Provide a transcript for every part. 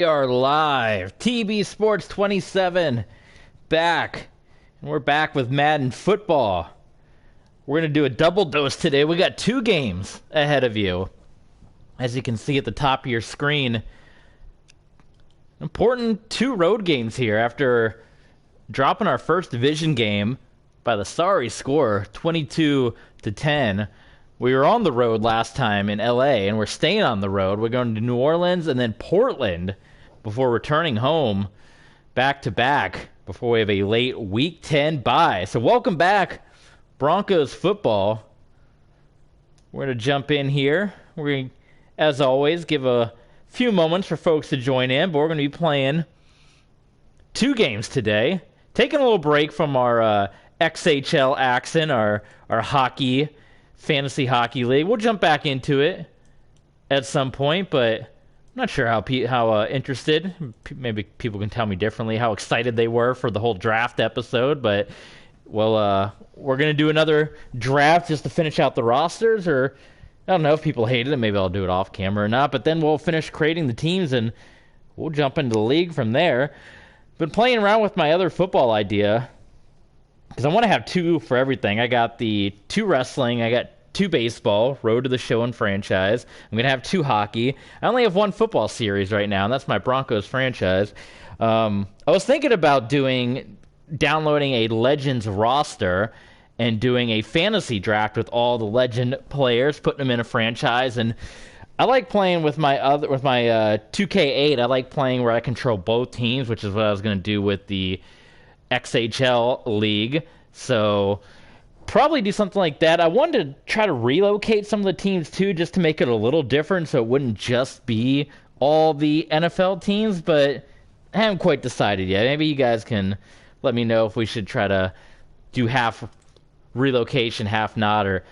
We are live. TB Sports 27 back. And we're back with Madden football. We're going to do a double dose today. We got two games ahead of you. As you can see at the top of your screen, important two road games here after dropping our first division game by the sorry score, 22-10. We were on the road last time in LA, and we're staying on the road. We're going to New Orleans and then Portland before returning home back-to-back before we have a late Week 10 bye. So welcome back, Broncos football. We're going to jump in here. We're going to, as always, give a few moments for folks to join in, but we're going to be playing two games today. Taking a little break from our XHL action, our hockey, fantasy hockey league. We'll jump back into it at some point, but I'm not sure how interested. Maybe people can tell me differently how excited they were for the whole draft episode, but well, we're going to do another draft just to finish out the rosters, or I don't know if people hated it. Maybe I'll do it off camera or not, but then we'll finish creating the teams and we'll jump into the league from there. Been playing around with my other football idea because I want to have two for everything. I got the two wrestling, I got two baseball, road to the show and franchise. I'm going to have two hockey. I only have one football series right now, and that's my Broncos franchise. I was thinking about downloading a Legends roster and doing a fantasy draft with all the legend players, putting them in a franchise. And I like playing with my 2K8. I like playing where I control both teams, which is what I was going to do with the XHL league. So probably do something like that. I wanted to try to relocate some of the teams too, just to make it a little different, so it wouldn't just be all the NFL teams. But I haven't quite decided yet. Maybe you guys can let me know if we should try to do half relocation, half not, or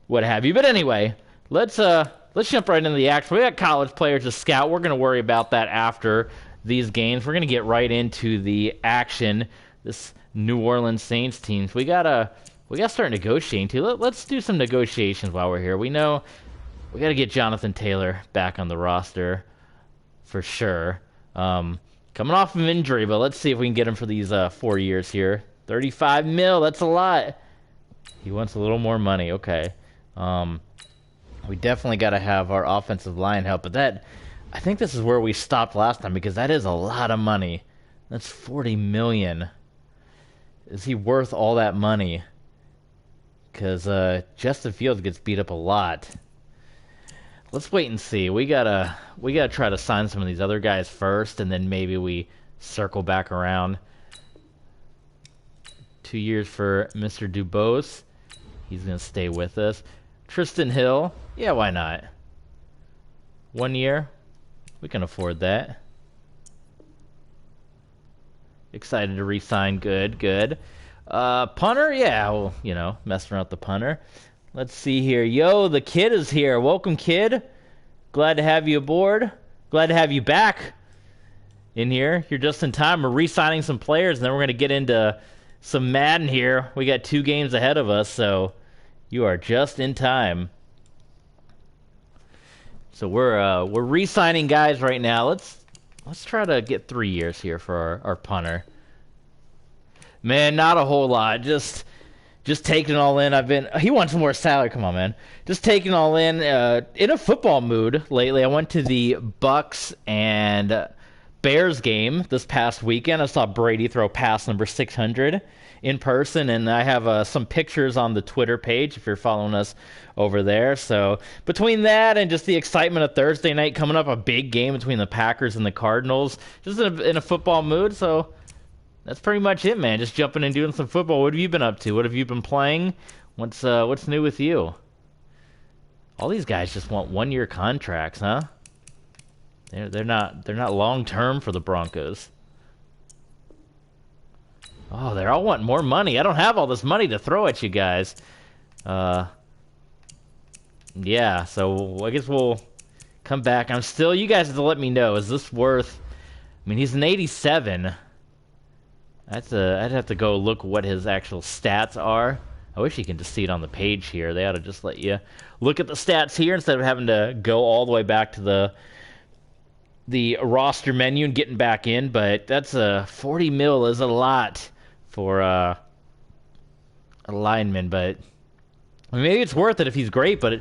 what have you. But anyway, let's jump right into the action. We got college players to scout. We're going to worry about that after these games. We're going to get right into the action. This New Orleans Saints teams. We got to start negotiating too. Let's do some negotiations while we're here. We know we got to get Jonathan Taylor back on the roster for sure. Coming off of injury, but let's see if we can get him for these 4 years here. $35 million, that's a lot. He wants a little more money. Okay. We definitely got to have our offensive line help, but I think this is where we stopped last time, because that is a lot of money. That's $40 million. Is he worth all that money? Because Justin Fields gets beat up a lot. Let's wait and see. We gotta try to sign some of these other guys first, and then maybe we circle back around. 2 years for Mr. Dubose. He's gonna stay with us. Tristan Hill. Yeah, why not? 1 year. We can afford that. Excited to re-sign. Good. Punter? Yeah, well, messing around with the punter. Let's see here. Yo, the kid is here. Welcome, kid. Glad to have you aboard. Glad to have you back in here. You're just in time. We're re-signing some players, and then we're going to get into some Madden here. We got 2 games ahead of us, so you are just in time. So we're re-signing guys right now. Let's try to get 3 years here for our punter. Man, not a whole lot. Just taking it all in. He wants more salary. Come on, man. Just taking it all in a football mood lately. I went to the Bucks and Bears game this past weekend. I saw Brady throw pass number 600 in person, and I have some pictures on the Twitter page if you're following us over there. So between that and just the excitement of Thursday night coming up, a big game between the Packers and the Cardinals, just in a football mood. So that's pretty much it, man. Just jumping and doing some football. What have you been up to? What have you been playing? What's new with you? All these guys just want 1-year contracts, huh? They're not long term for the Broncos. Oh, they're all wanting more money. I don't have all this money to throw at you guys. Yeah, so I guess we'll come back. You guys have to let me know. Is this worth? I mean, he's an 87. I'd have to go look what his actual stats are. I wish you can just see it on the page here. They ought to just let you look at the stats here instead of having to go all the way back to the the roster menu and getting back in, but that's a 40 mil is a lot for a lineman, but I mean, maybe it's worth it if he's great, but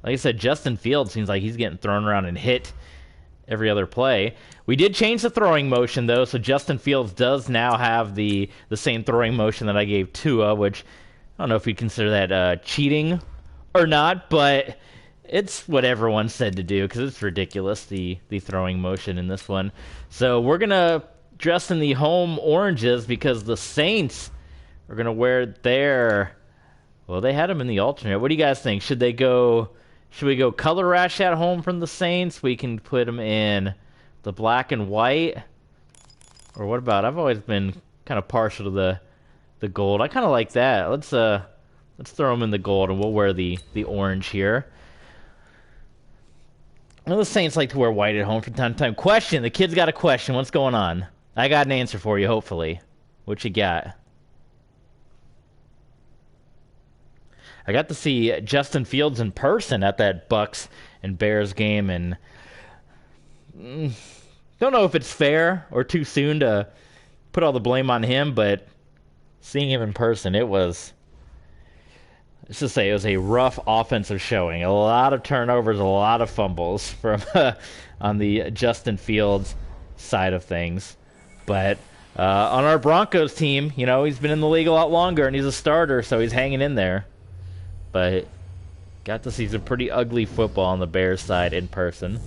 like I said, Justin Fields seems like he's getting thrown around and hit every other play. We did change the throwing motion, though, so Justin Fields does now have the same throwing motion that I gave Tua, which I don't know if you'd consider that cheating or not, but it's what everyone said to do because it's ridiculous, the throwing motion in this one. So we're going to dress in the home oranges because the Saints are going to wear their... Well, they had them in the alternate. What do you guys think? Should we go color rash at home from the Saints? We can put them in the black and white. Or what about? I've always been kind of partial to the gold. I kind of like that. Let's throw them in the gold, and we'll wear the orange here. I know the Saints like to wear white at home from time to time. Question. The kid's got a question. What's going on? I got an answer for you, hopefully. What you got? I got to see Justin Fields in person at that Bucks and Bears game, and don't know if it's fair or too soon to put all the blame on him, but seeing him in person, let's just say it was a rough offensive showing. A lot of turnovers, a lot of fumbles from on the Justin Fields side of things. But on our Broncos team, he's been in the league a lot longer, and he's a starter, so he's hanging in there. But got to see some pretty ugly football on the Bears side in person.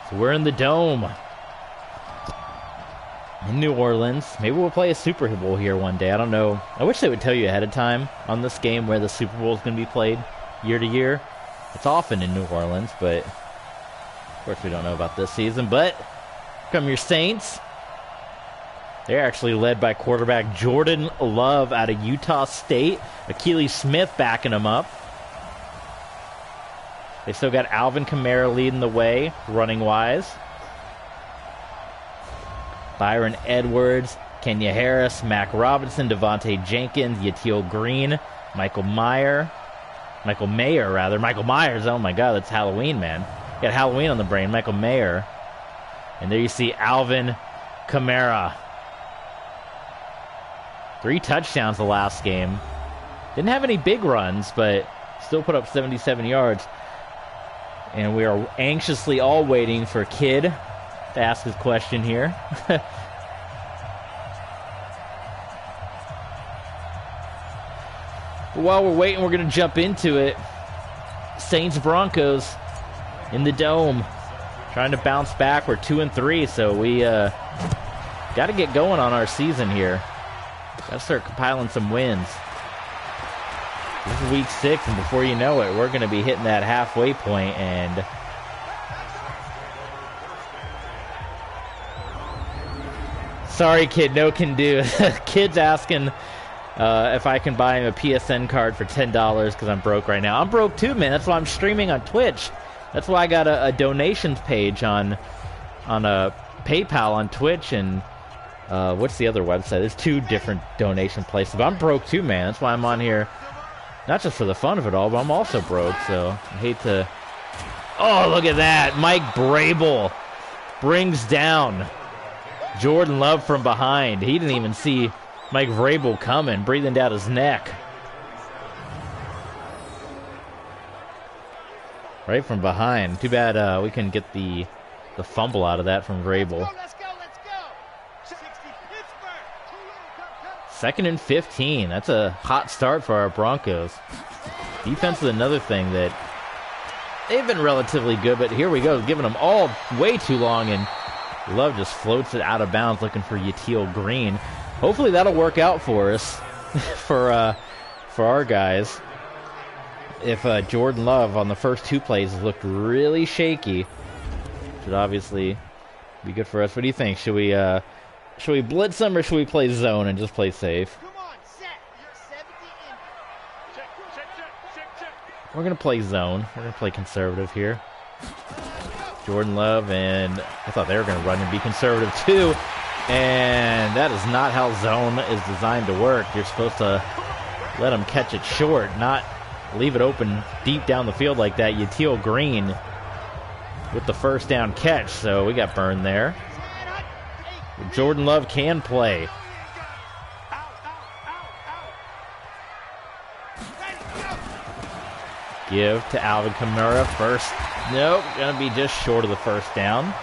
So we're in the Dome in New Orleans. Maybe we'll play a Super Bowl here one day. I don't know. I wish they would tell you ahead of time on this game where the Super Bowl is going to be played year to year. It's often in New Orleans, but of course we don't know about this season. But here come your Saints. They're actually led by quarterback Jordan Love out of Utah State. Akili Smith backing them up. They still got Alvin Kamara leading the way, running-wise. Byron Edwards, Kenya Harris, Mac Robinson, Devontae Jenkins, Yatiel Green, Michael Myers, oh my God, that's Halloween, man. Got Halloween on the brain, Michael Mayer. And there you see Alvin Kamara. 3 touchdowns the last game. Didn't have any big runs, but still put up 77 yards. And we are anxiously all waiting for Kid to ask his question here. While we're waiting, we're going to jump into it. Saints-Broncos in the Dome. Trying to bounce back. We're 2-3, so we got to get going on our season here. Got to start compiling some wins. This is week 6, and before you know it, we're going to be hitting that halfway point, and sorry, Kid, no can do. Kid's asking if I can buy him a PSN card for $10 because I'm broke right now. I'm broke too, man. That's why I'm streaming on Twitch. That's why I got a donations page on a PayPal on Twitch, and what's the other website? There's 2 different donation places. But I'm broke too, man. That's why I'm on here, not just for the fun of it all, but I'm also broke, so I hate to... Oh, look at that. Mike Vrabel brings down Jordan Love from behind. He didn't even see Mike Vrabel coming, breathing down his neck. Right from behind. Too bad we couldn't get the fumble out of that from Vrabel. Let's go. 2nd and 15. That's a hot start for our Broncos. Defense is another thing that they've been relatively good, but here we go, giving them all way too long, and Love just floats it out of bounds looking for Yatiel Green. Hopefully that'll work out for us, for our guys. If Jordan Love on the first 2 plays has looked really shaky, should obviously be good for us. What do you think? Should we blitz them or should we play zone and just play safe? Come on, set. You're 70 in. We're going to play zone. We're going to play conservative here. Jordan Love, and I thought they were going to run and be conservative too. And that is not how zone is designed to work. You're supposed to let them catch it short, not leave it open deep down the field like that. Yatil Green with the first down catch, so we got burned there. Jordan Love can play. Give to Alvin Kamara first. Nope, gonna be just short of the first down.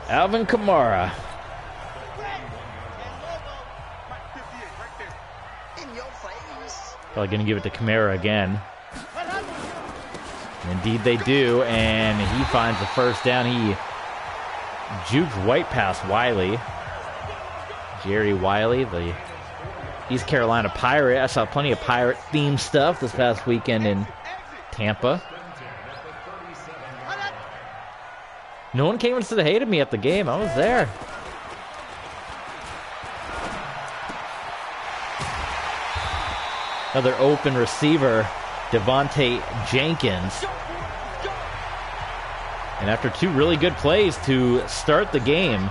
Alvin Kamara. Probably going to give it to Kamara again. Indeed they do, and he finds the first down. He jukes White past Wiley. Jerry Wiley, the East Carolina Pirate. I saw plenty of Pirate-themed stuff this past weekend in Tampa. No one came and said hey to me at the game. I was there. Another open receiver, Devontae Jenkins. And after two really good plays to start the game,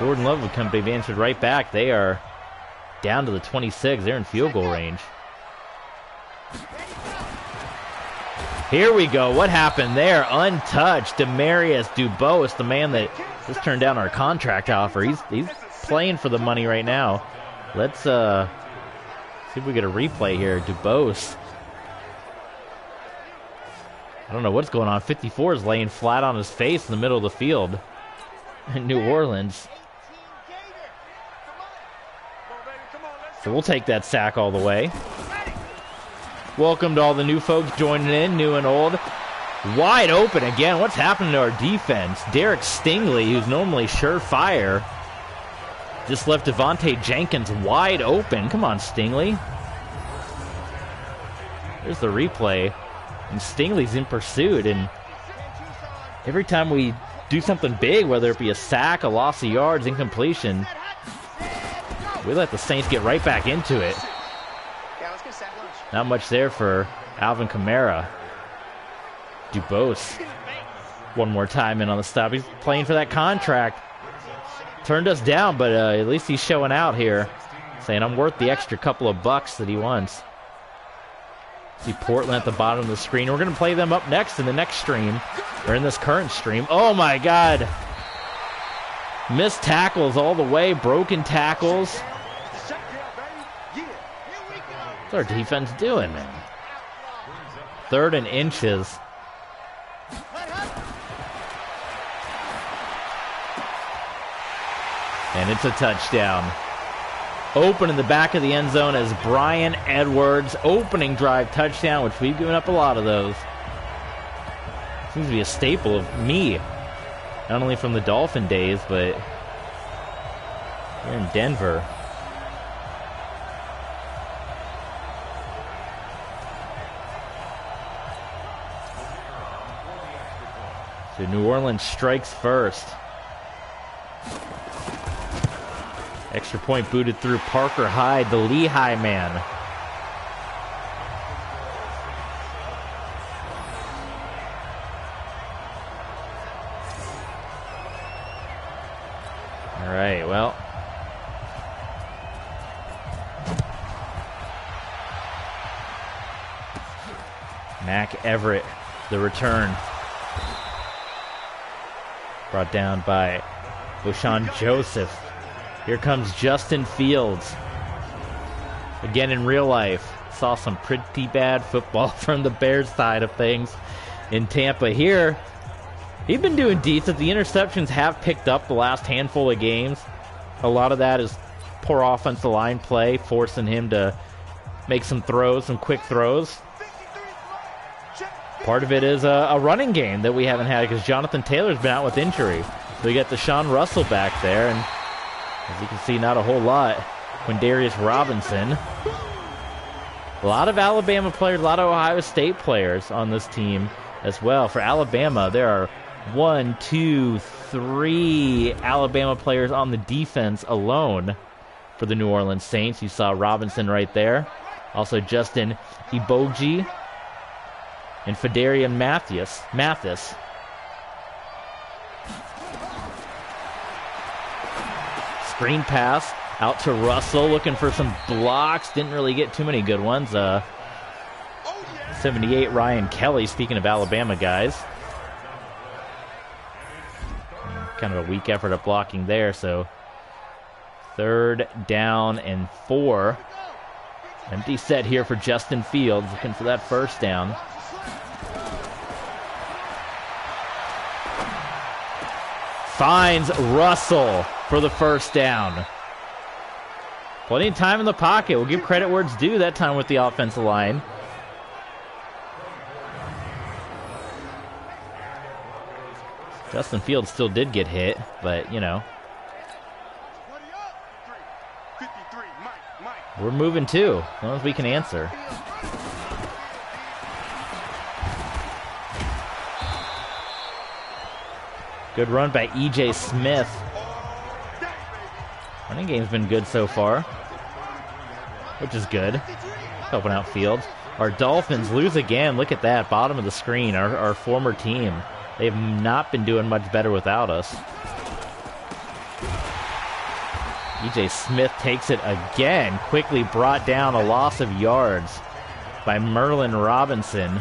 Jordan Love and company have answered right back. They are down to the 26. They're in field goal range. Here we go. What happened there? Untouched. Demarius Dubose, the man that just turned down our contract offer. He's playing for the money right now. Let's see if we get a replay here. Dubose. I don't know what's going on. 54 is laying flat on his face in the middle of the field in New Orleans. So we'll take that sack all the way. Welcome to all the new folks joining in, new and old. Wide open again. What's happening to our defense? Derek Stingley, who's normally surefire, just left Devontae Jenkins wide open. Come on, Stingley. There's the replay. And Stingley's in pursuit. And every time we do something big, whether it be a sack, a loss of yards, incompletion, we let the Saints get right back into it. Not much there for Alvin Kamara. Dubose. One more time in on the stop. He's playing for that contract. Turned us down, but at least he's showing out here. Saying, I'm worth the extra couple of bucks that he wants. See Portland at the bottom of the screen. We're going to play them up next in the next stream. Or in this current stream. Oh my God. Missed tackles all the way. Broken tackles. What's our defense doing, man? 3rd and inches. And it's a touchdown. Open in the back of the end zone as Brian Edwards. Opening drive touchdown, which we've given up a lot of those. Seems to be a staple of me. Not only from the Dolphin days, but here in Denver. So New Orleans strikes first. Extra point booted through Parker Hyde, the Lehigh man. All right, well. Mac Everett, the return. Brought down by O'Shawn Joseph. Here comes Justin Fields. Again in real life. Saw some pretty bad football from the Bears side of things in Tampa. Here, he's been doing decent. The interceptions have picked up the last handful of games. A lot of that is poor offensive line play, forcing him to make some throws, some quick throws. Part of it is a running game that we haven't had because Jonathan Taylor's been out with injury. So we got Deshaun Russell back there, and as you can see, not a whole lot. Quindarius Robinson. A lot of Alabama players, a lot of Ohio State players on this team as well. For Alabama, there are 1, 2, 3 Alabama players on the defense alone for the New Orleans Saints. You saw Robinson right there. Also Justin Iboji and Fedarian Mathis. Screen pass out to Russell, looking for some blocks. Didn't really get too many good ones. 78 Ryan Kelly, speaking of Alabama guys. Kind of a weak effort at blocking there, so 3rd down and 4. Empty set here for Justin Fields, looking for that first down. Finds Russell for the first down. Plenty of time in the pocket. We'll give credit where it's due that time with the offensive line. Justin Fields still did get hit, but, you know. We're moving too, as long as we can answer. Good run by E.J. Smith. Running game's been good so far, which is good. Helping out Fields. Our Dolphins lose again. Look at that, bottom of the screen. Our former team. They've not been doing much better without us. E.J. Smith takes it again. Quickly brought down, a loss of yards by Merlin Robinson.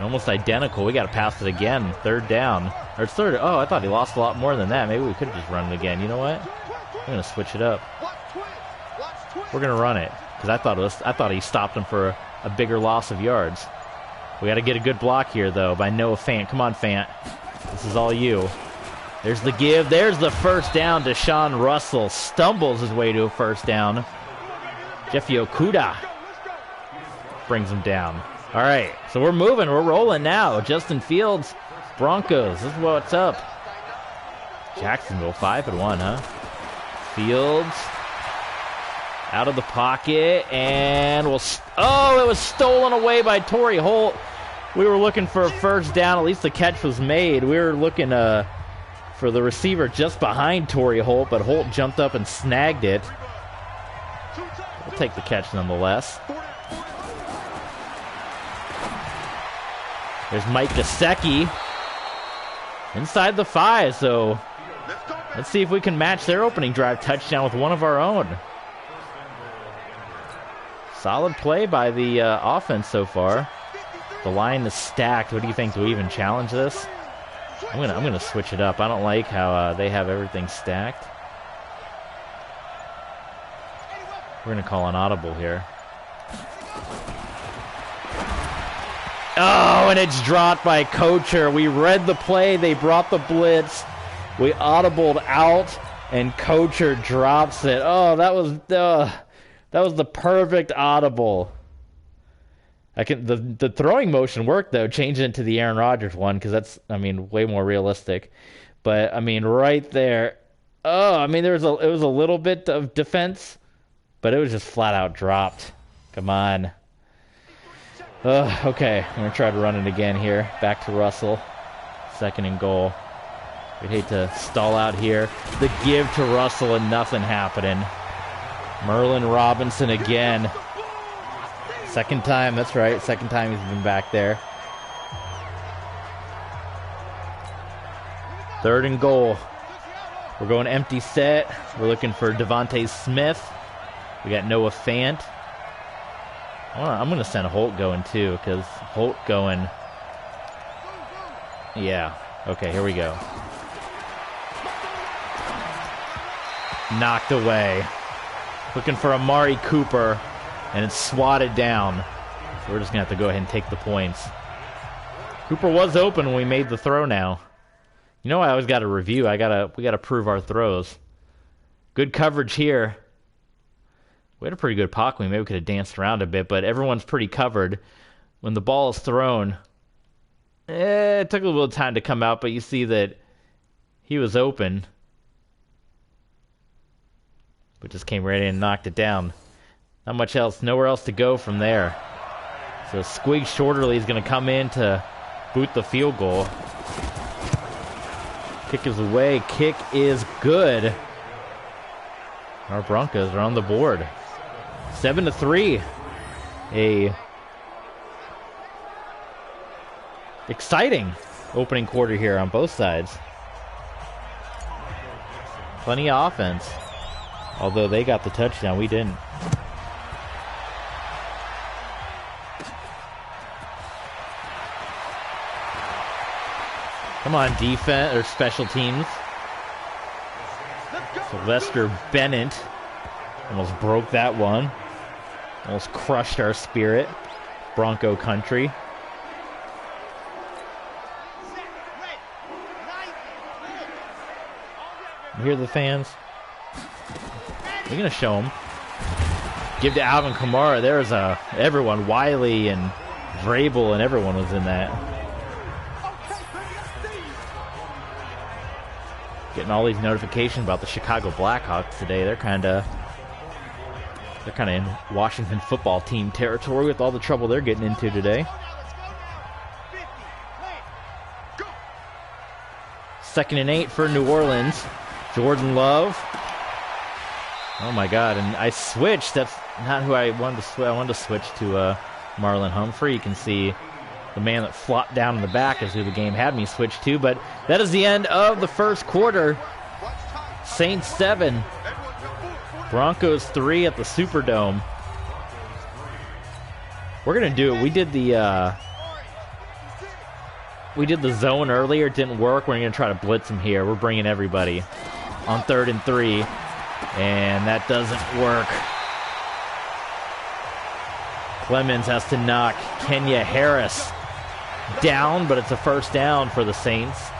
Almost identical. We got to pass it again. 3rd down. Or it's 3rd. Oh, I thought he lost a lot more than that. Maybe we could have just run it again. You know what? I'm going to switch it up. We're going to run it. Because I thought he stopped him for a bigger loss of yards. We got to get a good block here, though, by Noah Fant. Come on, Fant. This is all you. There's the give. There's the first down. Deshaun Russell stumbles his way to a first down. Jeffy Okudah brings him down. All right, so we're moving. We're rolling now. Justin Fields, Broncos. This is what's up. Jacksonville 5-1, huh? Fields out of the pocket, and it was stolen away by Torrey Holt. We were looking for a first down. At least the catch was made. We were looking for the receiver just behind Torrey Holt, but Holt jumped up and snagged it. We'll take the catch nonetheless. There's Mike Gesicki inside the 5, so let's see if we can match their opening drive touchdown with one of our own. Solid play by the offense so far. The line is stacked. What do you think? Do we even challenge this? I'm gonna switch it up. I don't like how they have everything stacked. We're gonna call an audible here. Oh, and it's dropped by Kocher. We read the play. They brought the blitz. We audibled out, and Kocher drops it. Oh, that was the perfect audible. The throwing motion worked, though, changing it to the Aaron Rodgers one, because that's, I mean, way more realistic. But, I mean, right there. Oh, I mean, it was a little bit of defense, but it was just flat out dropped. Come on. Okay, I'm going to try to run it again here. Back to Russell. 2nd and goal. We'd hate to stall out here. The give to Russell and nothing happening. Merlin Robinson again. 2nd time, that's right. 2nd time he's been back there. 3rd and goal. We're going empty set. We're looking for Devontae Smith. We got Noah Fant. I'm going to send Holt going, too, because Holt going... Yeah. Okay, here we go. Knocked away. Looking for Amari Cooper, and it's swatted down. So we're just going to have to go ahead and take the points. Cooper was open when we made the throw now. You know, I always got to review. We got to prove our throws. Good coverage here. We had a pretty good pocket. Maybe we could have danced around a bit, but everyone's pretty covered. When the ball is thrown, it took a little time to come out, but you see that he was open. But just came right in and knocked it down. Not much else. Nowhere else to go from there. So Squig Shorterly is going to come in to boot the field goal. Kick is away. Kick is good. Our Broncos are on the board. 7-3. A exciting opening quarter here on both sides. Plenty of offense. Although they got the touchdown, we didn't. Come on, defense or special teams. Sylvester Bennett almost broke that one. Almost crushed our spirit. Bronco country. You hear the fans? We're gonna show them. Give to Alvin Kamara. There's everyone. Wiley and Vrabel and everyone was in that. Getting all these notifications about the Chicago Blackhawks today. They're kind of in Washington football team territory with all the trouble they're getting into today. 2nd and 8 for New Orleans. Jordan Love. Oh my God! And I switched. That's not who I wanted to switch. I wanted to switch to Marlon Humphrey. You can see the man that flopped down in the back is who the game had me switch to. But that is the end of the first quarter. Saints 7, Broncos 3 at the Superdome. We're gonna do it. We did the zone earlier. It didn't work. We're gonna try to blitz them here. We're bringing everybody on 3rd and 3, and that doesn't work. Clemens has to knock Kenya Harris down, but it's a first down for the Saints.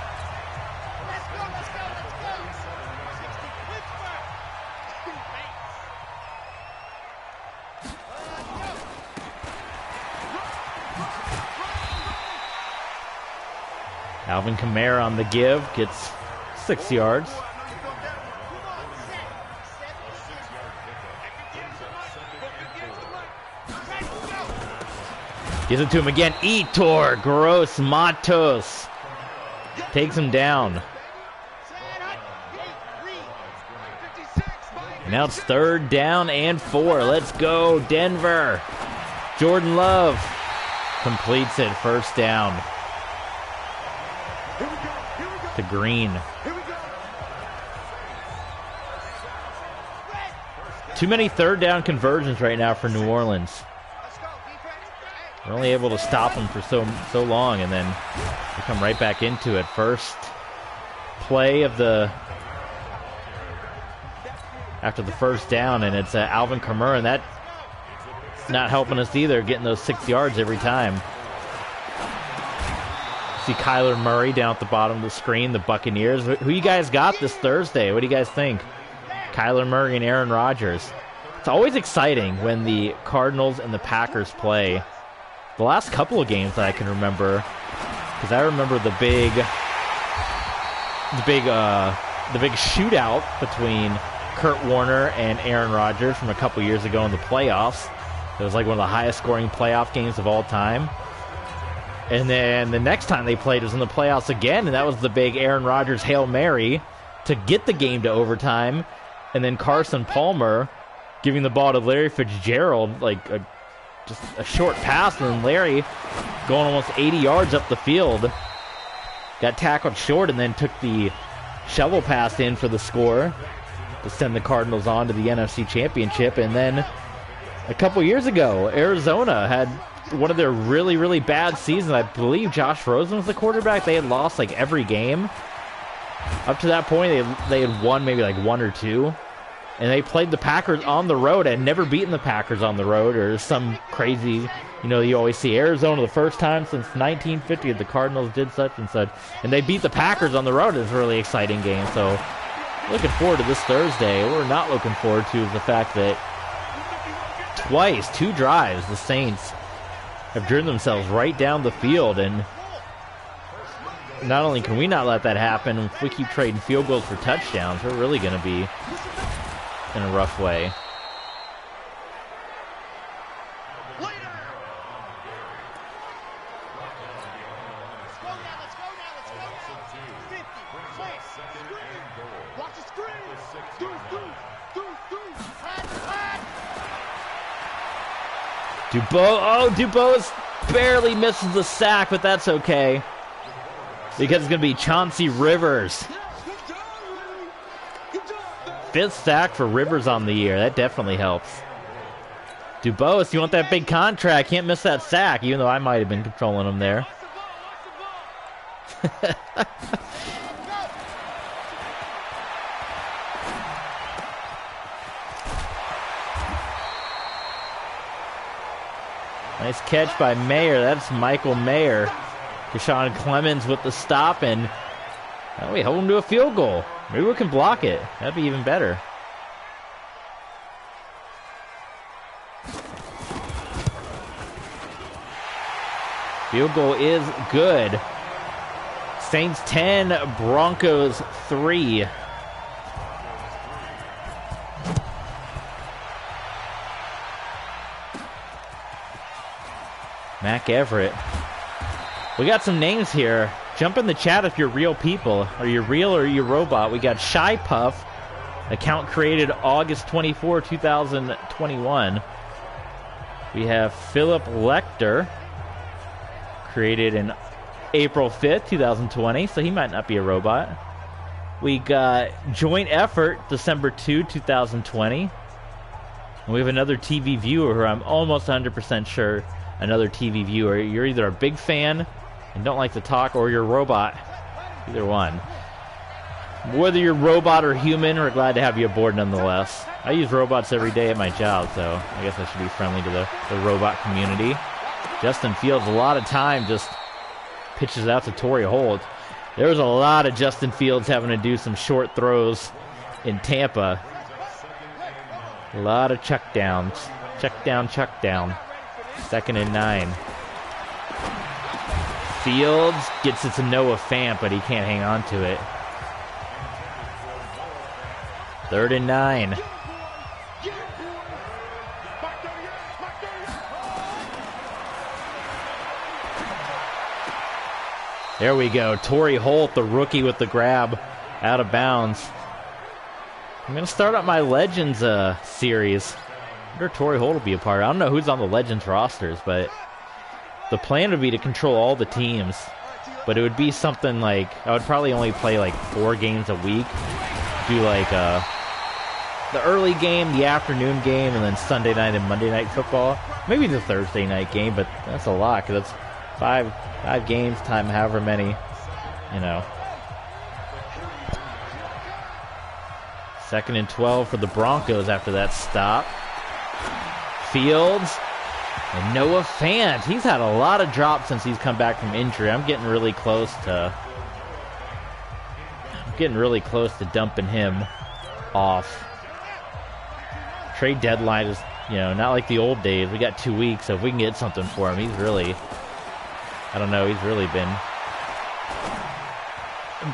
Alvin Kamara on the give, gets 6 yards. Gives it to him again. Etor Gross Matos takes him down. And now it's 3rd down and 4. Let's go, Denver. Jordan Love completes it. First down to Green. Too many 3rd down conversions right now for New Orleans. We're only able to stop them for so long, and then we come right back into it. First play of after the first down, and it's Alvin Kamara, and that's not helping us either, getting those 6 yards every time. See Kyler Murray down at the bottom of the screen, the Buccaneers. Who you guys got this Thursday? What do you guys think? Kyler Murray and Aaron Rodgers. It's always exciting when the Cardinals and the Packers play. The last couple of games that I can remember, because I remember the big shootout between Kurt Warner and Aaron Rodgers from a couple years ago in the playoffs. It was like one of the highest scoring playoff games of all time. And then the next time they played was in the playoffs again, and that was the big Aaron Rodgers Hail Mary to get the game to overtime. And then Carson Palmer giving the ball to Larry Fitzgerald, like just a short pass, and then Larry going almost 80 yards up the field. Got tackled short and then took the shovel pass in for the score to send the Cardinals on to the NFC Championship. And then a couple years ago, Arizona had one of their really, really bad seasons. I believe Josh Rosen was the quarterback. They had lost like every game. Up to that point, they had won maybe like 1 or 2. And they played the Packers on the road and never beaten the Packers on the road, or some crazy, you always see Arizona the first time since 1950 the Cardinals did such and such. And they beat the Packers on the road. It's a really exciting game. So looking forward to this Thursday. What we're not looking forward to is the fact that twice, 2 drives, the Saints have driven themselves right down the field. And not only can we not let that happen, if we keep trading field goals for touchdowns, we're really going to be in a rough way. Dubose barely misses the sack, but that's okay. Because it's going to be Chauncey Rivers. 5th sack for Rivers on the year. That definitely helps. Dubose, you want that big contract. Can't miss that sack, even though I might have been controlling him there. Nice catch by Mayer. That's Michael Mayer. Deshaun Clemens with the stop, and we hold him to a field goal. Maybe we can block it. That'd be even better. Field goal is good. Saints 10, Broncos 3. Mac Everett. We got some names here. Jump in the chat if you're real people. Are you real or are you robot? We got Shy Puff. Account created August 24, 2021. We have Philip Lecter. Created in April 5th, 2020. So he might not be a robot. We got Joint Effort, December 2, 2020. And we have another TV viewer who I'm almost 100% sure. Another TV viewer. You're either a big fan and don't like to talk, or you're a robot. Either one. Whether you're robot or human, we're glad to have you aboard nonetheless. I use robots every day at my job, so I guess I should be friendly to the robot community. Justin Fields, a lot of time, just pitches out to Torrey Holt. There was a lot of Justin Fields having to do some short throws in Tampa. A lot of chuck downs. Chuck down, chuck down. 2nd and 9. Fields gets it to Noah Fant, but he can't hang on to it. 3rd and 9. There we go. Torrey Holt, the rookie with the grab, out of bounds. I'm going to start up my Legends series. I wonder if Torrey Holt will be a part. I don't know who's on the Legends rosters, but the plan would be to control all the teams. But it would be something like, I would probably only play like 4 games a week. Do like the early game, the afternoon game, and then Sunday night and Monday night football. Maybe the Thursday night game, but that's a lot because that's five games time however many, you know. 2nd and 12 for the Broncos after that stop. Fields and Noah Fant. He's had a lot of drops since he's come back from injury. I'm getting really close to dumping him off. Trade deadline is, you know, not like the old days. We got 2 weeks, so if we can get something for him, he's really, I don't know, he's really been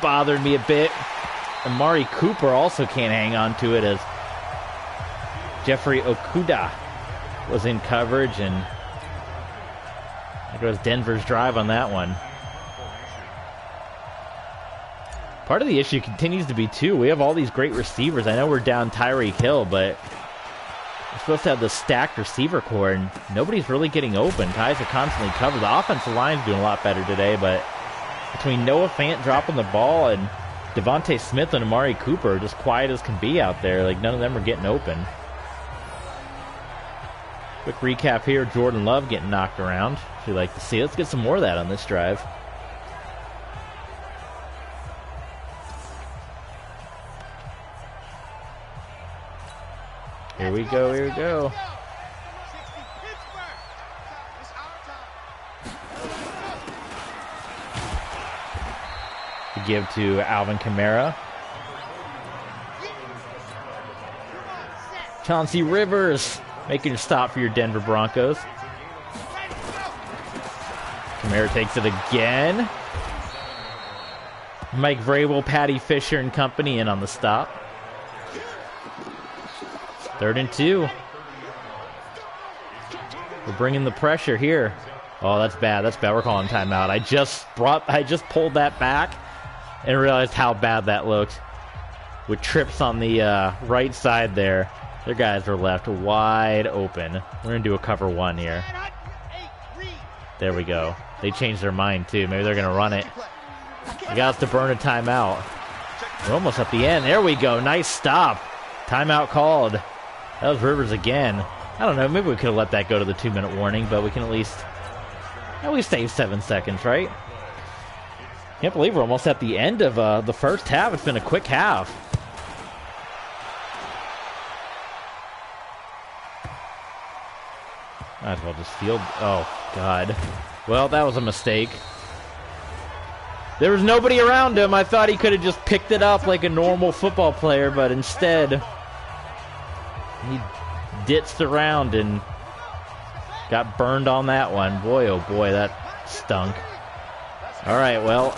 bothered me a bit. Amari Cooper also can't hang on to it as Jeffrey Okudah was in coverage, and there goes Denver's drive on that one. Part of the issue continues to be, too, we have all these great receivers. I know we're down Tyreek Hill, but we're supposed to have the stacked receiver core, and nobody's really getting open. Guys are constantly covered. The offensive line's doing a lot better today, but between Noah Fant dropping the ball and Devontae Smith and Amari Cooper, just quiet as can be out there. Like, none of them are getting open. Quick recap here. Jordan Love getting knocked around. If you'd like to see, let's get some more of that on this drive. Here we go, here we go. To give to Alvin Kamara. Chauncey Rivers making a stop for your Denver Broncos. Kamara takes it again. Mike Vrabel, Patty Fisher and company in on the stop. 3rd and 2. We're bringing the pressure here. Oh, that's bad. That's bad. We're calling timeout. I just pulled that back and realized how bad that looked. With trips on the right side there. Their guys are left wide open. We're going to do a cover 1 here. There we go. They changed their mind, too. Maybe they're going to run it. They got us to burn a timeout. We're almost at the end. There we go. Nice stop. Timeout called. That was Rivers again. I don't know. Maybe we could have let that go to the 2-minute warning, but we can at least save 7 seconds, right? Can't believe we're almost at the end of the first half. It's been a quick half. Might as well just field. Oh, God. Well, that was a mistake. There was nobody around him. I thought he could have just picked it up like a normal football player, but instead he ditzed around and got burned on that one. Boy, oh boy, that stunk. All right, well,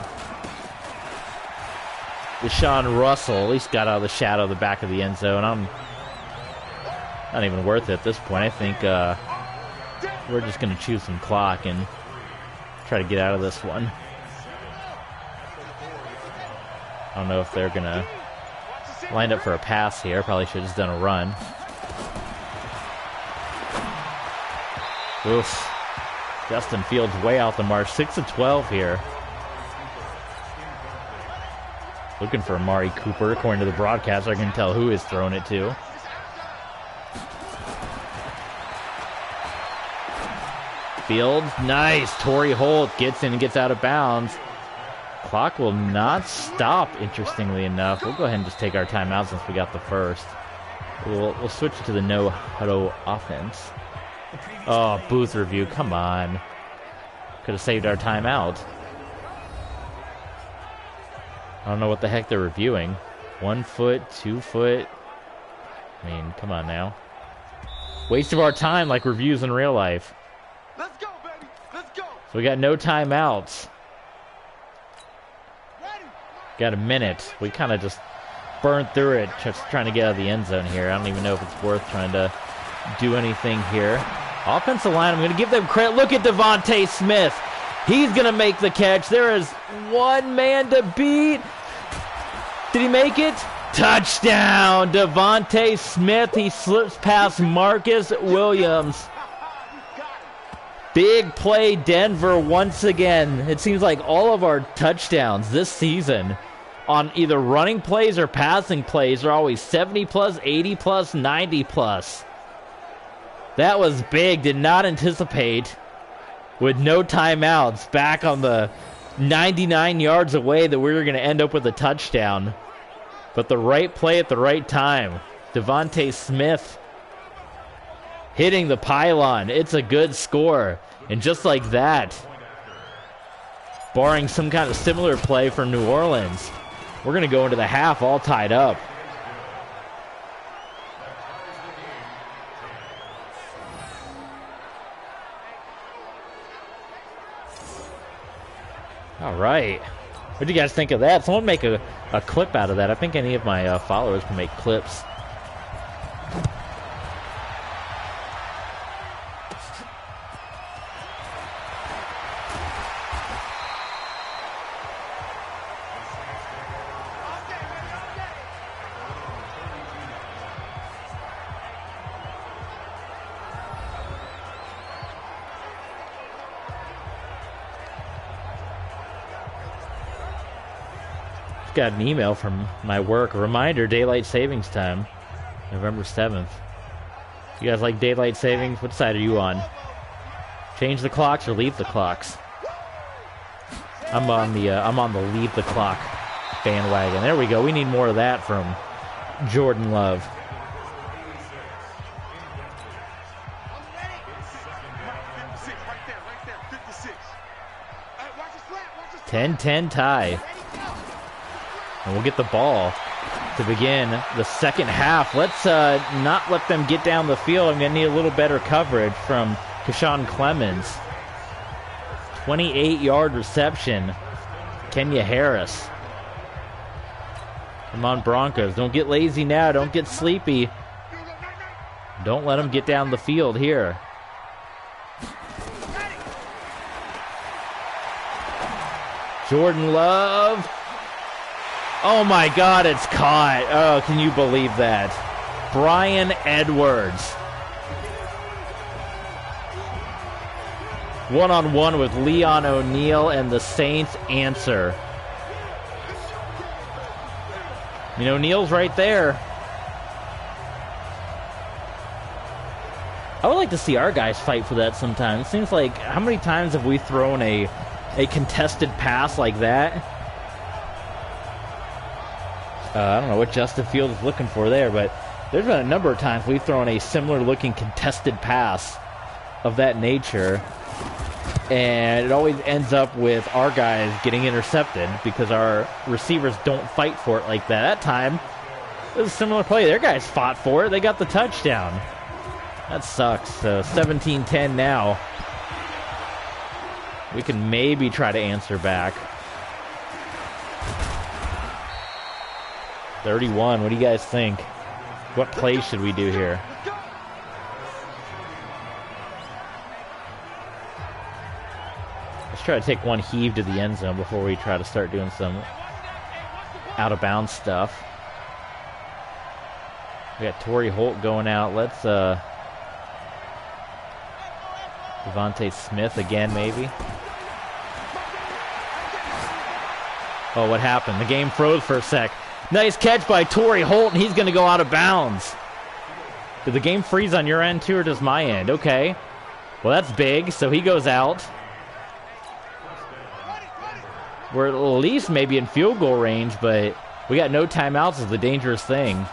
Deshaun Russell at least got out of the shadow of the back of the end zone. I'm not even worth it at this point. I think we're just going to choose some clock and try to get out of this one. I don't know if they're going to line up for a pass here. Probably should have just done a run. Oof. Justin Fields way out the mark. 6 of 12 here. Looking for Amari Cooper. According to the broadcaster, I can tell who he's throwing it to. Fields, nice. Torrey Holt gets in and gets out of bounds. Clock will not stop, interestingly enough. We'll go ahead and just take our timeout since we got the first. We'll switch to the no-huddle offense. Oh, booth review, come on. Could have saved our timeout. I don't know what the heck they're reviewing. 1 foot, 2 foot. I mean, come on now. Waste of our time like reviews in real life. Let's go, baby. Let's go. So we got no timeouts. Got a minute. We kind of just burned through it, just trying to get out of the end zone here. I don't even know if it's worth trying to do anything here. Offensive line, I'm going to give them credit. Look at Devontae Smith. He's going to make the catch. There is one man to beat. Did he make it? Touchdown, Devontae Smith. He slips past Marcus Williams. Big play, Denver, once again. It seems like all of our touchdowns this season on either running plays or passing plays are always 70-plus, 80-plus, 90-plus. That was big. Did not anticipate, with no timeouts, back on the 99 yards away, that we were going to end up with a touchdown. But the right play at the right time. Devontae Smith hitting the pylon. It's a good score. And just like that, barring some kind of similar play from New Orleans, we're going to go into the half all tied up. All right. What do you guys think of that? Someone make a clip out of that. I think any of my followers can make clips. Got an email from my work. A reminder, daylight savings time, November 7th. You guys like daylight savings? What side are you on? Change the clocks or leave the clocks? I'm on the leave the clock bandwagon. There we go. We need more of that from Jordan Love. 10-10 tie. And we'll get the ball to begin the second half. Let's not let them get down the field. I'm going to need a little better coverage from Keshawn Clemens. 28-yard reception. Kenya Harris. Come on, Broncos. Don't get lazy now. Don't get sleepy. Don't let them get down the field here. Jordan Love. Oh my God, it's caught. Oh, can you believe that? Brian Edwards. One-on-one with Leon O'Neal, and the Saints answer. I mean, O'Neal's right there. I would like to see our guys fight for that sometimes. It seems like, how many times have we thrown a contested pass like that? I don't know what Justin Fields is looking for there, but there's been a number of times we've thrown a similar looking contested pass of that nature, and it always ends up with our guys getting intercepted because our receivers don't fight for it like that. That time, it was a similar play. Their guys fought for it. They got the touchdown. That sucks. So 17-10 now. We can maybe try to answer back. 31. What do you guys think? What play should we do here? Let's try to take one heave to the end zone before we try to start doing some out-of-bounds stuff. We got Torrey Holt going out. Let's Devontae Smith again, maybe. Oh, what happened? The game froze for a sec. Nice catch by Torrey Holt, and he's going to go out of bounds. Did the game freeze on your end, too, or does my end? Okay. Well, that's big, so he goes out. We're at least maybe in field goal range, but we got no timeouts is the dangerous thing.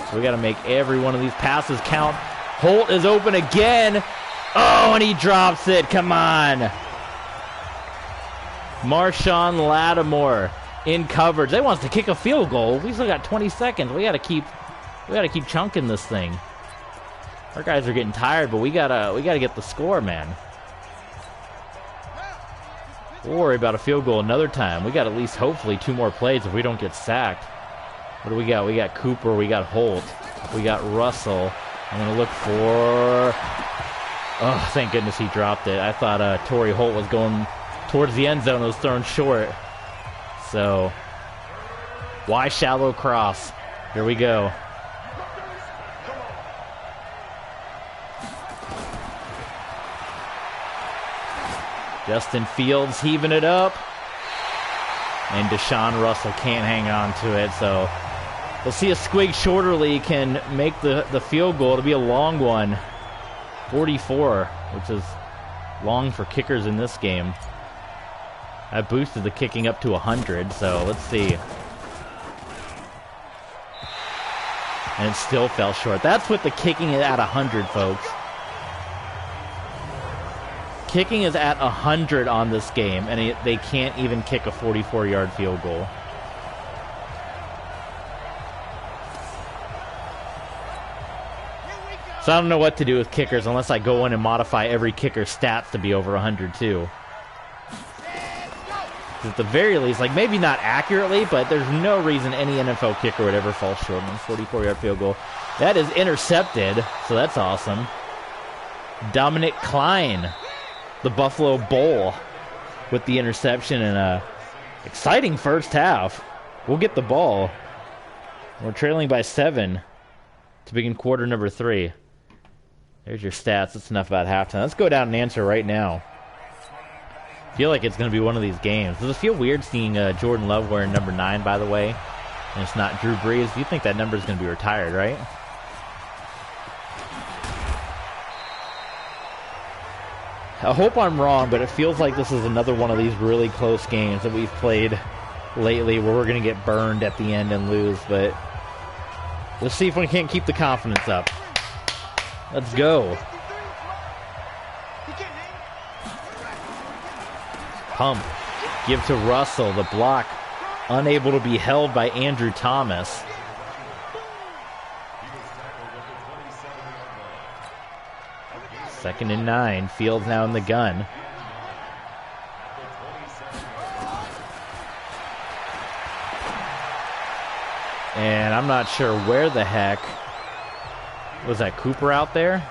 So we got to make every one of these passes count. Holt is open again. Oh, and he drops it. Come on. Marshawn Lattimore in coverage. They want us to kick a field goal. We still got 20 seconds. We got to keep chunking this thing. Our guys are getting tired, but we gotta get the score, man. We'll worry about a field goal another time. We got at least hopefully 2 more plays if we don't get sacked. What do we got? We got Cooper. We got Holt. We got Russell. I'm gonna look for. Oh, thank goodness he dropped it. I thought Torrey Holt was going towards the end zone. It was thrown short. So, why shallow cross? Here we go. Justin Fields heaving it up. And Deshaun Russell can't hang on to it. So, we'll see if Squig Shorterly can make the field goal. It'll be a long one. 44, which is long for kickers in this game. I boosted the kicking up to 100, so let's see. And it still fell short. That's what the kicking is at 100, folks. Kicking is at 100 on this game, and they can't even kick a 44-yard field goal. So I don't know what to do with kickers unless I go in and modify every kicker's stats to be over 100 too. At the very least, like maybe not accurately, but there's no reason any NFL kicker would ever fall short on a 44-yard field goal. That is intercepted, so that's awesome. Dominic Klein, the Buffalo Bull, with the interception and a exciting first half. We'll get the ball. We're trailing by 7 to begin quarter number 3. There's your stats. That's enough about halftime. Let's go down and answer right now. I feel like it's going to be one of these games. Does it feel weird seeing Jordan Love wearing number 9, by the way? And it's not Drew Brees. You think that number is going to be retired, right? I hope I'm wrong, but it feels like this is another one of these really close games that we've played lately where we're going to get burned at the end and lose. But let's see if we can't keep the confidence up. Let's go. Pump. Give to Russell. The block unable to be held by Andrew Thomas. Second and 9. Fields now in the gun. And I'm not sure where the heck. Was that Cooper out there?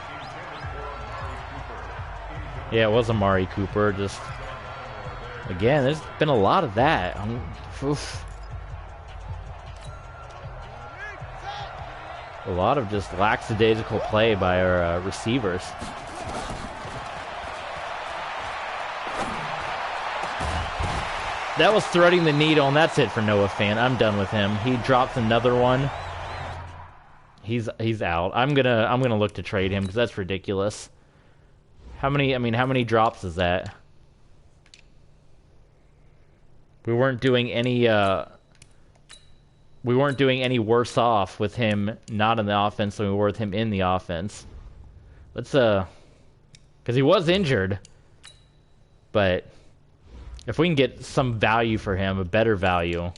Yeah, it was Amari Cooper. Just, again, there's been a lot of that. A lot of just lackadaisical play by our receivers. That was threading the needle, and that's it for Noah Fant. I'm done with him. He drops another one. He's out. I'm gonna look to trade him because that's ridiculous. How many drops is that? We weren't doing any worse off with him not in the offense than we were with him in the offense. Let's because he was injured, but if we can get some value for him, a better value.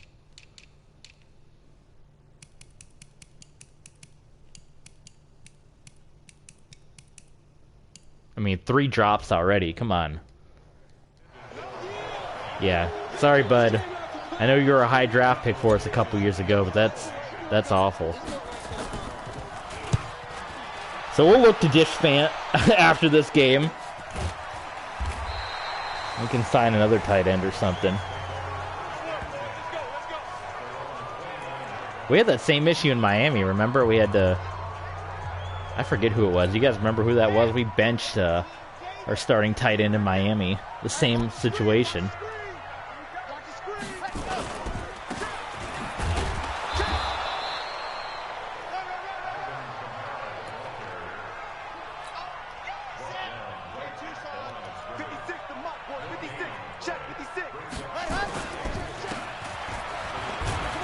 I mean, 3 drops already. Come on. Yeah. Sorry, bud. I know you were a high draft pick for us a couple years ago, but that's awful. So we'll look to dish Fant after this game. We can sign another tight end or something. We had that same issue in Miami, remember? We had to... I forget who it was. You guys remember who that was? We benched our starting tight end in Miami. The same situation.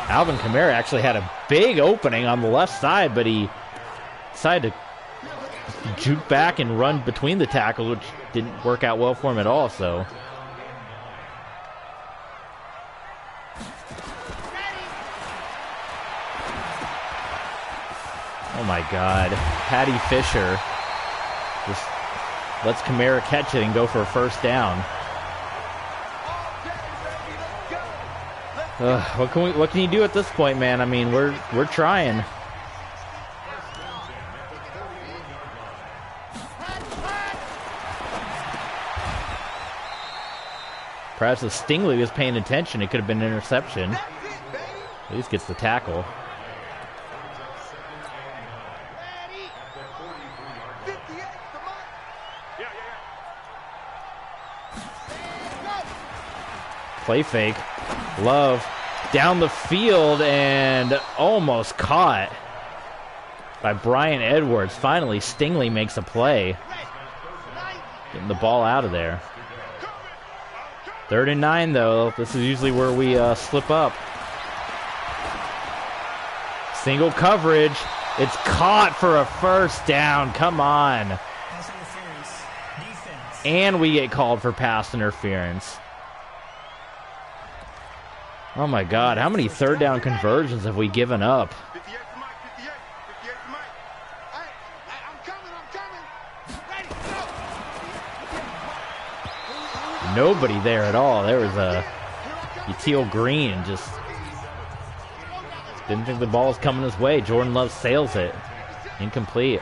Alvin Kamara actually had a big opening on the left side, but he decided to juke back and run between the tackles, which didn't work out well for him at all, so. Oh my God. Patty Fisher just lets Kamara catch it and go for a first down. What can you do at this point, man? I mean, we're trying. Perhaps if Stingley was paying attention, it could have been an interception. At least gets the tackle. Play fake. Love down the field and almost caught by Brian Edwards. Finally, Stingley makes a play. Getting the ball out of there. 3rd and 9, though. This is usually where we slip up. Single coverage. It's caught for a first down. Come on. And we get called for pass interference. Oh my God, how many 3rd down conversions have we given up? Nobody there at all. There was a Yatil Green just didn't think the ball was coming his way. Jordan Love sails it. Incomplete.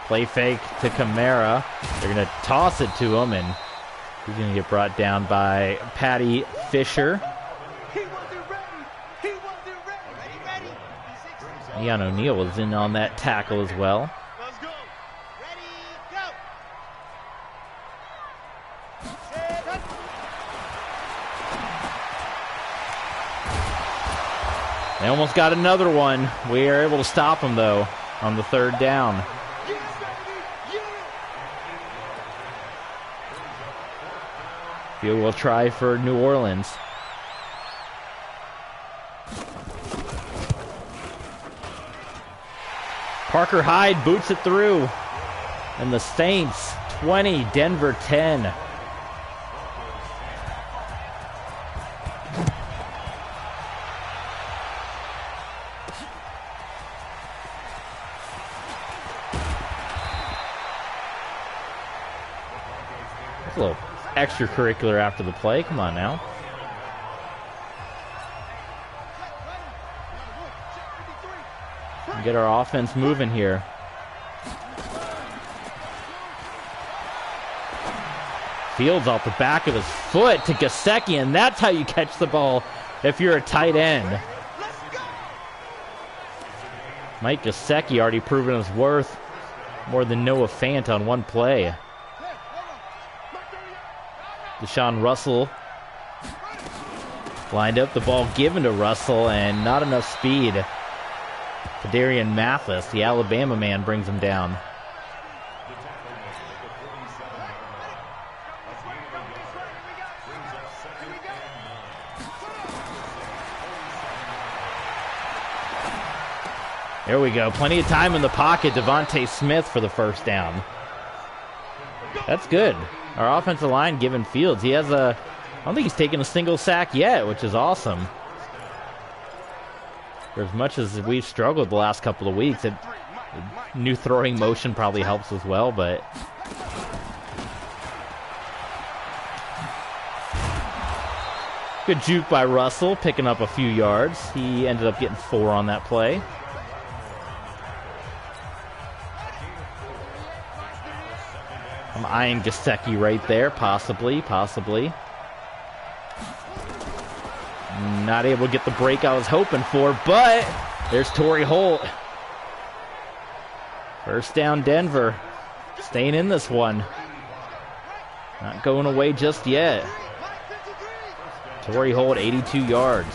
Play fake to Kamara. They're going to toss it to him, and he's going to get brought down by Patty Fisher. Ian O'Neal was in on that tackle as well. They almost got another one. We are able to stop them, though, on the 3rd down. Field goal try for New Orleans. Parker Hyde boots it through. And the Saints 20, Denver 10. That's a little extracurricular after the play. Come on now. Get our offense moving here. Fields off the back of his foot to Gesicki, and that's how you catch the ball if you're a tight end. Mike Gesicki already proven his worth more than Noah Fant on one play. Deshaun Russell lined up, the ball given to Russell, and not enough speed. Kadarian Mathis, the Alabama man, brings him down. There we go. Plenty of time in the pocket. Devontae Smith for the first down. That's good. Our offensive line giving Fields. He has I don't think he's taken a single sack yet, which is awesome. For as much as we've struggled the last couple of weeks, new throwing motion probably helps as well, but good juke by Russell, picking up a few yards. He ended up getting 4 on that play. I'm eyeing Gesicki right there, possibly. Not able to get the break I was hoping for, but there's Torrey Holt. First down, Denver. Staying in this one. Not going away just yet. Torrey Holt, 82 yards.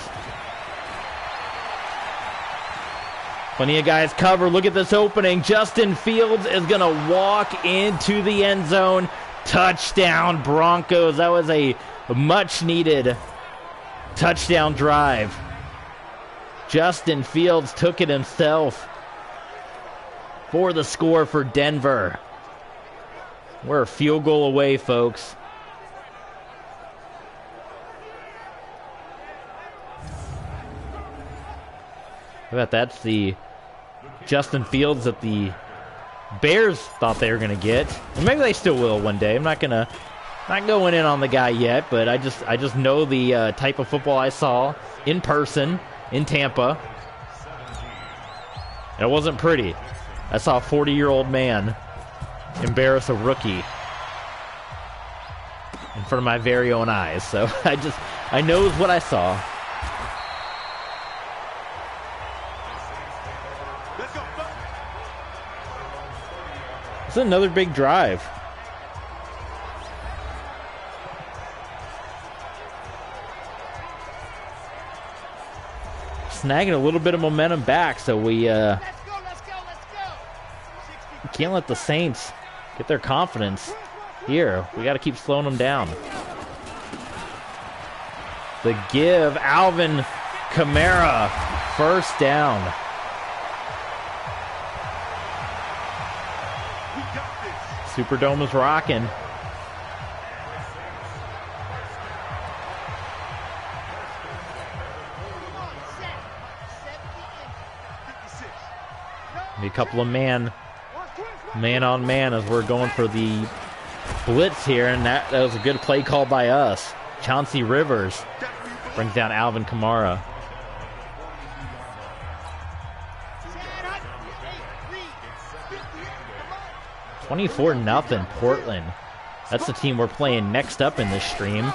Plenty of guys cover. Look at this opening. Justin Fields is going to walk into the end zone. Touchdown, Broncos. That was a much-needed touchdown drive. Justin Fields took it himself for the score for Denver. We're a field goal away, folks. I bet that's the Justin Fields that the Bears thought they were going to get. And maybe they still will one day. I'm not going in on the guy yet, but I just know the type of football I saw in person in Tampa. And it wasn't pretty. I saw a 40-year-old man embarrass a rookie in front of my very own eyes. So I knows what I saw. It's another big drive. Snagging a little bit of momentum back, so we can't let the Saints get their confidence here. We got to keep slowing them down. The give, Alvin Kamara, first down. Superdome is rocking. A couple of man on man as we're going for the blitz here, and that was a good play call by us. Chauncey Rivers brings down Alvin Kamara. $24-0 Portland. That's the team we're playing next up in this stream,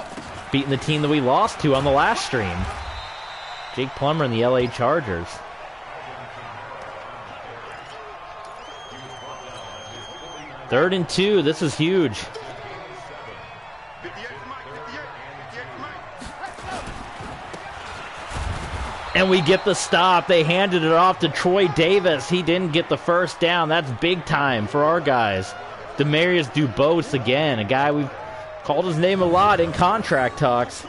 beating the team that we lost to on the last stream. Jake Plummer and the LA Chargers. Third and 2. This is huge. And we get the stop. They handed it off to Troy Davis. He didn't get the first down. That's big time for our guys. Demarius Dubose again, a guy we've called his name a lot in contract talks.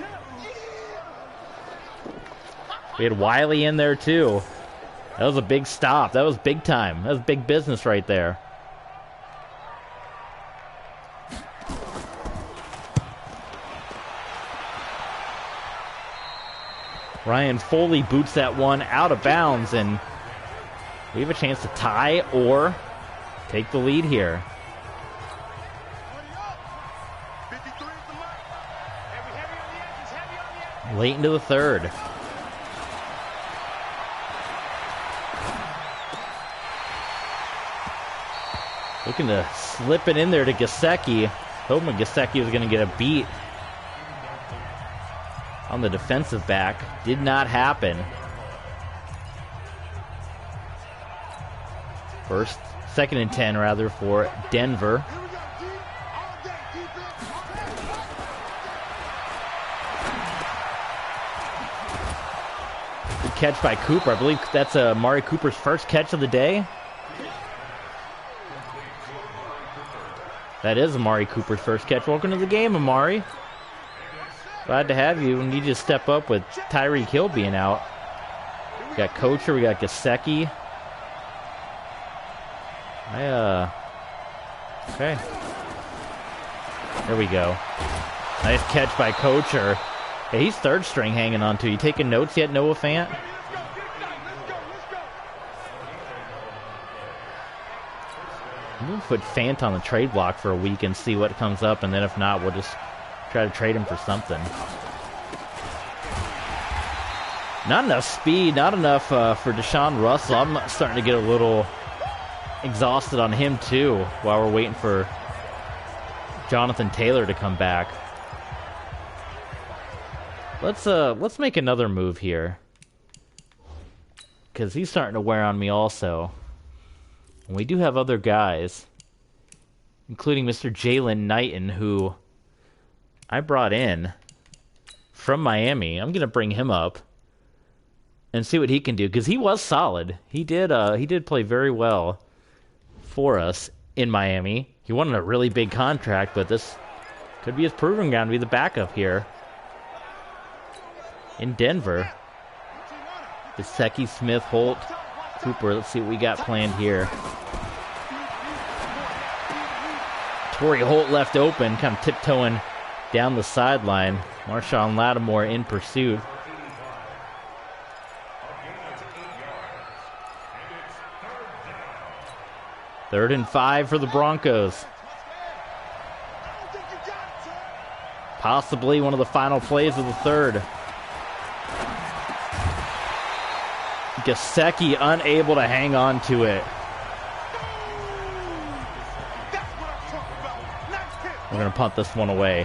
We had Wiley in there too. That was a big stop. That was big time. That was big business right there. Ryan Foley boots that one out of bounds, and we have a chance to tie or take the lead here. Late into the third. Looking to slip it in there to Gesicki. Hoping Gesicki was going to get a beat on the defensive back. Did not happen. Second and 10 rather for Denver. Good catch by Cooper. I believe that's Amari Cooper's first catch of the day. That is Amari Cooper's first catch. Welcome to the game, Amari. Glad to have you. We need you to step up with Tyreek Hill being out. We got Kocher, we got Gesicki. Okay. There we go. Nice catch by Kocher. Hey, he's third string hanging on to. You taking notes yet, Noah Fant? I'm going to put Fant on the trade block for a week and see what comes up, and then if not, we'll just try to trade him for something. Not enough speed, not enough for Deshaun Russell. I'm starting to get a little exhausted on him too while we're waiting for Jonathan Taylor to come back. Let's make another move here, because he's starting to wear on me also. And we do have other guys, including Mr. Jalen Knighton, who I brought in from Miami. I'm going to bring him up and see what he can do, because he was solid. He did play very well for us in Miami. He won a really big contract, but this could be his proving ground to be the backup here in Denver. Gesicki, Smith, Holt, Cooper. Let's see what we got planned here. Torrey Holt left open, kind of tiptoeing down the sideline. Marshawn Lattimore in pursuit. Third and 5 for the Broncos. Possibly one of the final plays of the third. Gesicki unable to hang on to it. We're going to punt this one away.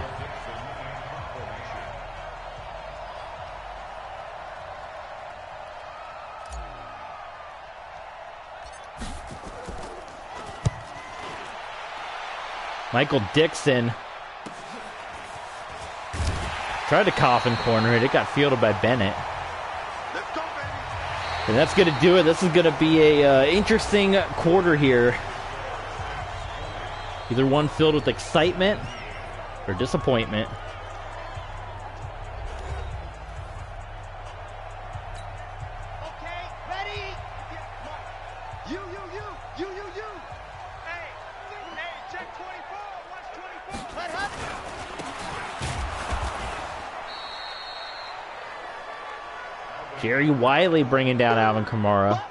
Michael Dixon tried to coffin corner it. It got fielded by Bennett. And that's going to do it. This is going to be a interesting quarter here. Either one filled with excitement or disappointment. Okay, ready? You. Hey, check 24. Watch 24. Let her. Jerry Wiley bringing down Alvin Kamara.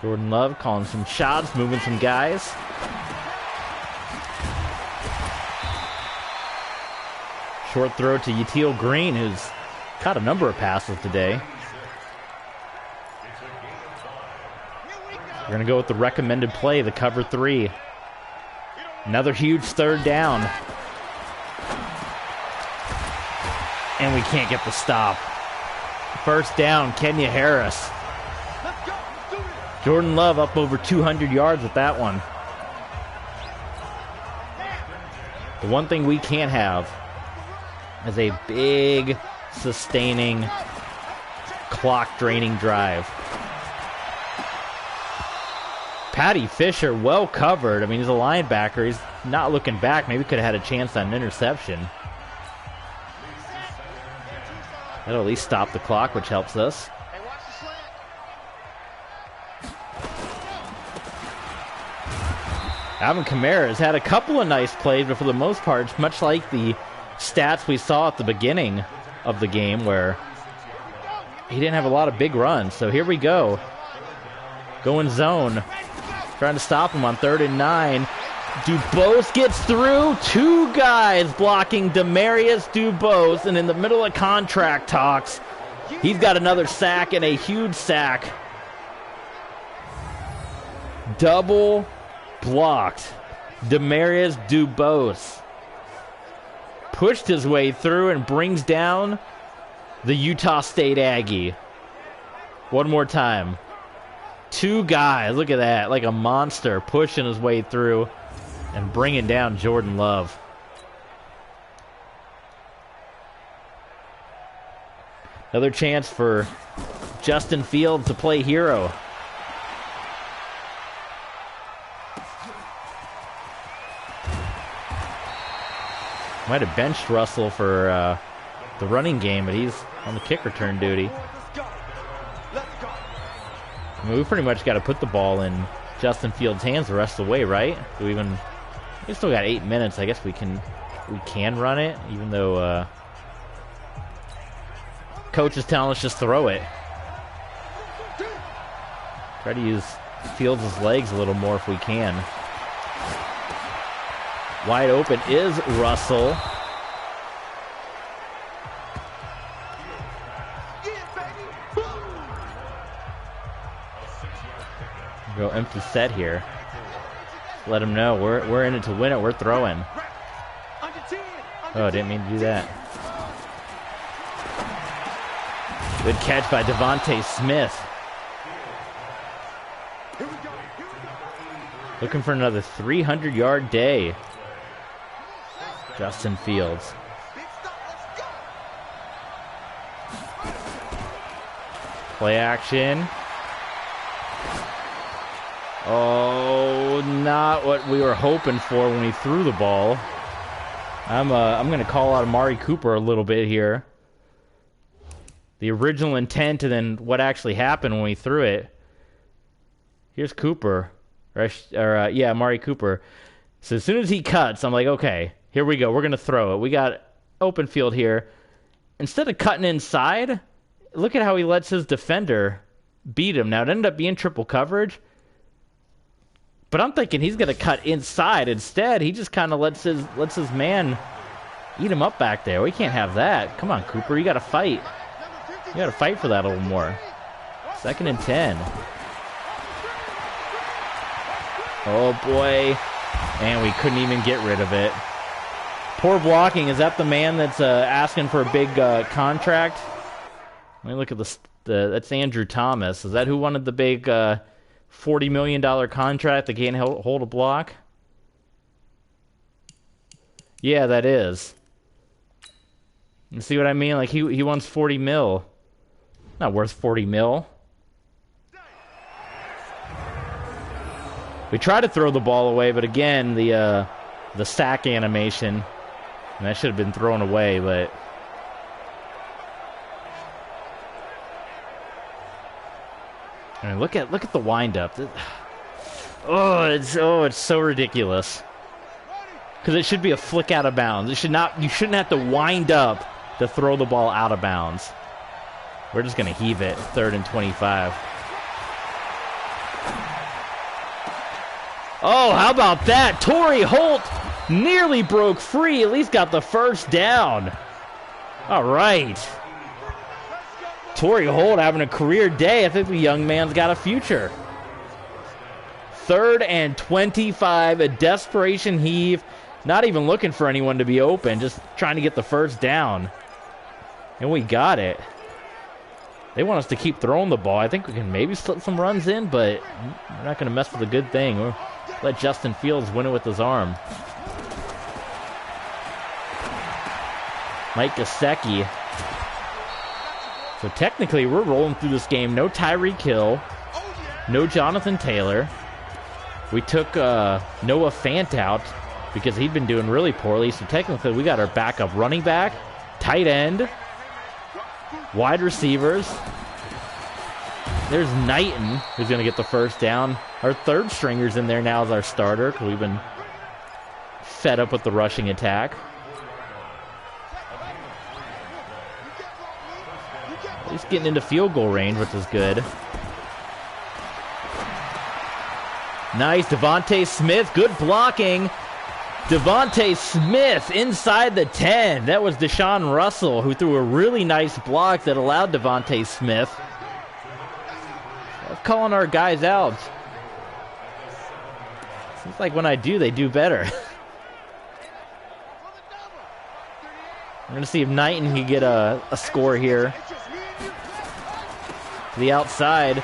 Jordan Love calling some shots, moving some guys. Short throw to Yatil Green, who's caught a number of passes today. We're going to go with the recommended play, the cover 3. Another huge third down. And we can't get the stop. First down, Kenya Harris. Jordan Love up over 200 yards with that one. The one thing we can't have is a big, sustaining, clock-draining drive. Patty Fisher, well covered. I mean, he's a linebacker. He's not looking back. Maybe could have had a chance on an interception. That'll at least stop the clock, which helps us. Alvin Kamara has had a couple of nice plays, but for the most part, much like the stats we saw at the beginning of the game where he didn't have a lot of big runs. So here we go. Going zone. Trying to stop him on 3rd and 9. Dubose gets through. 2 guys blocking Demarius Dubose. And in the middle of contract talks, he's got another sack and a huge sack. Double blocked. Demarius Dubose. pushed his way through and brings down the Utah State Aggie. One more time. 2 guys, look at that, like a monster, pushing his way through and bringing down Jordan Love. Another chance for Justin Fields to play hero. Might have benched Russell for the running game, but he's on the kick return duty. I mean, we pretty much got to put the ball in Justin Fields' hands the rest of the way, right? We still got 8 minutes. I guess we can run it, even though coach is telling us just throw it. Try to use Fields' legs a little more if we can. Wide open is Russell. Go empty set here. Let him know we're in it to win it. We're throwing. Oh, didn't mean to do that. Good catch by Devontae Smith. Looking for another 300-yard day. Justin Fields. Play action. Oh, not what we were hoping for when he threw the ball. I'm going to call out Amari Cooper a little bit here. The original intent and then what actually happened when we threw it. Here's Cooper. Yeah, Amari Cooper. So as soon as he cuts, I'm like, okay, here we go. We're going to throw it. We got open field here. Instead of cutting inside, look at how he lets his defender beat him. Now, it ended up being triple coverage. But I'm thinking he's going to cut inside. Instead, he just kind of lets his man eat him up back there. We can't have that. Come on, Cooper. You got to fight. You got to fight for that a little more. 2nd and 10. Oh, boy. And we couldn't even get rid of it. Poor blocking. Is that the man that's asking for a big contract? Let me look at that's Andrew Thomas. Is that who wanted the big $40 million contract that can't hold a block? Yeah, that is. You see what I mean? Like, he wants 40 mil. Not worth 40 mil. We tried to throw the ball away, but again, the sack animation, and that should have been thrown away, but I mean, look at the windup. It's so ridiculous. Because it should be a flick out of bounds. You shouldn't have to wind up to throw the ball out of bounds. We're just going to heave it. 3rd and 25. Oh, how about that? Torrey Holt nearly broke free. At least got the first down. All right. Torrey Holt having a career day. I think the young man's got a future. 3rd and 25. A desperation heave. Not even looking for anyone to be open. Just trying to get the first down. And we got it. They want us to keep throwing the ball. I think we can maybe slip some runs in, but we're not going to mess with a good thing. We'll let Justin Fields win it with his arm. Mike Gesicki. So technically, we're rolling through this game. No Tyreek Hill. No Jonathan Taylor. We took Noah Fant out because he'd been doing really poorly. So technically, we got our backup running back, tight end, wide receivers. There's Knighton, who's going to get the first down. Our 3rd stringer's in there now as our starter because we've been fed up with the rushing attack. He's getting into field goal range, which is good. Nice, Devontae Smith, good blocking. Devontae Smith inside the 10. That was Deshaun Russell who threw a really nice block that allowed Devontae Smith. I'm calling our guys out. Seems like when I do, they do better. going to see if Knighton can get a score here. To the outside.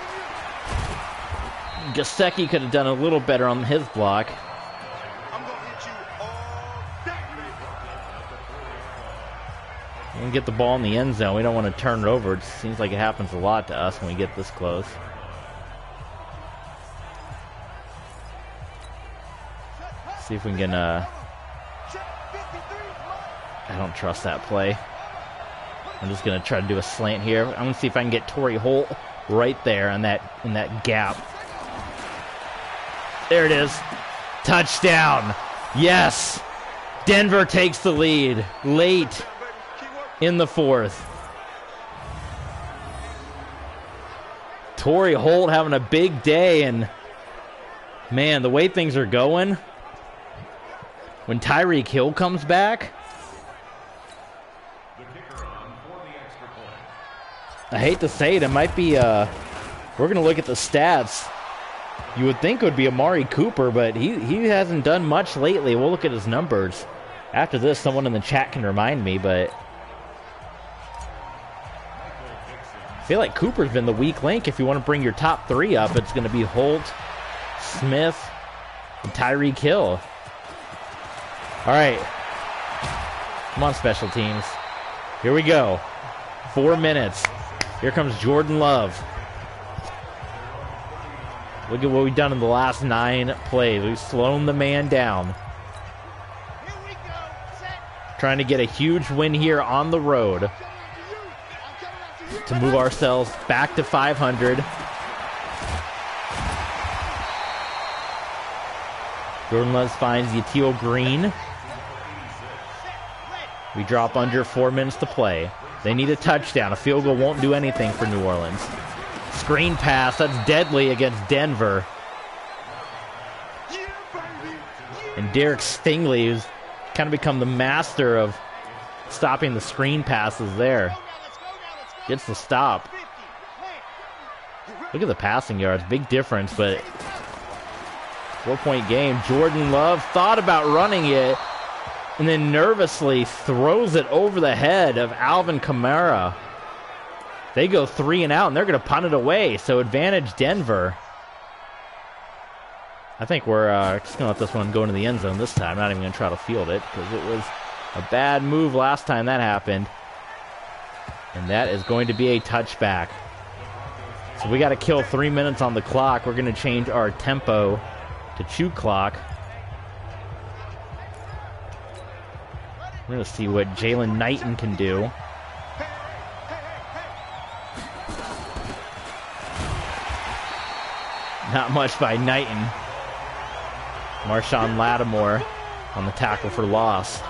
Gesicki could have done a little better on his block. We can get the ball in the end zone. We don't want to turn it over. It seems like it happens a lot to us when we get this close. See if we can, I don't trust that play. I'm just going to try to do a slant here. I'm going to see if I can get Torrey Holt right there in that gap. There it is. Touchdown. Yes. Denver takes the lead late in the fourth. Torrey Holt having a big day, and man, the way things are going, when Tyreek Hill comes back, I hate to say it, it might be, we're going to look at the stats. You would think it would be Amari Cooper, but he hasn't done much lately. We'll look at his numbers. After this, someone in the chat can remind me, but I feel like Cooper's been the weak link. If you want to bring your top three up, it's going to be Holt, Smith, and Tyreek Hill. All right. Come on, special teams. Here we go. 4 minutes. Here comes Jordan Love. Look at what we've done in the last 9 plays. We've slowed the man down. Trying to get a huge win here on the road to move ourselves back to 500. Jordan Love finds Yatil Green. We drop under 4 minutes to play. They need a touchdown. A field goal won't do anything for New Orleans. Screen pass, that's deadly against Denver. And Derek Stingley, who's kind of become the master of stopping the screen passes there, gets the stop. Look at the passing yards, big difference, but 4-point game. Jordan Love thought about running it and then nervously throws it over the head of Alvin Kamara. They go 3 and out, and they're going to punt it away. So advantage Denver. I think we're just going to let this one go into the end zone this time. Not even going to try to field it because it was a bad move last time that happened. And that is going to be a touchback. So we got to kill 3 minutes on the clock. We're going to change our tempo to chew clock. We're going to see what Jalen Knighton can do. Not much by Knighton. Marshawn Lattimore on the tackle for loss.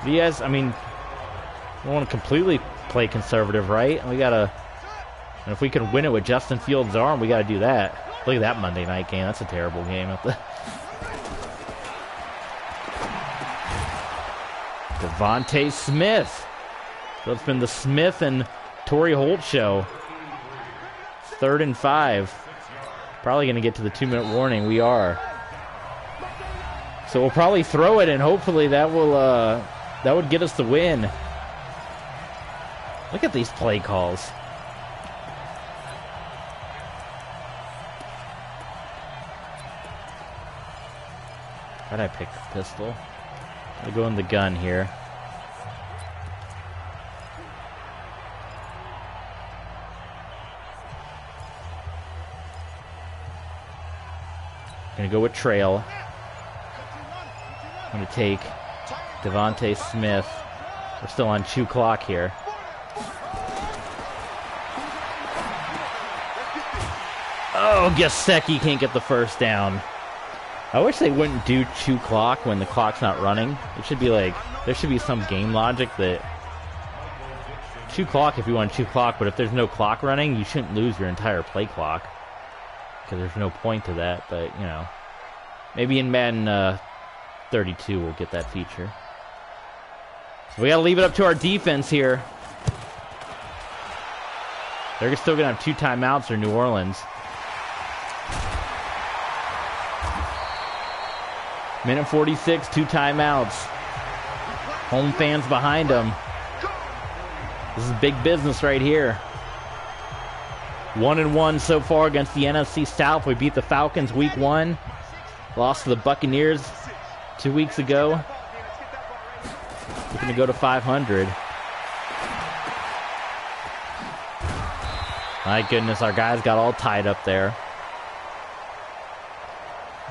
Yes, I mean, we don't want to completely play conservative, right? We gotta, and if we can win it with Justin Fields' arm, we gotta do that. Look at that Monday night game. That's a terrible game. Devontae Smith. So it's been the Smith and Torrey Holt show. 3rd and 5. Probably going to get to the 2-minute warning. We are. So we'll probably throw it, and hopefully that would get us the win. Look at these play calls. How'd I pick the pistol? I'll go in the gun here. Gonna go with trail. I'm gonna take Devontae Smith. We're still on chew clock here. Oh, Gesicki can't get the first down. I wish they wouldn't do chew clock when the clock's not running. It should be like, there should be some game logic that chew clock if you want to chew clock, but if there's no clock running, you shouldn't lose your entire play clock. Because there's no point to that, but, you know. Maybe in Madden 32 we'll get that feature. We got to leave it up to our defense here. They're still going to have 2 timeouts for New Orleans. Minute 46, 2 timeouts. Home fans behind them. This is big business right here. 1-1 so far against the NFC South. We beat the Falcons week 1. Lost to the Buccaneers 2 weeks ago. We're going to go to 500. My goodness, our guys got all tied up there.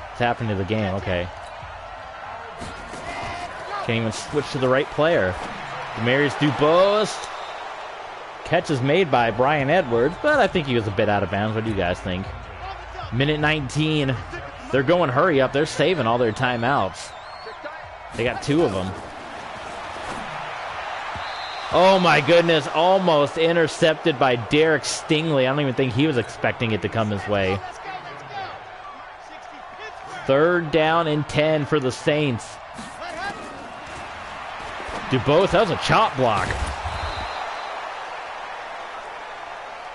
What's happened to the game? Okay. Can't even switch to the right player. Demarius Dubose. Catch is made by Brian Edwards, but I think he was a bit out of bounds. What do you guys think? Minute 19. They're going hurry up. They're saving all their timeouts. They got 2 of them. Oh my goodness, almost intercepted by Derek Stingley. I don't even think he was expecting it to come his way. 3rd down and 10 for the Saints. Dubose, that was a chop block.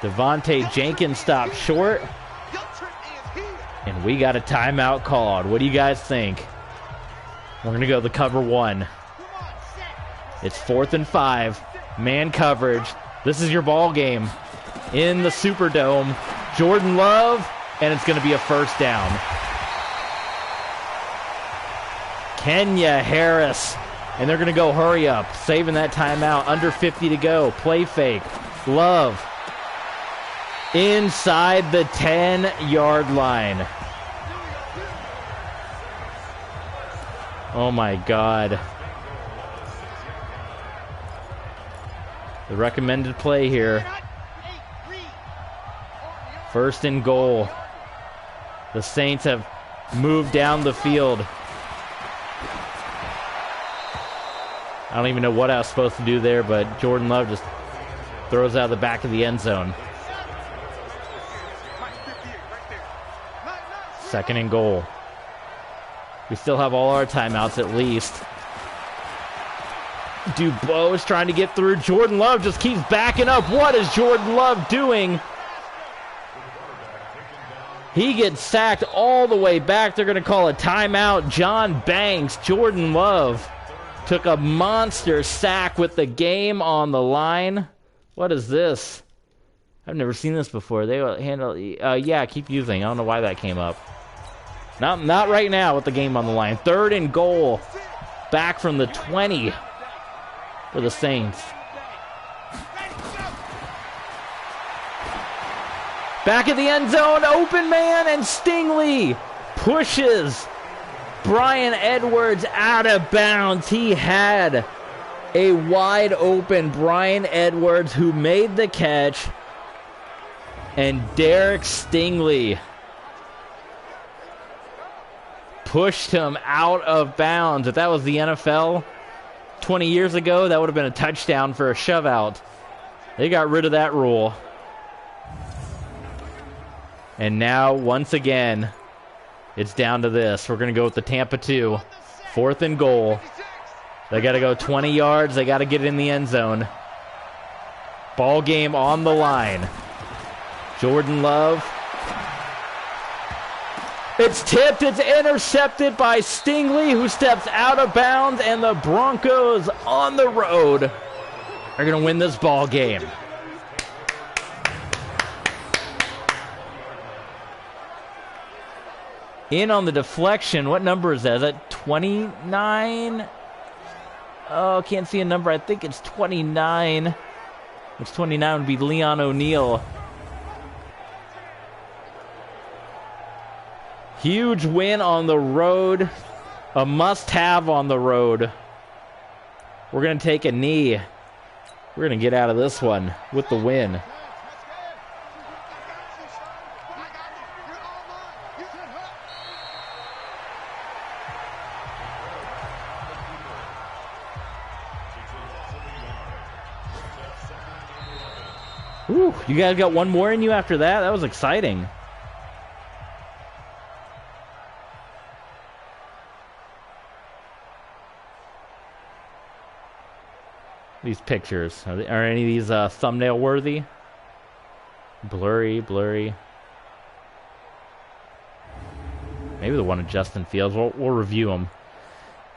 Devontae Jenkins stopped short. And we got a timeout called. What do you guys think? We're going to go the cover 1. It's 4th and 5. Man coverage. This is your ball game in the Superdome. Jordan Love, and it's going to be a 1st down. Kenya Harris, and they're going to go hurry up, saving that timeout. Under 50 to go. Play fake. Love inside the 10-yard line. Oh my God. The recommended play here. 1st and goal. The Saints have moved down the field. I don't even know what I was supposed to do there, but Jordan Love just throws out of the back of the end zone. 2nd and goal. We still have all our timeouts at least. Dubose trying to get through. Jordan Love just keeps backing up. What is Jordan Love doing? He gets sacked all the way back. They're going to call a timeout. John Banks. Jordan Love took a monster sack with the game on the line. What is this? I've never seen this before. They will handle... yeah, keep using. I don't know why that came up. Not right now with the game on the line. 3rd and goal. Back from the 20 for the Saints. Back at the end zone. Open man, and Stingley pushes Brian Edwards out of bounds. He had a wide open Brian Edwards who made the catch. And Derek Stingley pushed him out of bounds. If that was the NFL 20 years ago, that would have been a touchdown for a shove out. They got rid of that rule. And now, once again, it's down to this. We're going to go with the Tampa 2. 4th and goal. They got to go 20 yards. They got to get it in the end zone. Ball game on the line. Jordan Love. It's tipped. It's intercepted by Stingley, who steps out of bounds, and the Broncos on the road are going to win this ball game. In on the deflection. What number is that? Is that 29? Oh, can't see a number. I think it's 29. Which 29 would be Leon O'Neal. Huge win on the road. A must-have on the road. We're going to take a knee. We're going to get out of this one with the win. Ooh, you guys got one more in you after that? That was exciting. These pictures, are any of these thumbnail worthy? Blurry. Maybe the one of Justin Fields. We'll review them.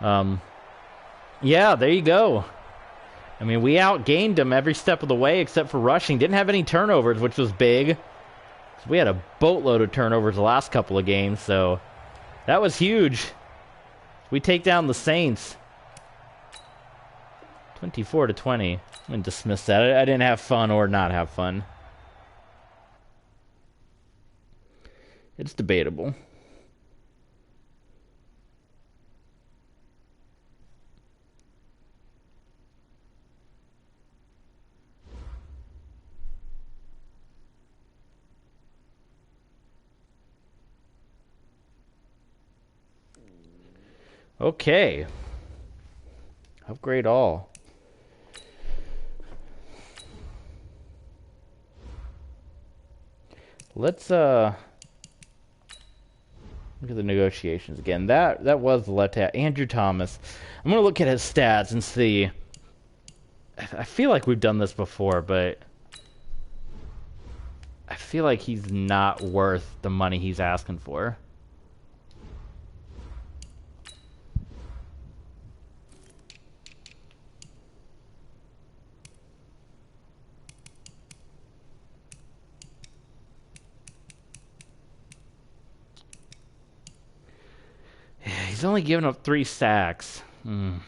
Yeah, there you go. I mean, we outgained them every step of the way except for rushing. Didn't have any turnovers, which was big. So we had a boatload of turnovers the last couple of games, so that was huge. We take down the Saints. 24-20. I'm going to dismiss that. I didn't have fun or not have fun. It's debatable. Okay. Upgrade all. Let's look at the negotiations again. That was the left hat. Andrew Thomas. I'm gonna look at his stats and see. I feel like we've done this before, but I feel like he's not worth the money he's asking for. He's only given up 3 sacks. Good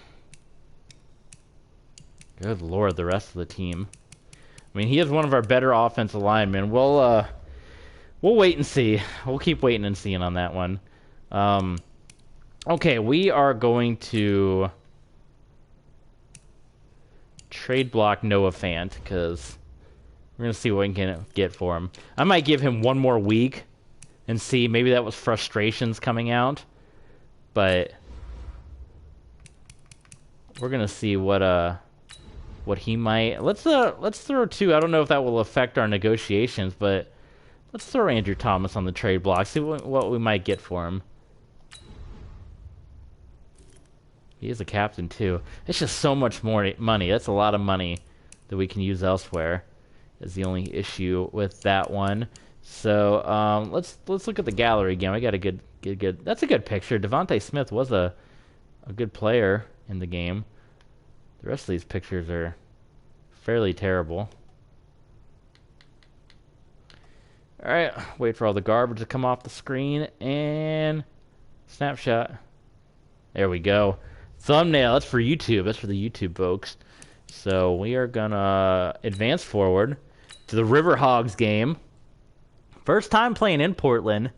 Lord, the rest of the team. I mean, he is one of our better offensive linemen. We'll wait and see. We'll keep waiting and seeing on that one. Okay, we are going to trade block Noah Fant because we're going to see what we can get for him. I might give him one more week and see. Maybe that was frustrations coming out. But we're gonna see what he might. Let's throw 2. I don't know if that will affect our negotiations, but let's throw Andrew Thomas on the trade block. See what we might get for him. He is a captain too. It's just so much more money. That's a lot of money that we can use elsewhere. Is the only issue with that one. So let's look at the gallery again. We got a good. That's a good picture. Devontae Smith was a good player in the game. The rest of these pictures are fairly terrible. All right, wait for all the garbage to come off the screen and snapshot. There we go. Thumbnail. That's for YouTube. That's for the YouTube folks. So we are gonna advance forward to the River Hogs game. First time playing in Portland.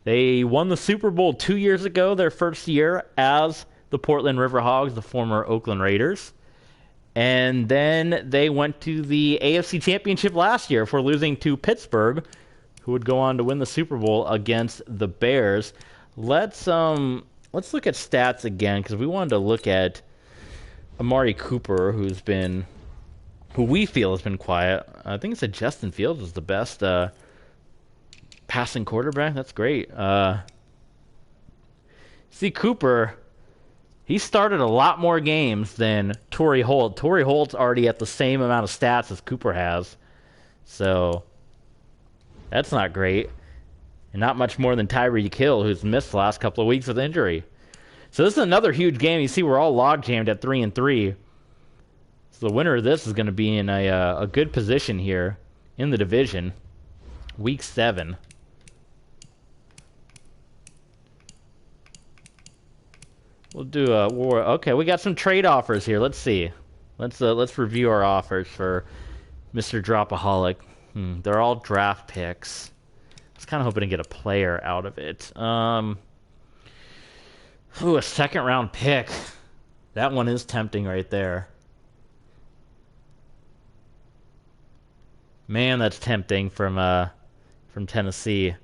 They won the Super Bowl 2 years ago, their first year as the Portland River Hogs, the former Oakland Raiders. And then they went to the AFC Championship last year for losing to Pittsburgh, who would go on to win the Super Bowl against the Bears. Let's look at stats again, because we wanted to look at Amari Cooper, who we feel has been quiet. I think it's that Justin Fields is the best passing quarterback. That's great. See, Cooper, he started a lot more games than Torrey Holt. Torrey Holt's already at the same amount of stats as Cooper has. So that's not great. And not much more than Tyreek Hill, who's missed the last couple of weeks with injury. So this is another huge game. You see, we're all log jammed at 3-3. So the winner of this is going to be in a good position here in the division. Week 7. We'll do a war. Okay, we got some trade offers here. Let's see. Let's review our offers for Mr. Dropaholic. They're all draft picks. I was kind of hoping to get a player out of it. A second round pick. That one is tempting right there. Man, that's tempting from Tennessee.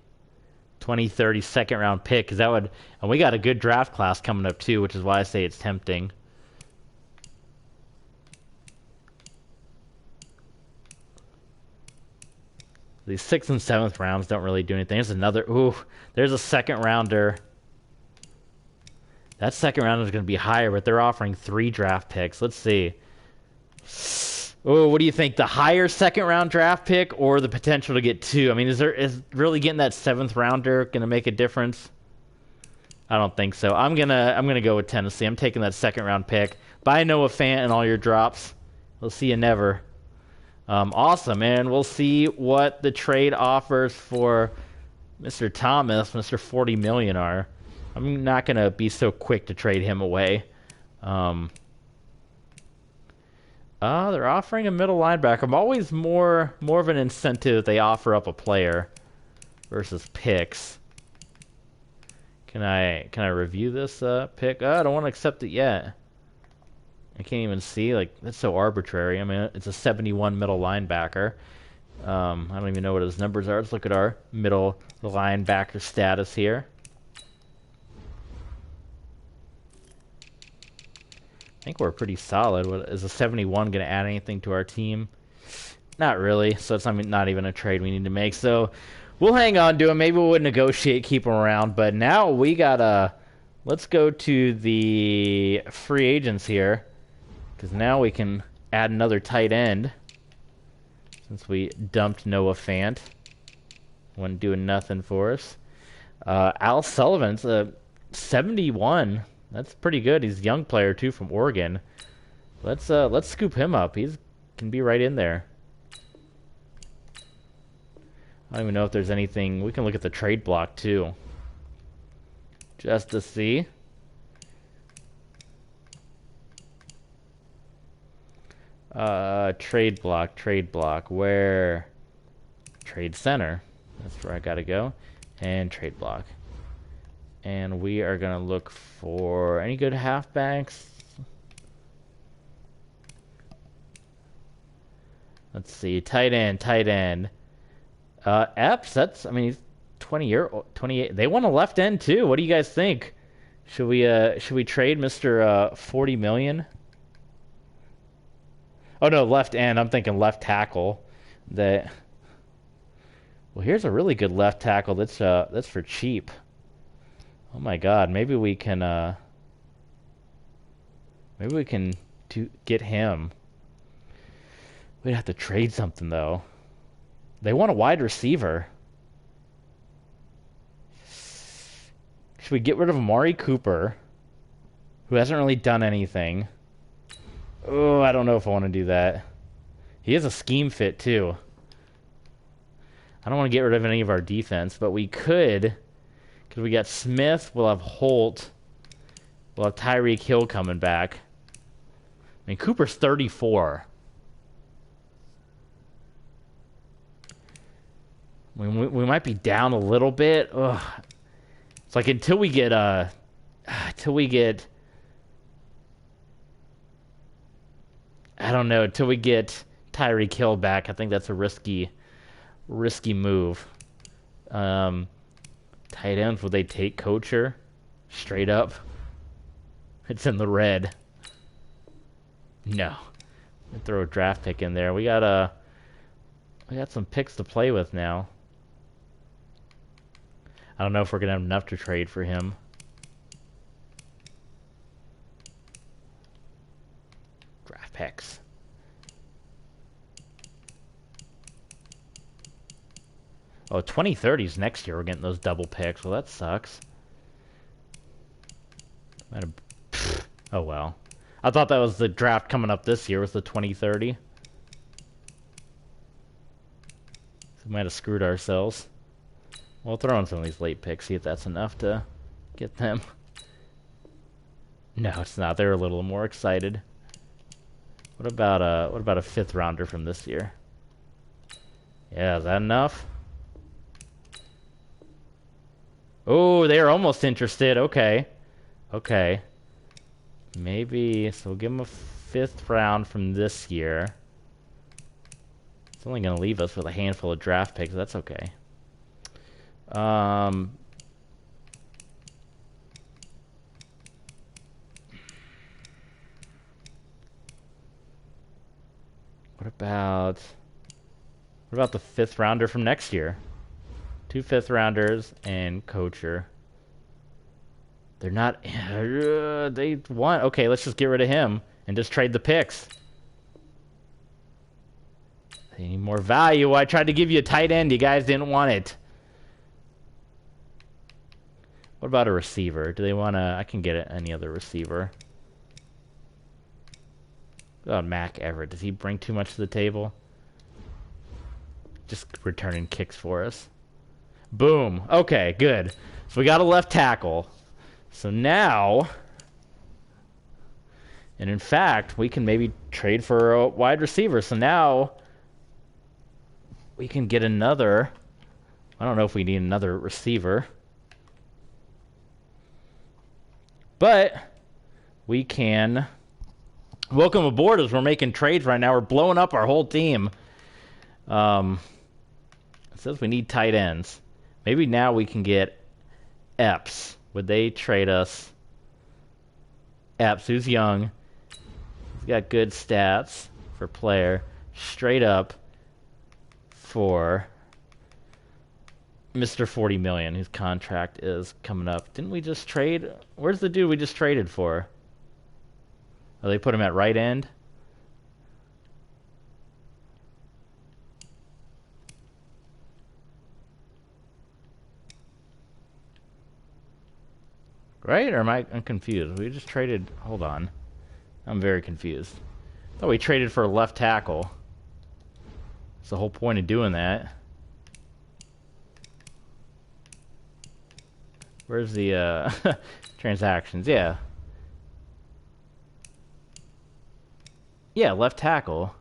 2030 second round pick, because that would, and we got a good draft class coming up too, which is why I say it's tempting. These 6th and 7th rounds don't really do anything. There's a second rounder. That second rounder is going to be higher, but they're offering 3 draft picks. Let's see. Oh, what do you think? The higher second round draft pick or the potential to get 2? I mean, is really getting that 7th rounder going to make a difference? I don't think so. I'm gonna go with Tennessee. I'm taking that second round pick. Buy Noah Fant and all your drops. We'll see you never. Awesome, and we'll see what the trade offers for Mr. Thomas, Mr. 40 million are. I'm not gonna be so quick to trade him away. They're offering a middle linebacker. I'm always more of an incentive if they offer up a player versus picks. Can I review this pick? Oh, I don't want to accept it yet. I can't even see. Like, that's so arbitrary. I mean, it's a 71 middle linebacker. I don't even know what his numbers are. Let's look at our middle linebacker status here. I think we're pretty solid. Is a 71 going to add anything to our team? Not really. So it's not even a trade we need to make. So we'll hang on to him. Maybe we'll negotiate, keep him around. But now we gotta. Let's go to the free agents here, because now we can add another tight end. Since we dumped Noah Fant, wasn't doing nothing for us. Al Sullivan's a 71. That's pretty good. He's a young player too from Oregon. Let's scoop him up. He can be right in there. I don't even know if there's anything. We can look at the trade block too, just to see. Trade block. Where? Trade center. That's where I gotta go. And trade block. And we are going to look for any good halfbacks. Let's see. Tight end. Epps, I mean, he's 28. They want a left end too. What do you guys think? Should we trade Mr. 40 million? Oh no, left end. I'm thinking left tackle. Well, here's a really good left tackle that's for cheap. Oh my God, maybe we can get him. We'd have to trade something though. They want a wide receiver. Should we get rid of Amari Cooper, who hasn't really done anything? Oh, I don't know if I want to do that. He is a scheme fit too. I don't want to get rid of any of our defense, but we could. Because we got Smith, we'll have Holt, we'll have Tyreek Hill coming back. I mean, Cooper's 34. We might be down a little bit. Ugh. It's like until we get Tyreek Hill back, I think that's a risky move. Tight ends, would they take Kocher? Straight up. It's in the red. No. Throw a draft pick in there. We got some picks to play with now. I don't know if we're gonna have enough to trade for him. Draft picks. Oh, 2030s next year. We're getting those double picks. Well, that sucks. Oh, well. I thought that was the draft coming up this year, was the 2030. So we might have screwed ourselves. We'll throw in some of these late picks, see if that's enough to get them. No, it's not. They're a little more excited. What about a fifth rounder from this year? Yeah, is that enough? Oh, they're almost interested. Okay. Maybe, so we'll give them a fifth round from this year. It's only going to leave us with a handful of draft picks. That's okay. What about the fifth rounder from next year? 2 fifth rounders and Kocher. They're not. They want. Okay, let's just get rid of him and just trade the picks. They need more value. I tried to give you a tight end. You guys didn't want it. What about a receiver? Do they want to... I can get any other receiver. What about Mac Everett? Does he bring too much to the table? Just returning kicks for us. Boom. Okay, good. So we got a left tackle. So now... And in fact, we can maybe trade for a wide receiver. So now we can get another... I don't know if we need another receiver. But we can... Welcome aboard as we're making trades right now. We're blowing up our whole team. It says we need tight ends. Maybe now we can get Epps. Would they trade us? Epps, who's young. He's got good stats for player. Straight up for Mr. 40 million, whose contract is coming up. Didn't we just trade? Where's the dude we just traded for? Oh, they put him at right end? Right? Or I'm confused? We just traded... Hold on. I'm very confused. I thought we traded for a left tackle. That's the whole point of doing that. Where's the transactions? Yeah. Yeah, left tackle.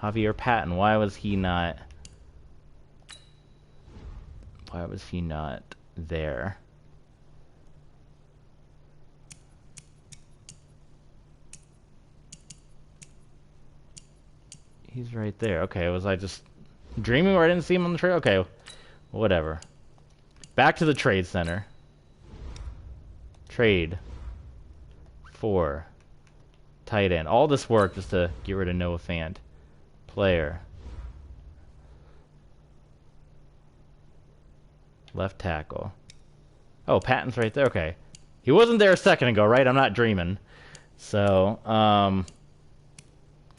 Javier Patton. Why was he not there? He's right there. Okay, was I just dreaming where I didn't see him on the trade? Okay, whatever. Back to the trade center. Trade for tight end. All this work just to get rid of Noah Fant. Player. Left tackle. Oh, Patton's right there. Okay. He wasn't there a second ago, right? I'm not dreaming. So,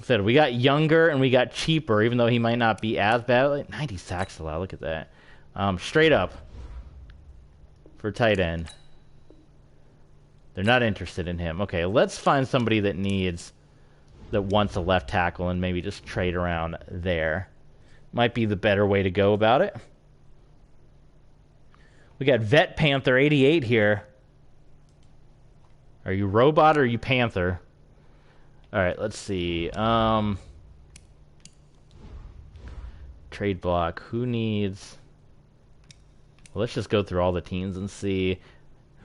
said we got younger and we got cheaper, even though he might not be as bad. Like 90 sacks allowed. Look at that. Straight up for tight end. They're not interested in him. Okay, let's find somebody that wants a left tackle and maybe just trade around there. Might be the better way to go about it. We got Vet Panther 88 here. Are you robot or are you Panther? Alright, let's see. Trade block. Who needs... Well, let's just go through all the teams and see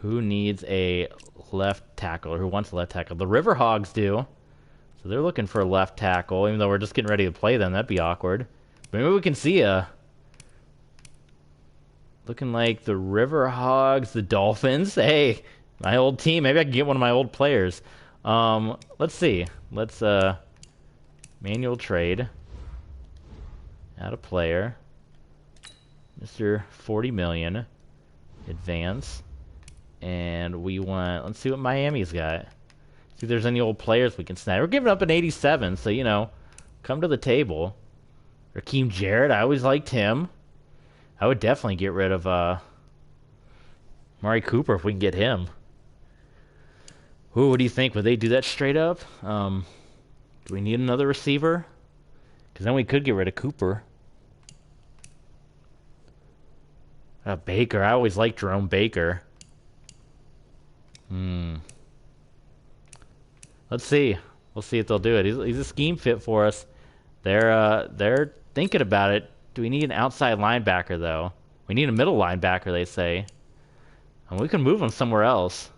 who needs a left tackle or who wants a left tackle. The River Hogs do. So they're looking for a left tackle, even though we're just getting ready to play them. That'd be awkward. But maybe we can see a... Looking like the River Hogs, the Dolphins. Hey, my old team. Maybe I can get one of my old players. Let's see. Let's manual trade. Add a player. Mr. 40 million. Advance. And we want... Let's see what Miami's got. See if there's any old players we can snag. We're giving up an 87, so, you know, come to the table. Raheem Jarrett, I always liked him. I would definitely get rid of Mari Cooper if we can get him. Ooh, what do you think? Would they do that straight up? Do we need another receiver? Because then we could get rid of Cooper. Baker. I always liked Jerome Baker. Let's see. We'll see if they'll do it. He's a scheme fit for us. They're thinking about it. Do we need an outside linebacker, though? We need a middle linebacker, they say. And we can move him somewhere else.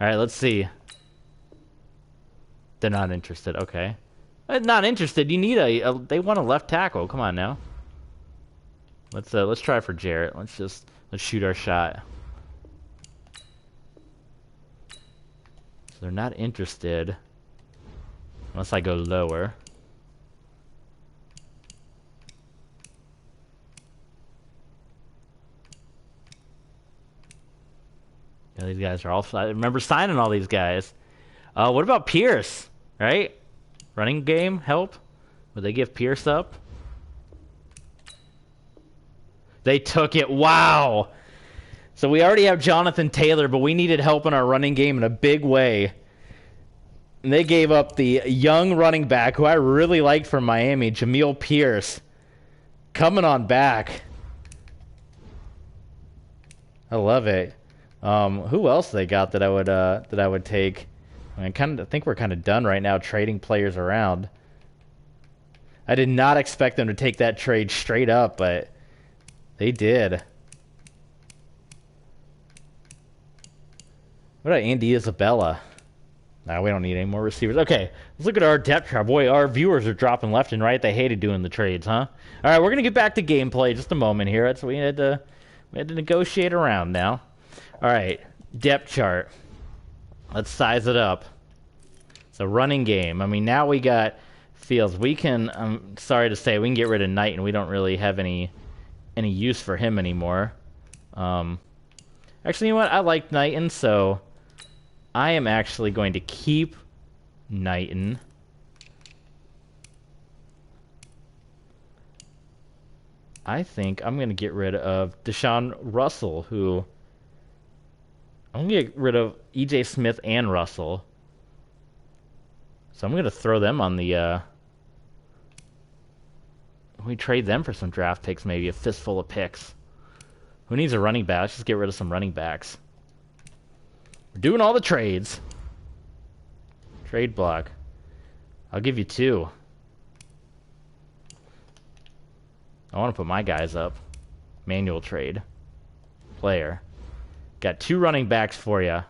All right, let's see. They're not interested. Okay. Not interested. You need they want a left tackle. Come on now. Let's try for Jarrett. Let's shoot our shot. So they're not interested unless I go lower. Yeah, these guys are all... I remember signing all these guys. What about Pierce? Right? Running game help? Would they give Pierce up? They took it. Wow. So we already have Jonathan Taylor, but we needed help in our running game in a big way. And they gave up the young running back, who I really liked from Miami, Jamil Pierce, coming on back. I love it. Who else they got that I would take? I think we're kind of done right now trading players around. I did not expect them to take that trade straight up, but they did. What about Andy Isabella? Nah, we don't need any more receivers. Okay, let's look at our depth chart. Boy, our viewers are dropping left and right. They hated doing the trades, huh? All right, we're gonna get back to gameplay just a moment here. That's what we had to negotiate around now. All right, depth chart. Let's size it up. It's a running game. I mean, now we got Fields. We can. I'm sorry to say, we can get rid of Knight, and we don't really have any use for him anymore. Actually, you know what? I like Knighton, so I am actually going to keep Knighton. I think I'm going to get rid of Deshaun Russell, who... I'm going to get rid of E.J. Smith and Russell. So I'm going to throw them on the... We trade them for some draft picks, maybe a fistful of picks. Who needs a running back? Let's just get rid of some running backs. We're doing all the trades. Trade block. I'll give you 2. I want to put my guys up. Manual trade. Player. Got 2 running backs for you.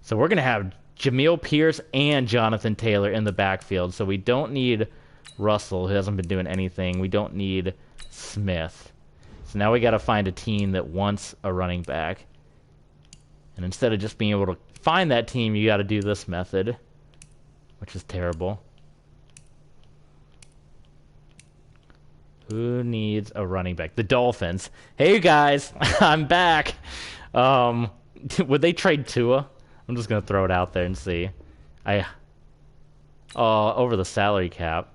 So we're going to have Jamil Pierce and Jonathan Taylor in the backfield. So we don't need Russell, who hasn't been doing anything. We don't need Smith. So now we got to find a team that wants a running back. And instead of just being able to find that team, you got to do this method, which is terrible. Who needs a running back? The Dolphins. Hey, guys. I'm back. Would they trade Tua? I'm just going to throw it out there and see. Over the salary cap.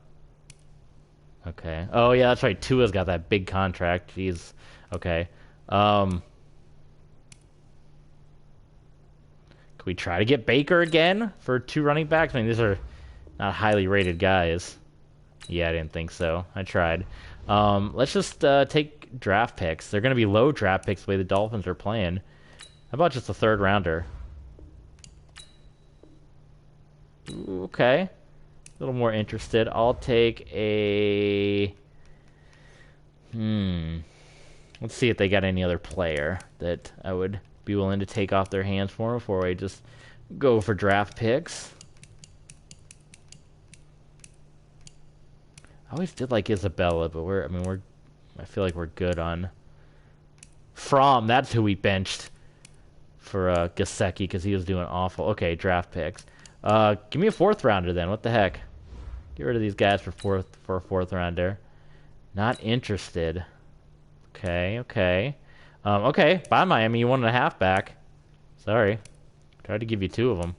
Okay. Oh, yeah, that's right. Tua's got that big contract. Jeez. Okay. Can we try to get Baker again for 2 running backs? I mean, these are not highly rated guys. Yeah, I didn't think so. I tried. Let's just take draft picks. They're going to be low draft picks the way the Dolphins are playing. How about just a 3rd rounder? Ooh, okay. A little more interested. I'll take a... Let's see if they got any other player that I would be willing to take off their hands for them before I just go for draft picks. I always did like Isabella, but I feel like we're good on Fromm. That's who we benched for Gesicki because he was doing awful. Okay, draft picks. Give me a 4th rounder then. What the heck? Get rid of these guys for a 4th rounder. Not interested. Okay. Okay, bye Miami. You wanted a halfback. Sorry. Tried to give you 2 of them.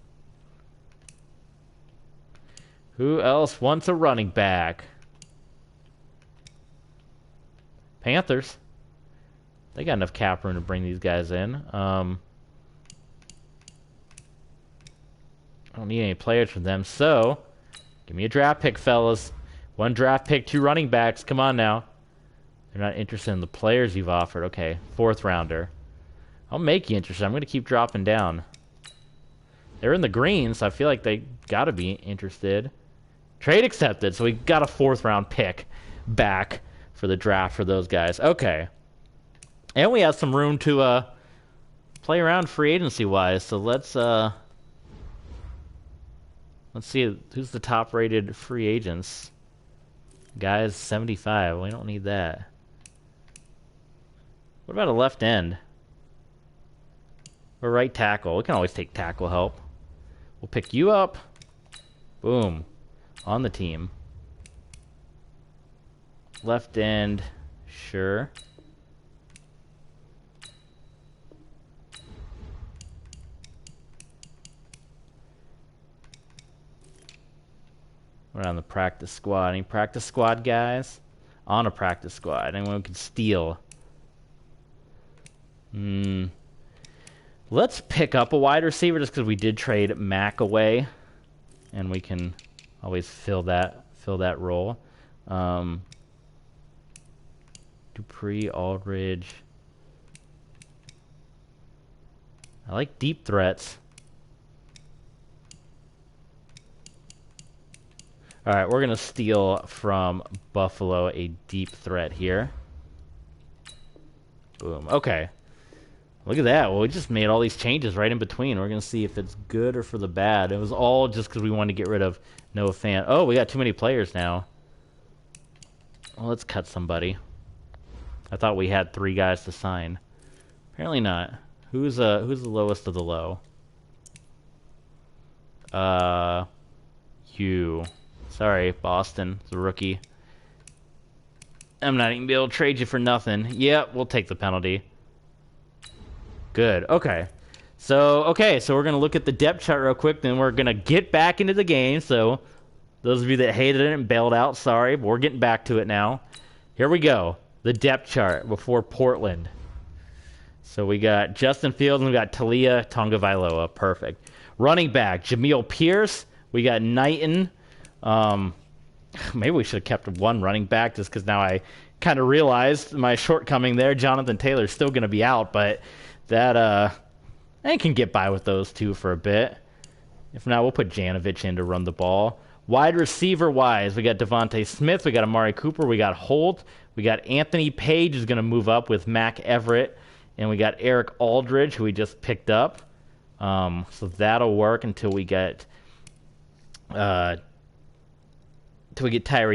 Who else wants a running back? Panthers. They got enough cap room to bring these guys in. I don't need any players from them, so give me a draft pick, fellas. 1 draft pick, 2 running backs. Come on now. They're not interested in the players you've offered. Okay, 4th rounder. I'll make you interested. I'm going to keep dropping down. They're in the green, so I feel like they got to be interested. Trade accepted, so we got a 4th round pick back for the draft for those guys. Okay. And we have some room to play around free agency-wise, so let's see who's the top-rated free agents. Guys, 75. We don't need that. What about a left end? Or right tackle? We can always take tackle help. We'll pick you up. Boom. On the team. Left end. Sure. We're on the practice squad. Any practice squad guys? On a practice squad. Anyone who can steal? Let's pick up a wide receiver just because we did trade Mack away, and we can always fill that role. Dupree, Aldridge. I like deep threats. All right, we're going to steal from Buffalo a deep threat here. Boom. Okay. Look at that. Well, we just made all these changes right in between. We're going to see if it's good or for the bad. It was all just because we wanted to get rid of Noah Fant. Oh, we got too many players now. Well, let's cut somebody. I thought we had 3 guys to sign. Apparently not. Who's the lowest of the low? You. Sorry, Boston. It's a rookie. I'm not even be able to trade you for nothing. Yep, we'll take the penalty. Good. Okay. So we're going to look at the depth chart real quick, then we're going to get back into the game. So those of you that hated it and bailed out, sorry, but we're getting back to it now. Here we go. The depth chart before Portland. So we got Justin Fields and we got Talia Tonga-Vailoa. Perfect. Running back, Jamil Pierce. We got Knighton. Maybe we should have kept 1 running back just because now I kind of realized my shortcoming there. Jonathan Taylor's still going to be out, but that I can get by with those 2 for a bit. If not, we'll put Janovich in to run the ball. Wide receiver-wise, we got Devontae Smith, we got Amari Cooper, we got Holt, we got Anthony Page is going to move up with Mac Everett, and we got Eric Aldridge, who we just picked up. So that'll work until we get Tyreek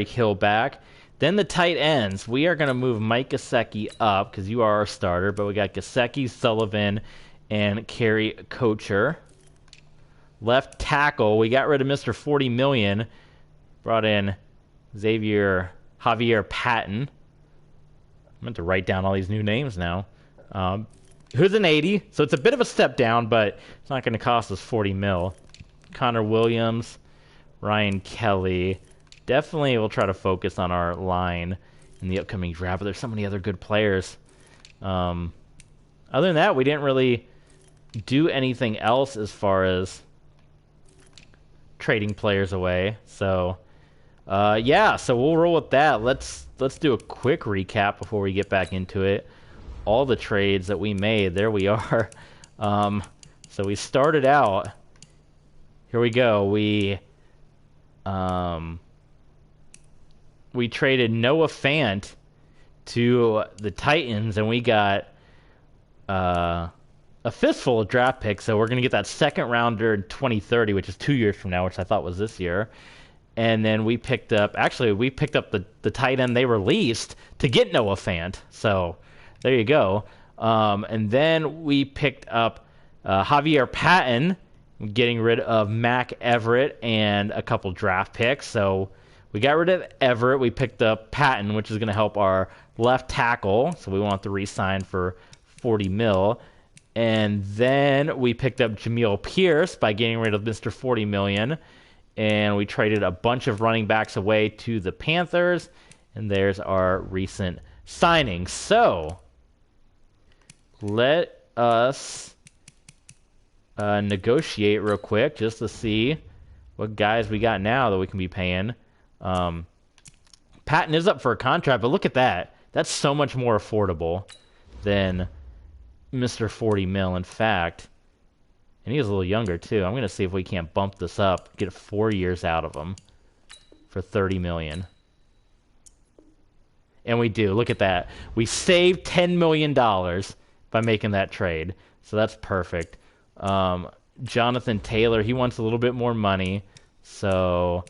Hill back. Then the tight ends. We are going to move Mike Gesicki up because you are our starter, but we got Gesicki, Sullivan, and Kerry Kocher. Left tackle, we got rid of Mr. 40 million. Brought in Javier Patton. I meant to write down all these new names now. Who's an 80, so it's a bit of a step down, but it's not going to cost us 40 mil. Connor Williams, Ryan Kelly. Definitely we'll try to focus on our line in the upcoming draft, but there's so many other good players. Other than that, we didn't really do anything else as far as trading players away. So, so we'll roll with that. Let's do a quick recap before we get back into it. All the trades that we made, there we are. So we started out. Here we go. We traded Noah Fant to the Titans, and we got a fistful of draft picks. So we're going to get that second rounder in 2030, which is 2 years from now, which I thought was this year. And then we picked up the tight end they released to get Noah Fant. So there you go. And then we picked up Javier Patton, getting rid of Mac Everett and a couple draft picks. So we got rid of Everett. We picked up Patton, which is going to help our left tackle. So we want to re-sign for 40 mil. And then we picked up Jamil Pierce by getting rid of Mr. 40 million. And we traded a bunch of running backs away to the Panthers. And there's our recent signing. So let us negotiate real quick just to see what guys we got now that we can be paying. Patton is up for a contract, but look at that. That's so much more affordable than Mr. 40 mil. In fact, and he was a little younger too. I'm going to see if we can't bump this up, get 4 years out of him for 30 million. And we do. Look at that. We saved $10 million by making that trade. So that's perfect. Jonathan Taylor, he wants a little bit more money. So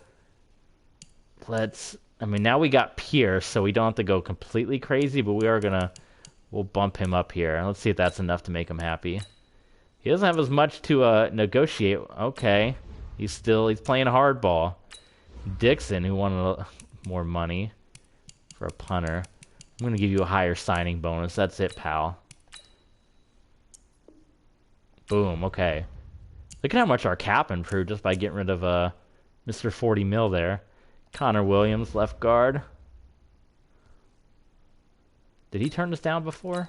now we got Pierce, so we don't have to go completely crazy, but we'll bump him up here. Let's see if that's enough to make him happy. He doesn't have as much to negotiate. Okay. He's playing hardball. Dixon, who wanted more money for a punter. I'm going to give you a higher signing bonus. That's it, pal. Boom. Okay. Look at how much our cap improved just by getting rid of Mr. 40 mil there. Connor Williams, left guard. Did he turn us down before?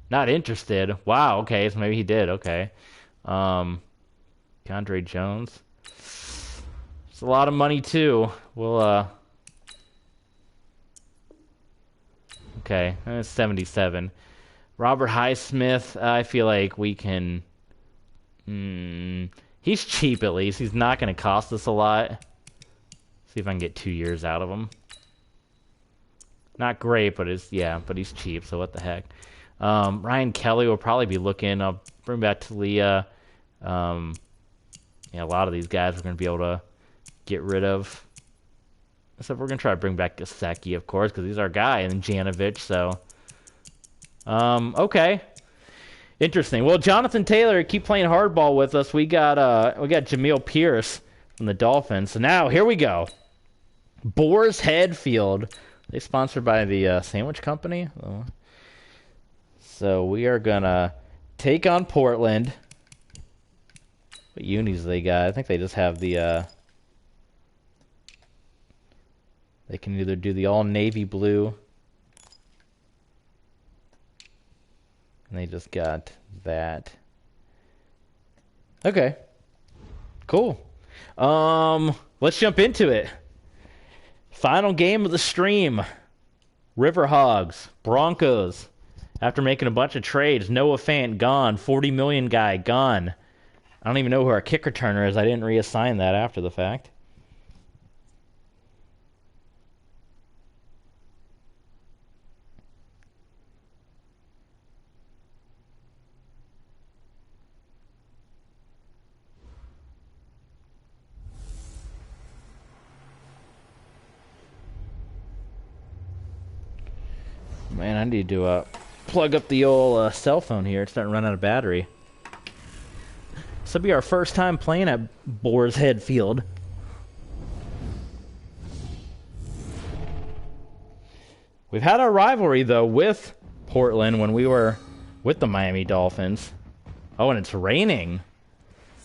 Not interested. Wow, okay, so maybe he did. Okay. Andre Jones. It's a lot of money too. We'll okay, 77. Robert Highsmith, I feel like we can he's cheap at least. He's not going to cost us a lot. See if I can get 2 years out of him. Not great, but but he's cheap, so what the heck. Ryan Kelly will probably be looking. I'll bring back Talia. A lot of these guys we're going to be able to get rid of. Except we're going to try to bring back Gasecki, of course, because he's our guy, and Janovich, so. Okay. Interesting. Well, Jonathan Taylor, keep playing hardball with us. We got Jamil Pierce from the Dolphins. So now, here we go. Boar's Head Field. They sponsored by the Sandwich Company. So we are going to take on Portland. What unis they got? I think they just have the... They can either do the all navy blue, and they just got that. Okay, cool. Let's jump into it. Final game of the stream: River Hogs, Broncos. After making a bunch of trades, Noah Fant gone, 40 million guy gone. I don't even know who our kick returner is. I didn't reassign that after the fact. Man, I need to plug up the old cell phone here. It's starting to run out of battery. This will be our first time playing at Boar's Head Field. We've had our rivalry, though, with Portland when we were with the Miami Dolphins. Oh, and it's raining.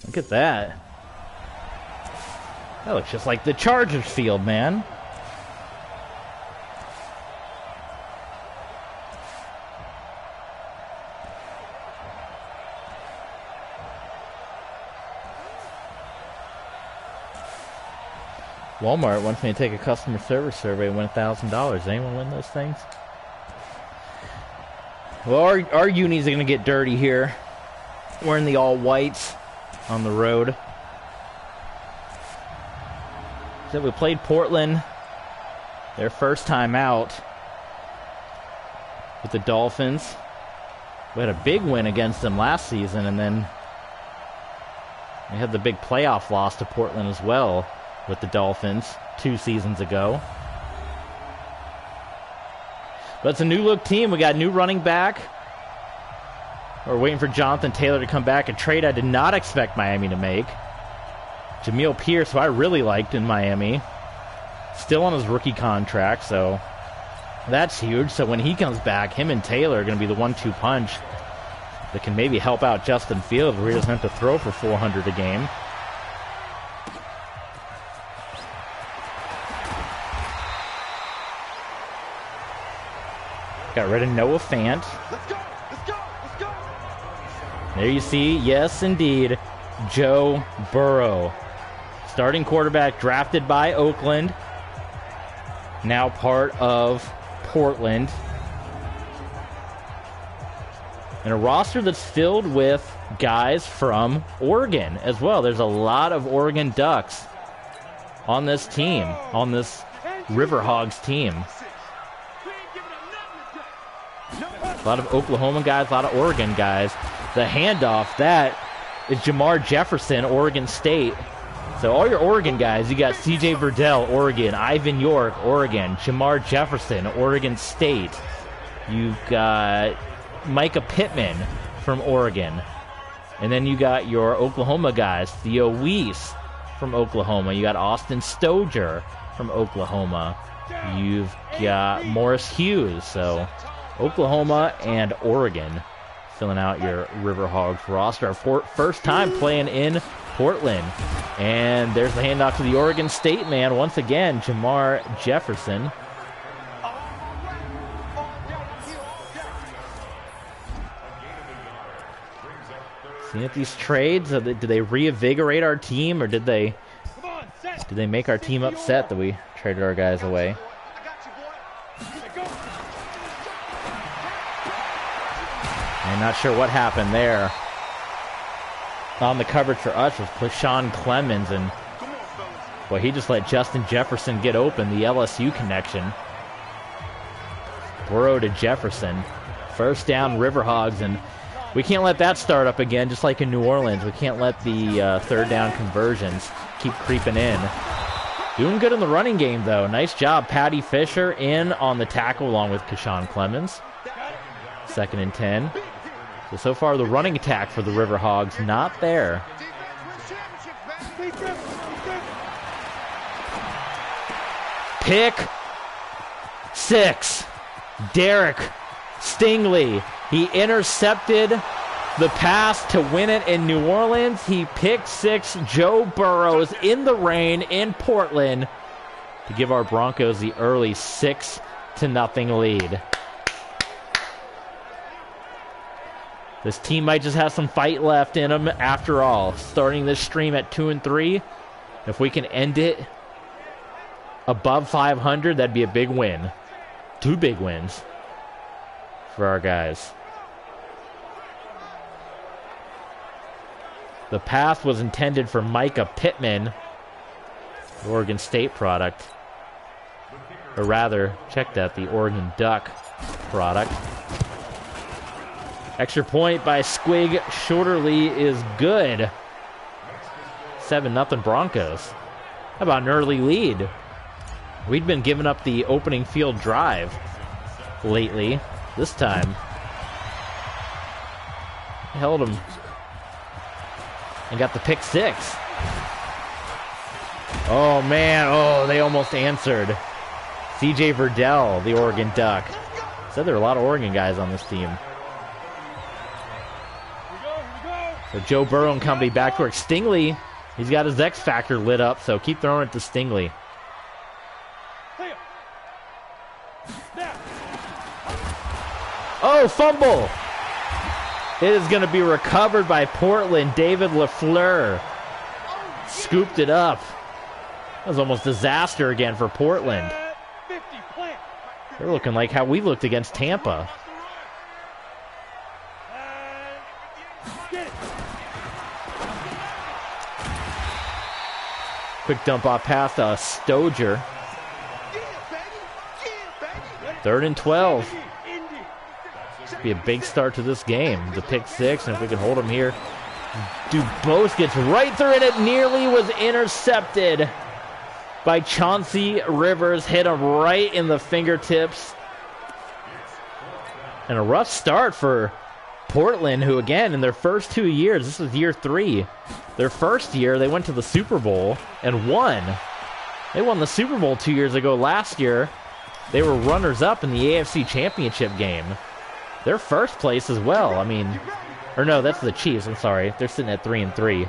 Look at that. That looks just like the Chargers field, man. Walmart wants me to take a customer service survey and win $1,000. Anyone win those things? Well, our unis are going to get dirty here. Wearing the all whites on the road. So we played Portland their first time out with the Dolphins. We had a big win against them last season, and then we had the big playoff loss to Portland as well with the Dolphins 2 seasons ago. But it's a new look team. We got a new running back. We're waiting for Jonathan Taylor to come back. A trade I did not expect Miami to make. Jamil Pierce, who I really liked in Miami, still on his rookie contract, so that's huge. So when he comes back, him and Taylor are going to be the 1-2 punch that can maybe help out Justin Fields, where he doesn't have to throw for 400 a game. Got rid of Noah Fant. Let's go! Let's go! Let's go! There you see, yes, indeed, Joe Burrow. Starting quarterback drafted by Oakland. Now part of Portland. And a roster that's filled with guys from Oregon as well. There's a lot of Oregon Ducks on this team, on this River Hogs team. A lot of Oklahoma guys, a lot of Oregon guys. The handoff, that is Jamar Jefferson, Oregon State. So all your Oregon guys, you got C.J. Verdell, Oregon. Ivan York, Oregon. Jamar Jefferson, Oregon State. You've got Micah Pittman from Oregon. And then you got your Oklahoma guys, Theo Weiss from Oklahoma. You got Austin Stoger from Oklahoma. You've got Morris Hughes, so Oklahoma and Oregon filling out your River Hogs roster. First time playing in Portland. And there's the handoff to the Oregon State man once again, Jamar Jefferson. Seeing if these trades, do they reinvigorate our team, or did they make our team upset that we traded our guys away? I'm not sure what happened there. On the coverage for us was Sean Clemens, and boy, he just let Justin Jefferson get open, the LSU connection. Burrow to Jefferson. First down, River Hogs, and we can't let that start up again, just like in New Orleans. We can't let the third down conversions keep creeping in. Doing good in the running game, though. Nice job, Patty Fisher in on the tackle along with Keshawn Clemens. 2nd and 10. So far, the running attack for the River Hogs, not there. Pick 6. Derek Stingley. He intercepted the pass to win it in New Orleans. He picked 6 Joe Burrows in the rain in Portland to give our Broncos the early 6-0 lead. This team might just have some fight left in them after all. Starting this stream at 2-3. If we can end it above 500, that'd be a big win. 2 big wins for our guys. The pass was intended for Micah Pittman, the Oregon State product. Or rather, check that, the Oregon Duck product. Extra point by Squig Shorterly is good. 7-0 Broncos. How about an early lead? We'd been giving up the opening field drive lately. This time, held him and got the pick 6. Oh, man. Oh, they almost answered. C.J. Verdell, the Oregon Duck. Said there are a lot of Oregon guys on this team. So Joe Burrow and company back to work. Stingley, he's got his X Factor lit up, so keep throwing it to Stingley. Oh, fumble! It is going to be recovered by Portland. David LaFleur scooped it up. That was almost disaster again for Portland. They're looking like how we looked against Tampa. Quick dump off pass to Stoger. 3rd and 12. Be a big start to this game. The pick 6, and if we can hold him here. Dubose gets right through it. It nearly was intercepted by Chauncey Rivers. Hit him right in the fingertips. And a rough start for Portland, who again, in their first 2 years, this is year 3. Their first year, they went to the Super Bowl and won. They won the Super Bowl 2 years ago. Last year, they were runners-up in the AFC Championship game. They're first place as well. I mean, or no, that's the Chiefs. I'm sorry. They're sitting at 3-3.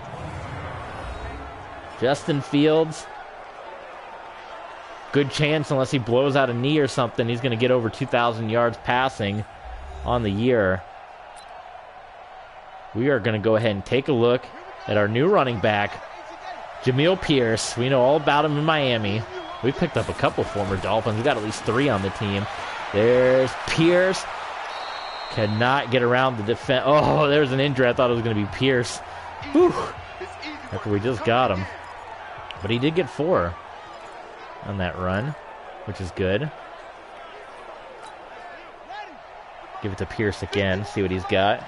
Justin Fields. Good chance, unless he blows out a knee or something, he's going to get over 2,000 yards passing on the year. We are going to go ahead and take a look at our new running back, Jamil Pierce. We know all about him in Miami. We picked up a couple former Dolphins. We got at least 3 on the team. There's Pierce. Cannot get around the defense. Oh, there's an injury. I thought it was going to be Pierce. Whew. After we just got him. But he did get 4 on that run, which is good. Give it to Pierce again. See what he's got.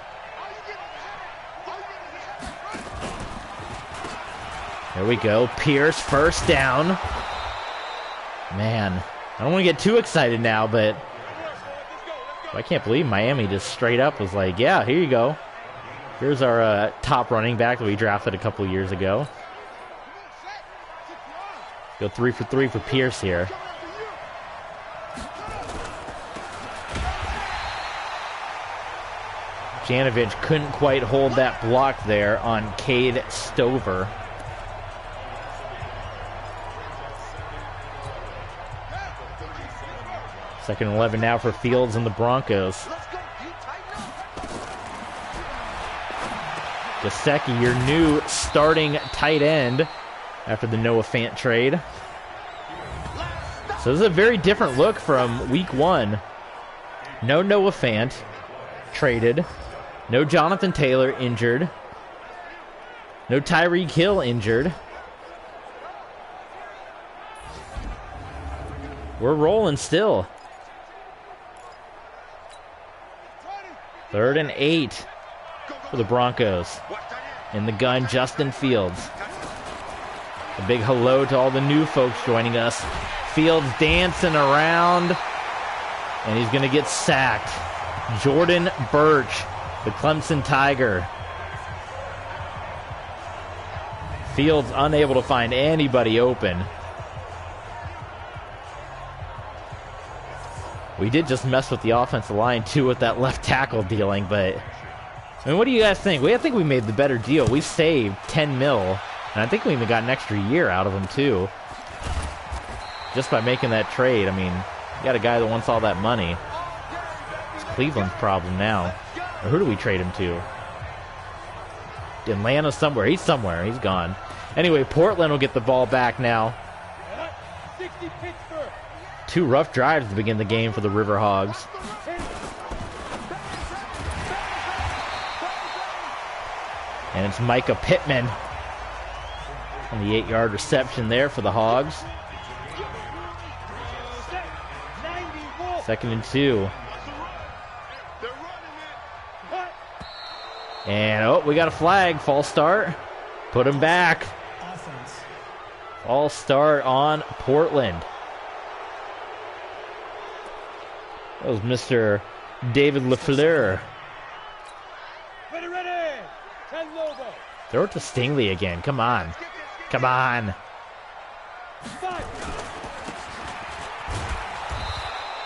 There we go. Pierce, first down. Man, I don't want to get too excited now, but I can't believe Miami just straight up was like, yeah, here you go. Here's our top running back that we drafted a couple years ago. Go 3 for 3 for Pierce here. Janovich couldn't quite hold that block there on Cade Stover. Second and 11 now for Fields and the Broncos. Gesicki, your new starting tight end after the Noah Fant trade. So this is a very different look from week 1. No Noah Fant traded. No Jonathan Taylor injured. No Tyreek Hill injured. We're rolling still. 3rd and 8 for the Broncos. In the gun, Justin Fields. A big hello to all the new folks joining us. Fields dancing around, and he's going to get sacked. Jordan Birch, the Clemson Tiger. Fields unable to find anybody open. We did just mess with the offensive line, too, with that left tackle dealing, but I mean, what do you guys think? I think we made the better deal. We saved $10 million, and I think we even got an extra year out of him, too. Just by making that trade. I mean, you got a guy that wants all that money. It's Cleveland's problem now. Or who do we trade him to? Atlanta somewhere. He's somewhere. He's gone. Anyway, Portland will get the ball back now. 2 rough drives to begin the game for the River Hogs. And it's Micah Pittman on the 8-yard reception there for the Hogs. 2nd and 2. And, we got a flag. False start. Put him back. False start on Portland. That was Mr. David LaFleur. Throw it to Stingley again. Come on. Come on.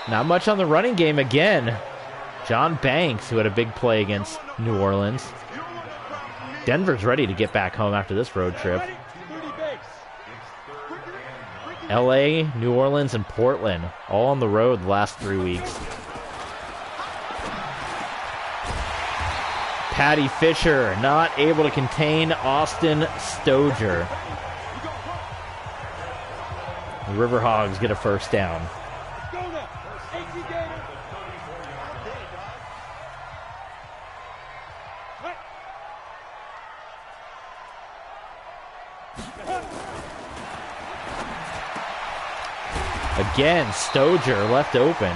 Not much on the running game again. John Banks, who had a big play against New Orleans. Denver's ready to get back home after this road trip. LA, New Orleans, and Portland, all on the road the last 3 weeks. Patty Fisher not able to contain Austin Stoger. The River Hogs get a first down. Again, Stoger left open.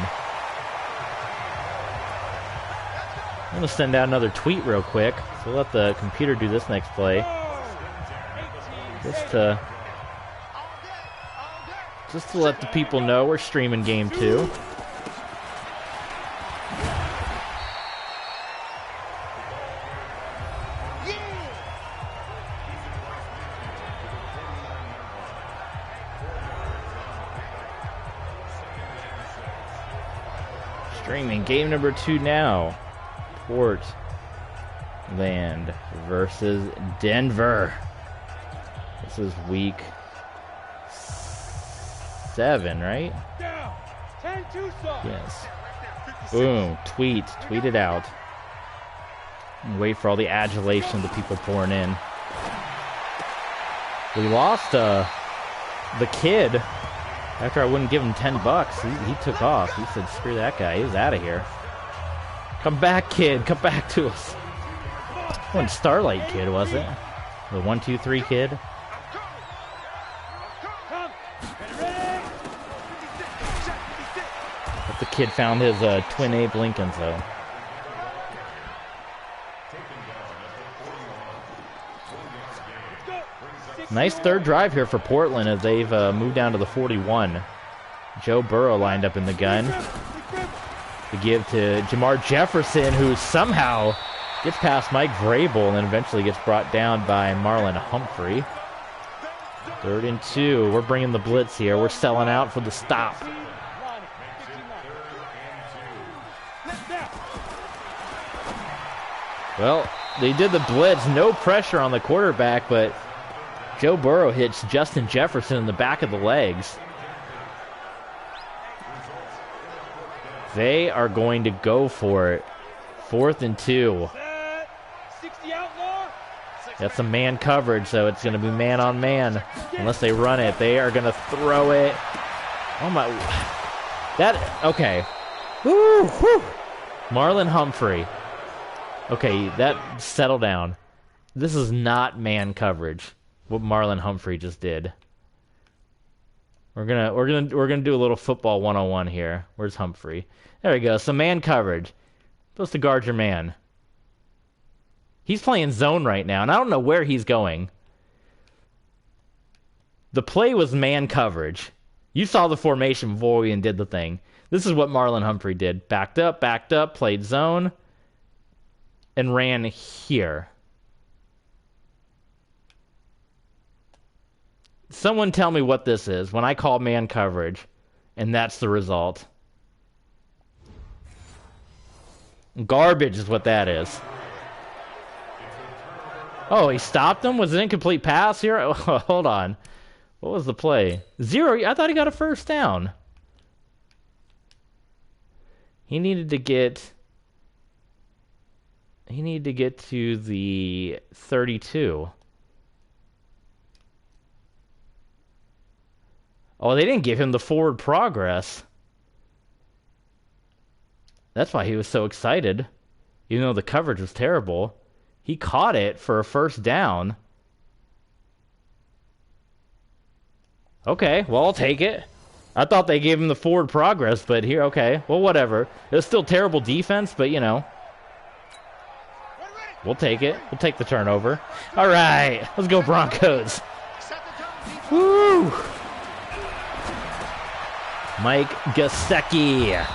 I'm going to send out another tweet real quick. So we'll let the computer do this next play. Just to let the people know we're streaming game 2. Streaming game number 2 now. Portland versus Denver. This is week 7, right? Yes. Boom. Tweet it out. And wait for all the adulation of the people pouring in. We lost the kid. After I wouldn't give him $10, he took off. He said, screw that guy. He's out of here. Come back, kid. Come back to us. It wasn't Starlight Kid, was it? The 1, 2, 3 kid? But the kid found his twin Abe Lincolns, though. Nice third drive here for Portland as they've moved down to the 41. Joe Burrow lined up in the gun to give to Jamar Jefferson, who somehow gets past Mike Vrabel and then eventually gets brought down by Marlon Humphrey. 3rd and 2. We're bringing the blitz here. We're selling out for the stop. Well, they did the blitz. No pressure on the quarterback, but Joe Burrow hits Justin Jefferson in the back of the legs. They are going to go for it. 4th and 2. Got some man coverage, so it's going to be man on man. Unless they run it, they are going to throw it. Oh my. Okay. Woo, whoo. Marlon Humphrey. Okay, that settle down. This is not man coverage. What Marlon Humphrey just did. We're gonna do a little football 101 here. Where's Humphrey? There we go. So man coverage. Supposed to guard your man. He's playing zone right now, and I don't know where he's going. The play was man coverage. You saw the formation before we even did the thing. This is what Marlon Humphrey did. Backed up, played zone, and ran here. Someone tell me what this is when I call man coverage, and that's the result. Garbage is what that is. Oh, he stopped him? Was it an incomplete pass here? Oh, hold on. What was the play? 0. I thought he got a first down. He needed to get to the 32. Oh, they didn't give him the forward progress. That's why he was so excited. Even though the coverage was terrible. He caught it for a first down. Okay, well, I'll take it. I thought they gave him the forward progress, but here, okay. Well, whatever. It was still terrible defense, but, you know. We'll take it. We'll take the turnover. All right, let's go Broncos. Woo! Mike Gesicki.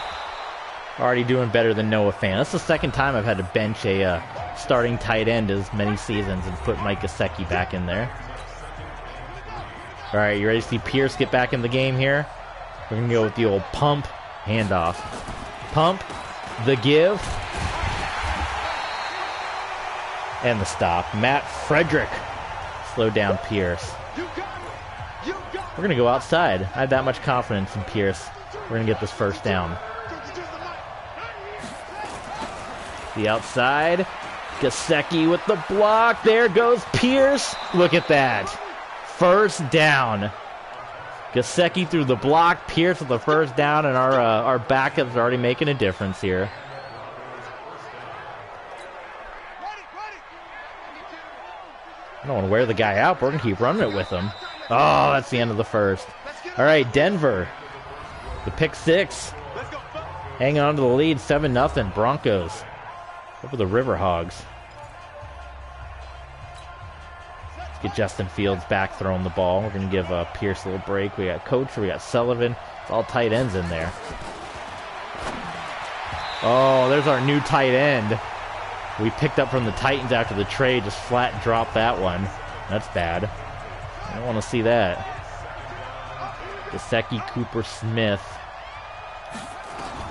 Already doing better than Noah Fant. That's the second time I've had to bench a starting tight end as many seasons and put Mike Gesicki back in there. All right, you ready to see Pierce get back in the game here? We're going to go with the old pump, handoff. Pump, the give, and the stop. Matt Frederick slowed down Pierce. We're going to go outside. I have that much confidence in Pierce. We're going to get this first down. The outside. Gesicki with the block. There goes Pierce. Look at that. First down. Gesicki through the block. Pierce with the first down, and our backups are already making a difference here. I don't want to wear the guy out, but we're going to keep running it with him. Oh, that's the end of the first. All right, Denver. The pick six. Hanging on to the lead, 7-0. Broncos. Over the River Hogs. Let's get Justin Fields back throwing the ball. We're going to give Pierce a little break. We got Coacher, we got Sullivan. It's all tight ends in there. Oh, there's our new tight end. We picked up from the Titans after the trade. Just flat dropped that one. That's bad. I don't want to see that. Gesicki, Cooper, Smith.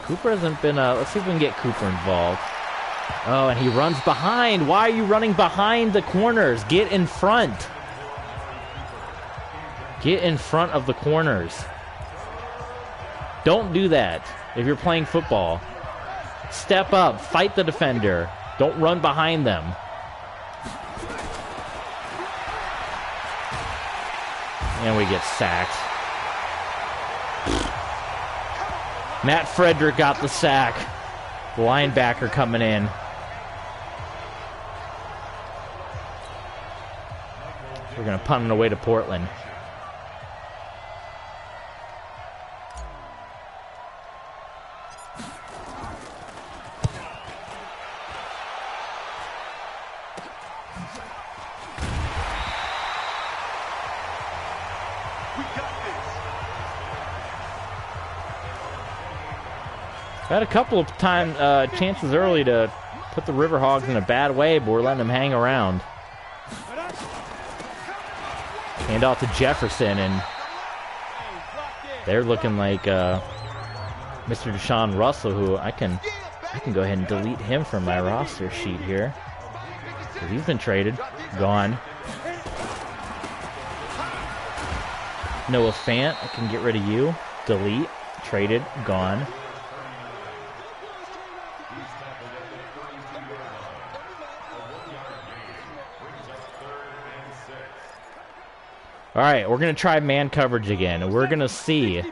Cooper hasn't been... let's see if we can get Cooper involved. Oh, and he runs behind. Why are you running behind the corners? Get in front. Get in front of the corners. Don't do that if you're playing football. Step up. Fight the defender. Don't run behind them. And we get sacked. Matt Frederick got the sack. Linebacker coming in. We're going to punt it away to Portland. Had a couple of chances early to put the River Hogs in a bad way, but we're letting them hang around. Hand off to Jefferson, and they're looking like Mr. Deshaun Russell, who I can go ahead and delete him from my roster sheet here. He's been traded, gone. Noah Fant, I can get rid of you. Delete, traded, gone. All right, we're gonna try man coverage again, and we're gonna see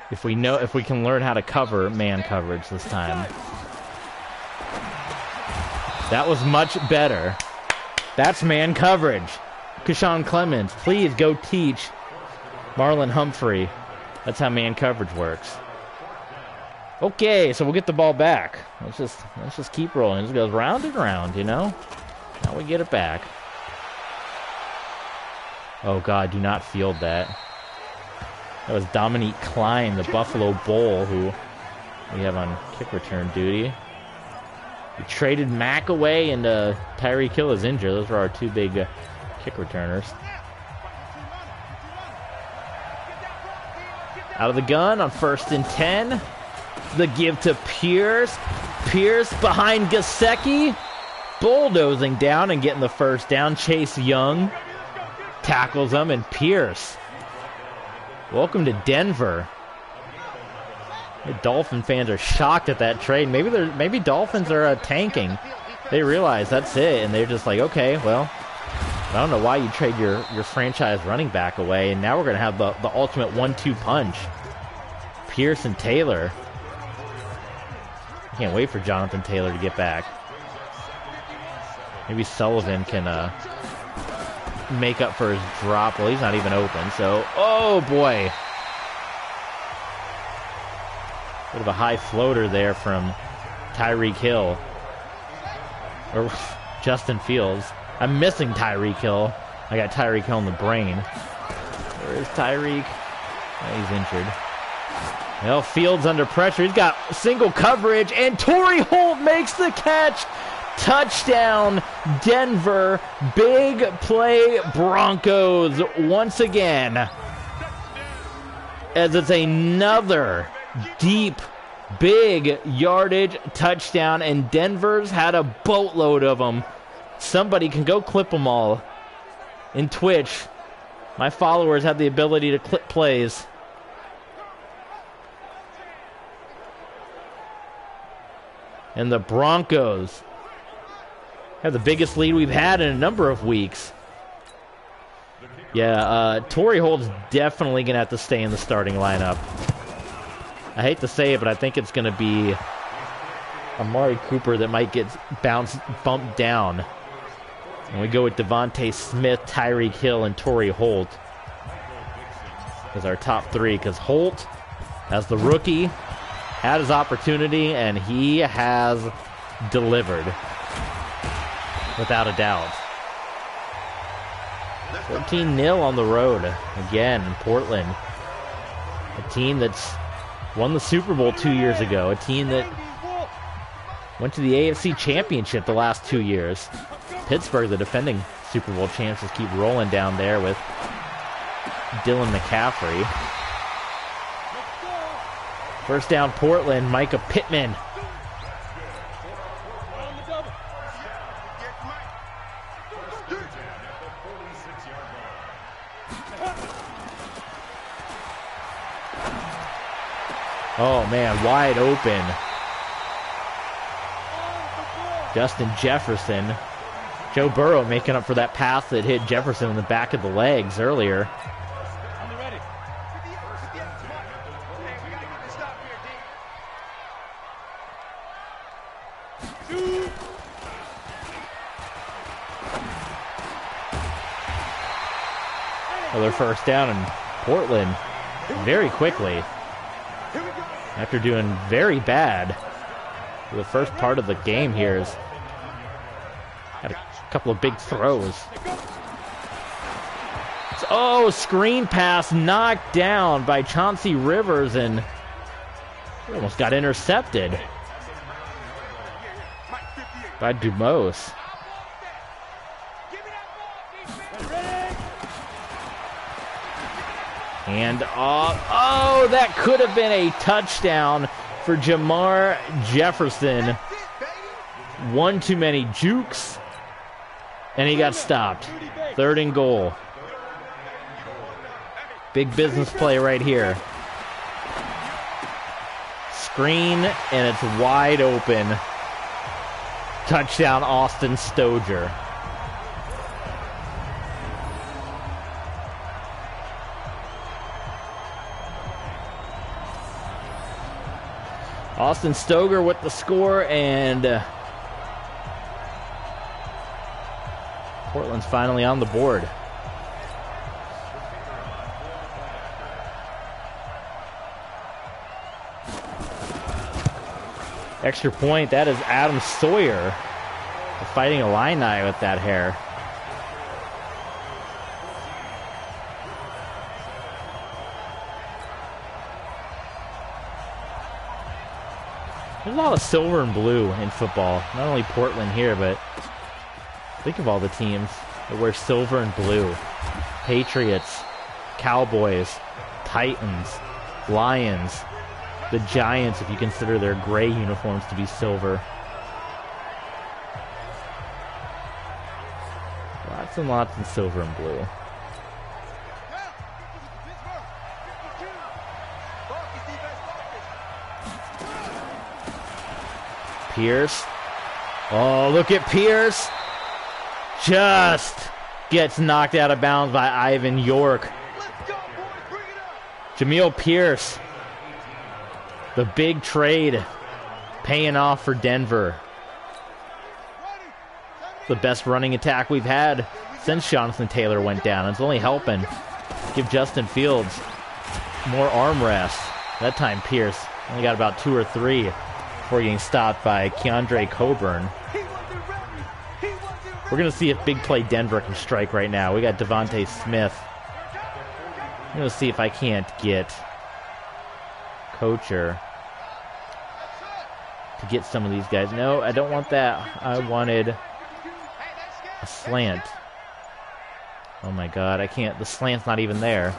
if we can learn how to cover man coverage this time. That was much better. That's man coverage. Keshawn Clemens, please go teach Marlon Humphrey. That's how man coverage works. Okay, so we'll get the ball back. Let's just keep rolling. It just goes round and round, you know? Now we get it back. Oh God, do not field that. That was Dominique Klein, the Buffalo Bull, who we have on kick return duty. We traded Mack away, and Tyreek Hill is injured. Those are our two big kick returners. Out of the gun on 1st and 10. The give to Pierce. Pierce behind Gesicki. Bulldozing down and getting the first down. Chase Young tackles him, and Pierce. Welcome to Denver. The Dolphin fans are shocked at that trade. Maybe Dolphins are tanking. They realize that's it, and they're just like, okay, well, I don't know why you trade your franchise running back away, and now we're going to have the ultimate 1-2 punch. Pierce and Taylor. I can't wait for Jonathan Taylor to get back. Maybe Sullivan can make up for his drop. Well, he's not even open, so... Oh, boy. Bit of a high floater there from Tyreek Hill. Or Justin Fields. I'm missing Tyreek Hill. I got Tyreek Hill in the brain. Where is Tyreek? Oh, he's injured. Well, Fields under pressure. He's got single coverage, and Torrey Holt makes the catch. Touchdown, Denver. Big play, Broncos once again. As it's another deep, big yardage touchdown, and Denver's had a boatload of them. Somebody can go clip them all in Twitch. My followers have the ability to clip plays. And the Broncos have the biggest lead we've had in a number of weeks. Yeah, Torrey Holt's definitely going to have to stay in the starting lineup. I hate to say it, but I think it's going to be Amari Cooper that might get bumped down. And we go with Devontae Smith, Tyreek Hill, and Torrey Holt as our top three, because Holt, as the rookie, had his opportunity, and he has delivered, without a doubt. 14-0 on the road, again, in Portland. A team that's won the Super Bowl 2 years ago. A team that went to the AFC Championship the last 2 years. Pittsburgh, the defending Super Bowl champs, just keep rolling down there with Dylan McCaffrey. First down, Portland, Micah Pittman. Oh, man, wide open. Justin Jefferson. Joe Burrow making up for that pass that hit Jefferson in the back of the legs earlier. Another first down in Portland very quickly. After doing very bad for the first part of the game here, has had a couple of big throws. Oh, screen pass knocked down by Chauncey Rivers, and almost got intercepted by Dumose. And oh, that could have been a touchdown for Jamar Jefferson. One too many jukes, and he got stopped. 3rd and goal. Big business play right here. Screen, and it's wide open. Touchdown, Austin Stoger. Austin Stoger with the score, and Portland's finally on the board. Extra point, that is Adam Sawyer fighting Illini with that hair. There's a lot of silver and blue in football. Not only Portland here, but think of all the teams that wear silver and blue. Patriots, Cowboys, Titans, Lions, the Giants, if you consider their gray uniforms to be silver. Lots and lots in silver and blue. Pierce. Oh, look at Pierce. Just gets knocked out of bounds by Ivan York. Jamil Pierce. The big trade paying off for Denver. The best running attack we've had since Jonathan Taylor went down. It's only helping give Justin Fields more arm rests. That time Pierce only got about 2 or 3 before getting stopped by Keandre Coburn. We're going to see if big play Denver can strike right now. We got Devontae Smith. I'm going to see if I can't get Kocher to get some of these guys. No, I don't want that. I wanted a slant. Oh my god, I can't. The slant's not even there.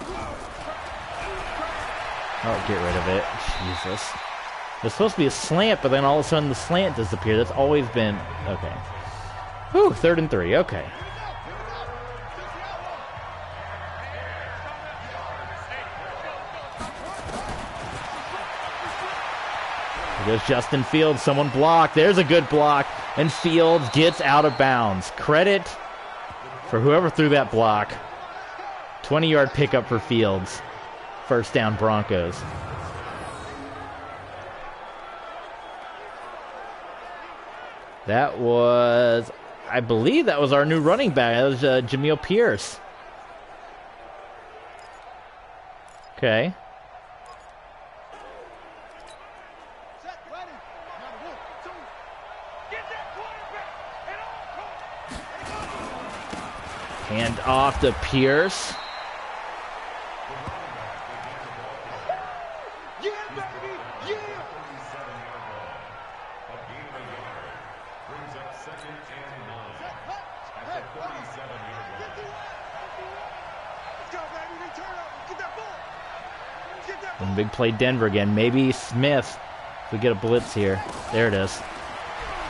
Oh, get rid of it. Jesus. There's supposed to be a slant, but then all of a sudden the slant disappeared. That's always been... Okay. Whew, 3rd and 3. Okay. There's Justin Fields. Someone blocked. There's a good block. And Fields gets out of bounds. Credit for whoever threw that block. 20-yard pickup for Fields. First down, Broncos. That was... I believe that was our new running back. That was Jamil Pierce. Okay. Hand off to Pierce. And big play Denver again. Maybe Smith. If we get a blitz here. There it is.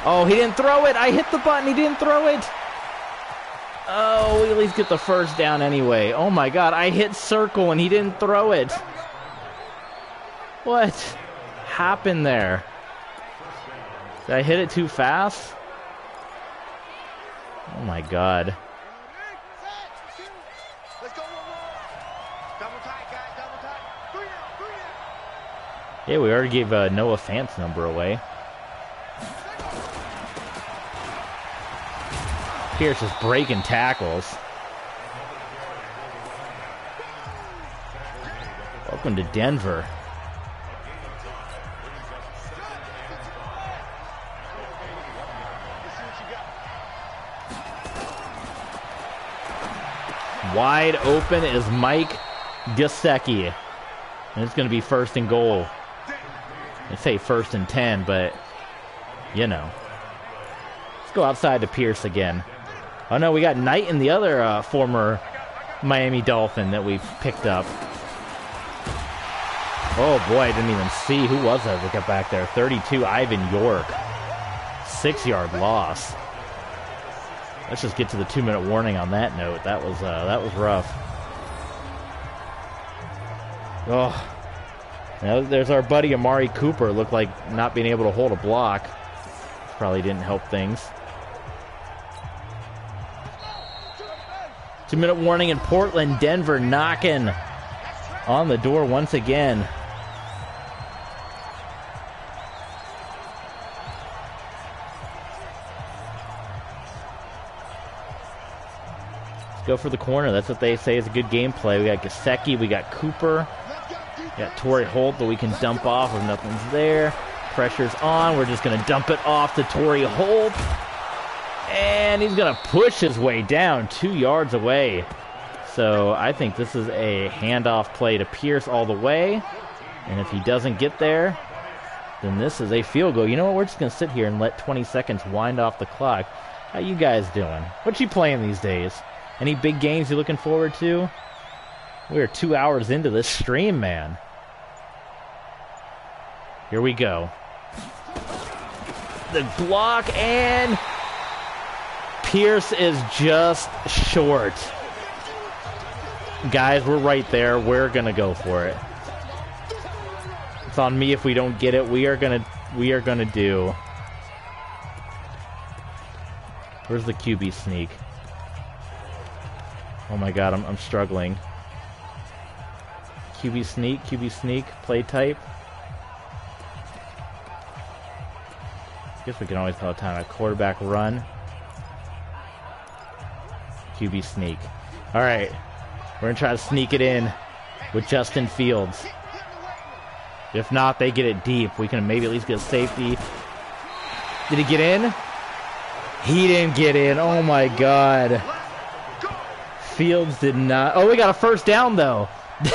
Oh, he didn't throw it. I hit the button. He didn't throw it. Oh, we at least get the first down anyway. Oh my god, I hit circle and he didn't throw it. What happened there? Did I hit it too fast? Oh my god. Yeah, we already gave Noah Fant's number away. Pierce is breaking tackles. Welcome to Denver. Wide open is Mike Gesicki. And it's going to be 1st and goal. I'd say 1st and 10, but, you know. Let's go outside to Pierce again. Oh no, we got Knight and the other former Miami Dolphin that we picked up. Oh boy, I didn't even see. Who was that that got back there? 32, Ivan York. 6-yard loss. Let's just get to the 2-minute warning on that note. That was rough. Oh. Now there's our buddy Amari Cooper. Looked like not being able to hold a block. Probably didn't help things. 2-minute warning in Portland. Denver knocking on the door once again. Go for the corner. That's what they say is a good gameplay. We got Gesicki, we got Cooper, we got Torrey Holt that we can dump off if nothing's there. Pressure's on. We're just going to dump it off to Torrey Holt. And he's going to push his way down 2 yards away. So I think this is a handoff play to Pierce all the way. And if he doesn't get there, then this is a field goal. You know what? We're just going to sit here and let 20 seconds wind off the clock. How you guys doing? What you playing these days? Any big games you looking forward to? We're 2 hours into this stream, man. Here we go. The block, and Pierce is just short. Guys, we're right there. We're going to go for it. It's on me if we don't get it. We are going to do. Where's the QB sneak? Oh my god, I'm struggling. QB sneak, play type. Guess we can always call a timeout. Quarterback run. QB sneak. Alright. We're going to try to sneak it in with Justin Fields. If not, they get it deep. We can maybe at least get a safety. Did he get in? He didn't get in. Oh my god. Fields did not. Oh, we got a first down, though.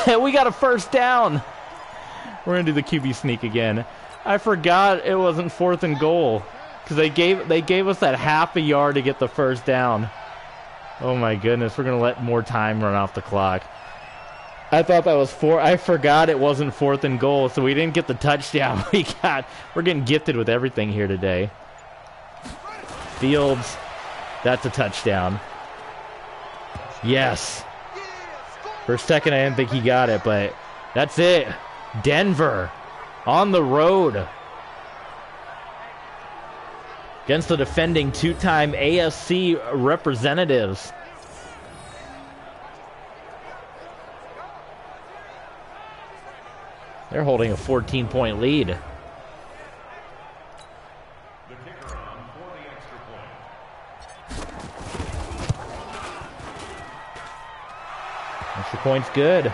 We got a first down. We're going to do the QB sneak again. I forgot it wasn't 4th and goal. Because they gave us that half a yard to get the first down. Oh my goodness. We're going to let more time run off the clock. I thought that was 4. I forgot it wasn't 4th and goal, so we didn't get the touchdown. We're getting gifted with everything here today. Fields. That's a touchdown. Yes. For a second, I didn't think he got it, but that's it. Denver on the road against the defending two-time AFC representatives. They're holding a 14-point lead. Extra point's good.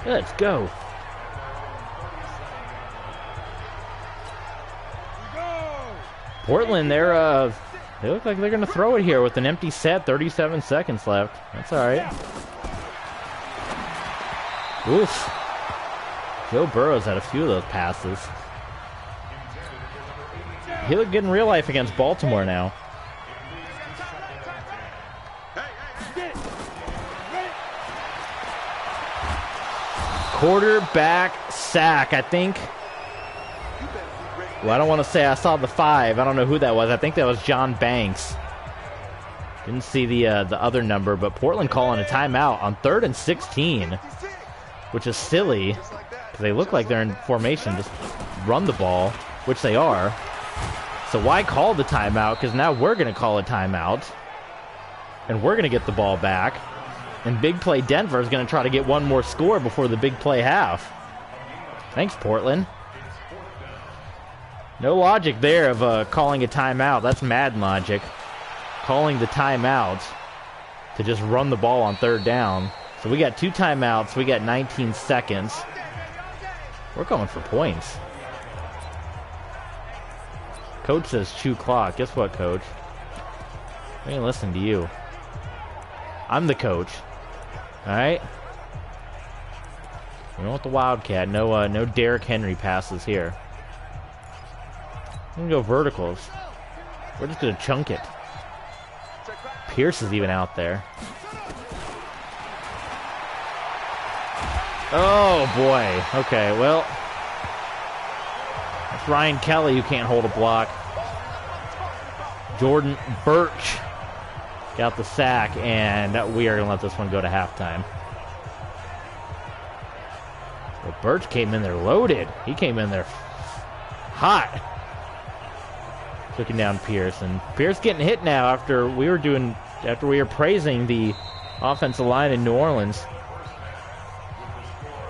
Let's go. Portland, they look like they're going to throw it here with an empty set, 37 seconds left. That's all right. Oof. Joe Burrow's had a few of those passes. He looked good in real life against Baltimore now. Quarterback sack, I think. Well, I don't want to say I saw the 5. I don't know who that was. I think that was John Banks. Didn't see the other number, but Portland calling a timeout on 3rd and 16, which is silly because they look like they're in formation. Just run the ball, which they are. So why call the timeout? Because now we're going to call a timeout, and we're going to get the ball back. And big play Denver is going to try to get one more score before the big play half. Thanks, Portland. No logic there of calling a timeout. That's Madden logic. Calling the timeout to just run the ball on 3rd down. So we got 2 timeouts. We got 19 seconds. We're going for points. Coach says chew clock. Guess what, Coach? I ain't listening to you. I'm the coach. Alright? We don't want the Wildcat. No Derrick Henry passes here. We're going to go verticals. We're just going to chunk it. Pierce is even out there. Oh, boy. Okay, well. That's Ryan Kelly who can't hold a block. Jordan Birch got the sack, and we are going to let this one go to halftime. Well, Birch came in there loaded. He came in there hot. looking down Pierce, and Pierce getting hit now after we were praising the offensive line in New Orleans.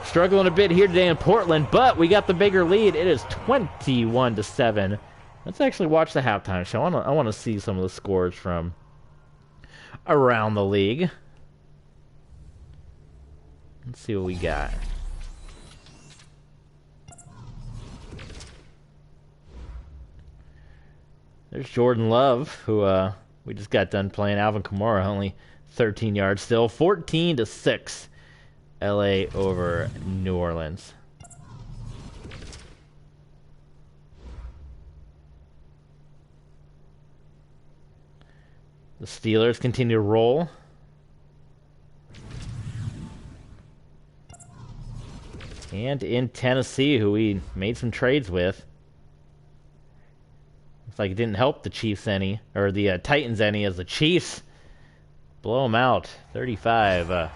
Struggling a bit here today in Portland, but we got the bigger lead. It is 21-7. Let's actually watch the halftime show. I want to see some of the scores from around the league. Let's see what we got. There's Jordan Love, who we just got done playing. Alvin Kamara, only 13 yards still. 14-6. LA over New Orleans. The Steelers continue to roll. And in Tennessee, who we made some trades with. Looks like it didn't help the Chiefs any, or the Titans any, as the Chiefs blow them out 35-14.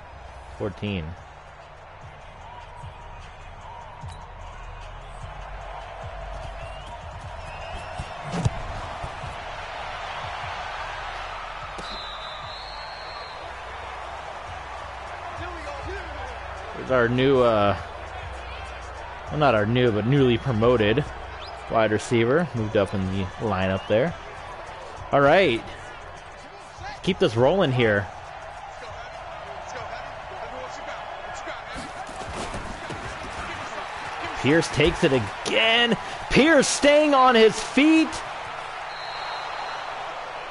Our new, well, not our new, but newly promoted wide receiver. Moved up in the lineup there. All right. Keep this rolling here. Pierce takes it again. Pierce staying on his feet.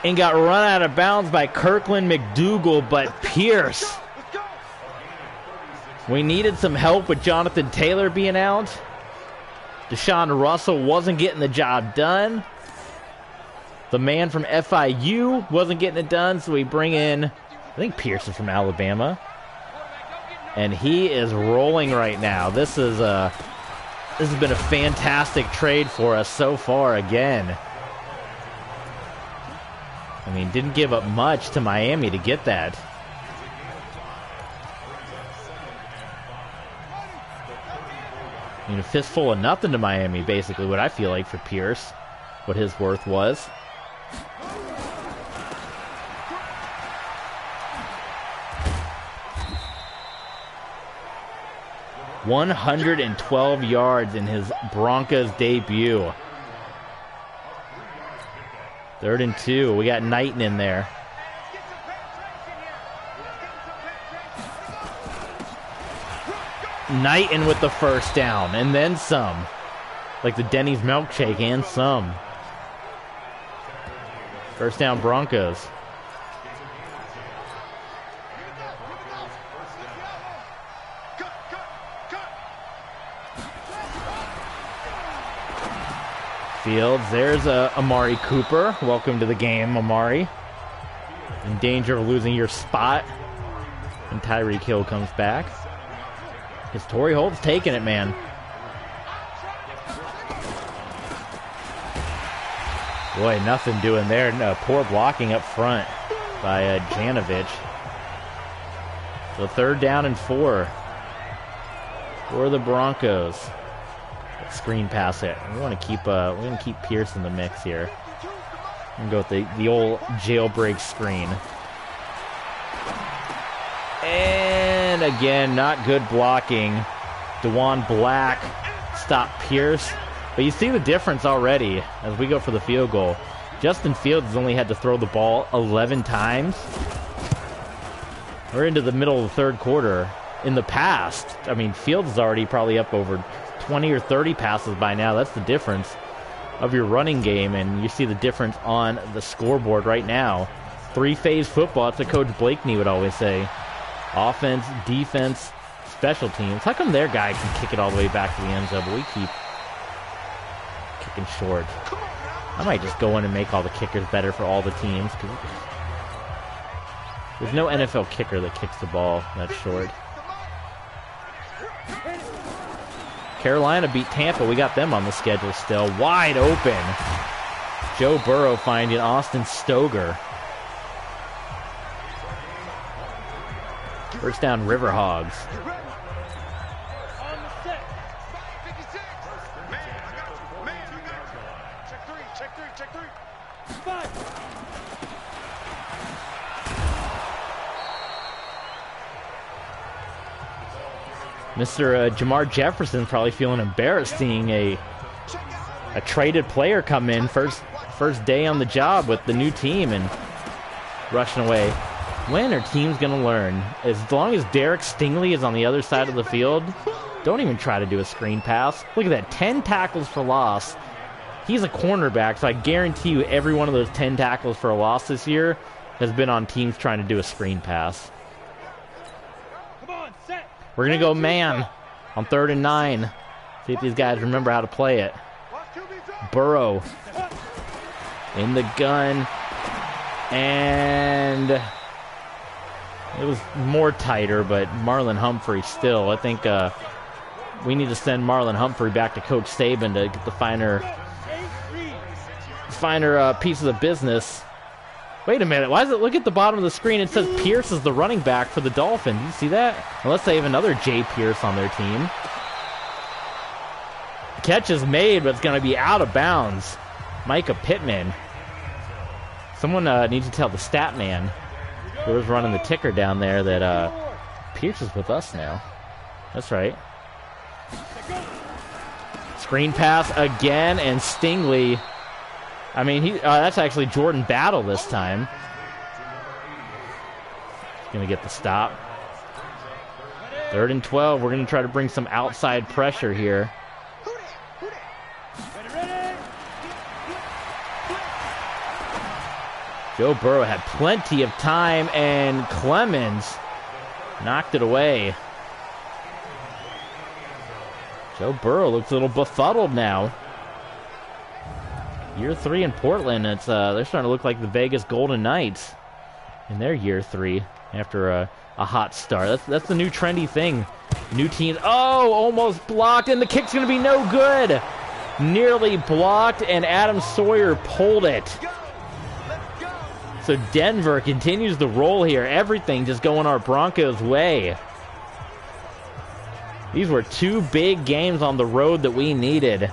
And got run out of bounds by Kirkland McDougal, but Pierce... We needed some help with Jonathan Taylor being out. Deshaun Russell wasn't getting the job done. The man from FIU wasn't getting it done, so we bring in, I think Pierce is from Alabama. And he is rolling right now. This has been a fantastic trade for us so far again. I mean, didn't give up much to Miami to get that. I mean, a fistful of nothing to Miami, basically, what I feel like for Pierce, what his worth was. 112 yards in his Broncos debut. 3rd and 2. We got Knighton in there. Knighton with the first down, and then some. Like the Denny's milkshake, and some. First down, Broncos. Fields, there's Amari Cooper. Welcome to the game, Amari. In danger of losing your spot. And Tyreek Hill comes back. Because Torrey Holt's taking it, man. Boy, nothing doing there. No, poor blocking up front by Janovich. So 3rd down and 4 for the Broncos. Screen pass it. We want to keep. We're gonna keep Pierce in the mix here. And go with the old jailbreak screen. And again, not good blocking. DeJuan Black stopped Pierce. But you see the difference already as we go for the field goal. Justin Fields has only had to throw the ball 11 times. We're into the middle of the 3rd quarter. In the past, I mean, Fields is already probably up over 20 or 30 passes by now. That's the difference of your running game, and you see the difference on the scoreboard right now. 3-phase football. That's what Coach Blakeney would always say. Offense, defense, special teams. How come their guy can kick it all the way back to the end zone, but we keep kicking short? I might just go in and make all the kickers better for all the teams. There's no NFL kicker that kicks the ball that short. Carolina beat Tampa. We got them on the schedule still. Wide open. Joe Burrow finding Austin Stoger. First down, River Hogs. Check three. Mr. Jamar Jefferson probably feeling embarrassed seeing a traded player come in first day on the job with the new team and rushing away. When are teams going to learn? As long as Derek Stingley is on the other side of the field, don't even try to do a screen pass. Look at that, 10 tackles for loss. He's a cornerback, so I guarantee you every one of those 10 tackles for a loss this year has been on teams trying to do a screen pass. We're going to go man on 3rd and 9. See if these guys remember how to play it. Burrow in the gun. And it was more tighter, but Marlon Humphrey still. I think we need to send Marlon Humphrey back to Coach Saban to get the finer pieces of business. Wait a minute. Why does it look at the bottom of the screen? It says Pierce is the running back for the Dolphins. You see that? Unless they have another Jay Pierce on their team. Catch is made, but it's going to be out of bounds. Micah Pittman. Someone needs to tell the stat man who was running the ticker down there that Pierce is with us now. That's right. Screen pass again, and Stingley. I mean, that's actually Jordan Battle this time. He's going to get the stop. 3rd and 12. We're going to try to bring some outside pressure here. Joe Burrow had plenty of time, and Clemens knocked it away. Joe Burrow looks a little befuddled now. Year 3 in Portland. They're starting to look like the Vegas Golden Knights in their year 3 after a hot start. That's the new trendy thing. New teams. Oh, almost blocked, and the kick's going to be no good. Nearly blocked, and Adam Sawyer pulled it. So Denver continues the roll here. Everything just going our Broncos' way. These were 2 big games on the road that we needed.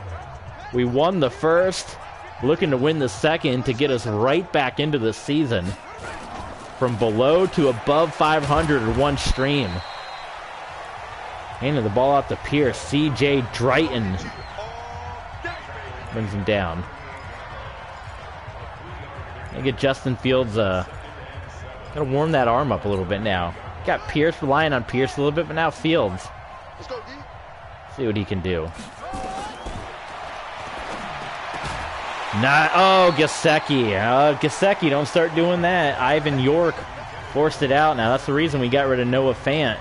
We won the first, looking to win the second to get us right back into the season. From below to above 500 in one stream. Handing the ball out to Pierce. C.J. Drayton brings him down. I get Justin Fields, gotta warm that arm up a little bit now. Got Pierce, relying on Pierce a little bit, but now Fields. See what he can do. Gesicki. Gesicki, don't start doing that. Ivan York forced it out. Now, that's the reason we got rid of Noah Fant.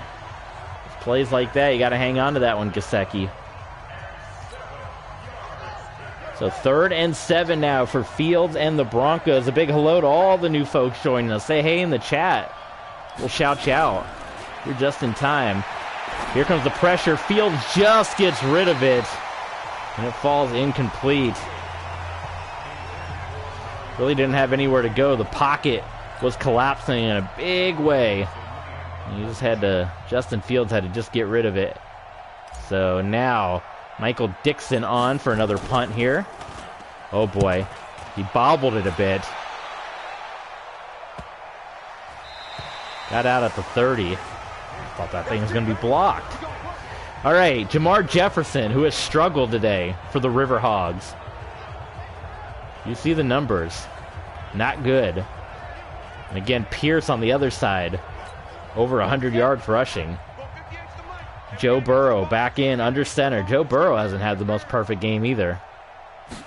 Plays like that, you got to hang on to that one, Gesicki. So 3rd and 7 now for Fields and the Broncos. A big hello to all the new folks joining us. Say hey in the chat. We'll shout you out. You're just in time. Here comes the pressure. Fields just gets rid of it. And it falls incomplete. Really didn't have anywhere to go. The pocket was collapsing in a big way. And Justin Fields had to just get rid of it. So now, Michael Dixon on for another punt here. Oh boy, he bobbled it a bit. Got out at the 30. Thought that thing was going to be blocked. All right, Jamar Jefferson, who has struggled today for the River Hogs. You see the numbers. Not good. And again, Pierce on the other side. Over 100 yards rushing. Joe Burrow back in under center. Joe Burrow hasn't had the most perfect game either.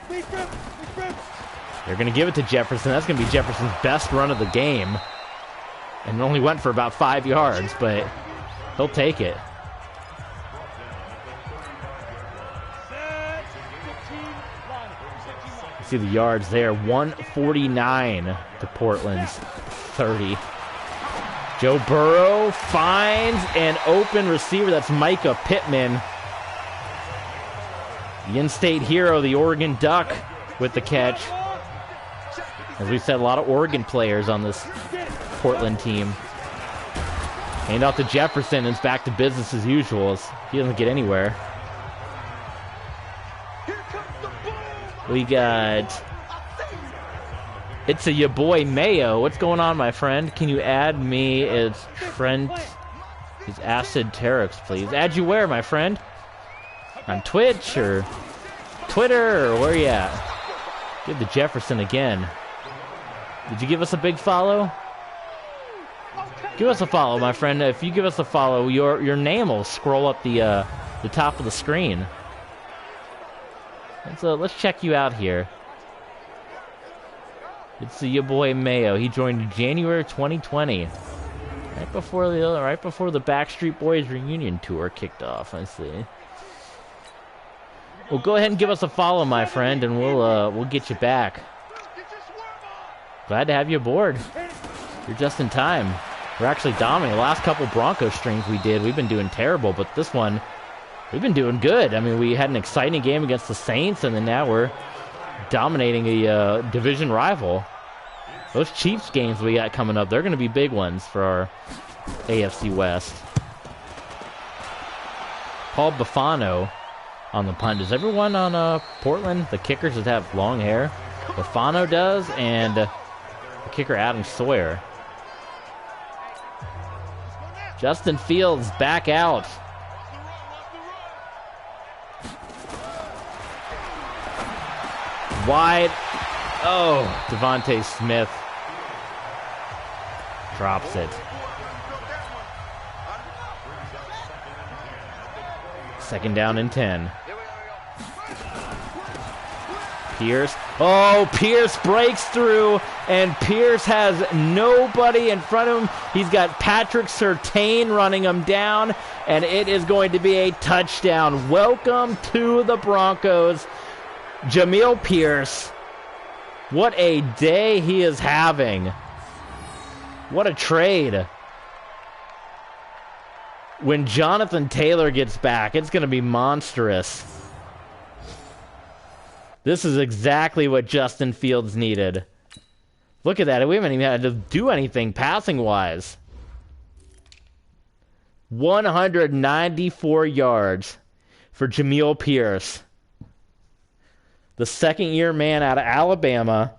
They're going to give it to Jefferson. That's going to be Jefferson's best run of the game. And it only went for about 5 yards, but he'll take it. You see the yards there. 149 to Portland's 30. Joe Burrow finds an open receiver. That's Micah Pittman. The in-state hero, the Oregon Duck, with the catch. As we said, a lot of Oregon players on this Portland team. Hand off to Jefferson, and it's back to business as usual as he doesn't get anywhere. We got It's a your boy Mayo. What's going on, my friend? Can you add me as Trent? Is Acid Terex, please? Add you where, my friend? On Twitch or Twitter or where you at? Give the Jefferson again. Did you give us a big follow? Give us a follow, my friend. If you give us a follow, your name will scroll up the top of the screen. Let's check you out here. It's your boy Mayo. He joined in January 2020, right before the Backstreet Boys reunion tour kicked off. I see. Well, go ahead and give us a follow, my friend, and we'll get you back. Glad to have you aboard. You're just in time. We're actually dominating. The last couple Broncos streams we did, we've been doing terrible, but this one, we've been doing good. I mean, we had an exciting game against the Saints, and then now we're dominating a division rival. Those Chiefs games we got coming up, they're going to be big ones for our AFC West. Paul Buffano on the punt. Does everyone on Portland, the kickers that have long hair? Buffano does, and the kicker Adam Sawyer. Justin Fields back out. Wide. Oh, Devontae Smith drops it. Second down and 10. Pierce. Oh, Pierce breaks through, and Pierce has nobody in front of him. He's got Patrick Surtain running him down, and it is going to be a touchdown. Welcome to the Broncos, Jamil Pierce. What a day he is having. What a trade. When Jonathan Taylor gets back, it's going to be monstrous. This is exactly what Justin Fields needed. Look at that. We haven't even had to do anything passing-wise. 194 yards for Jamil Pierce. The second-year man out of Alabama,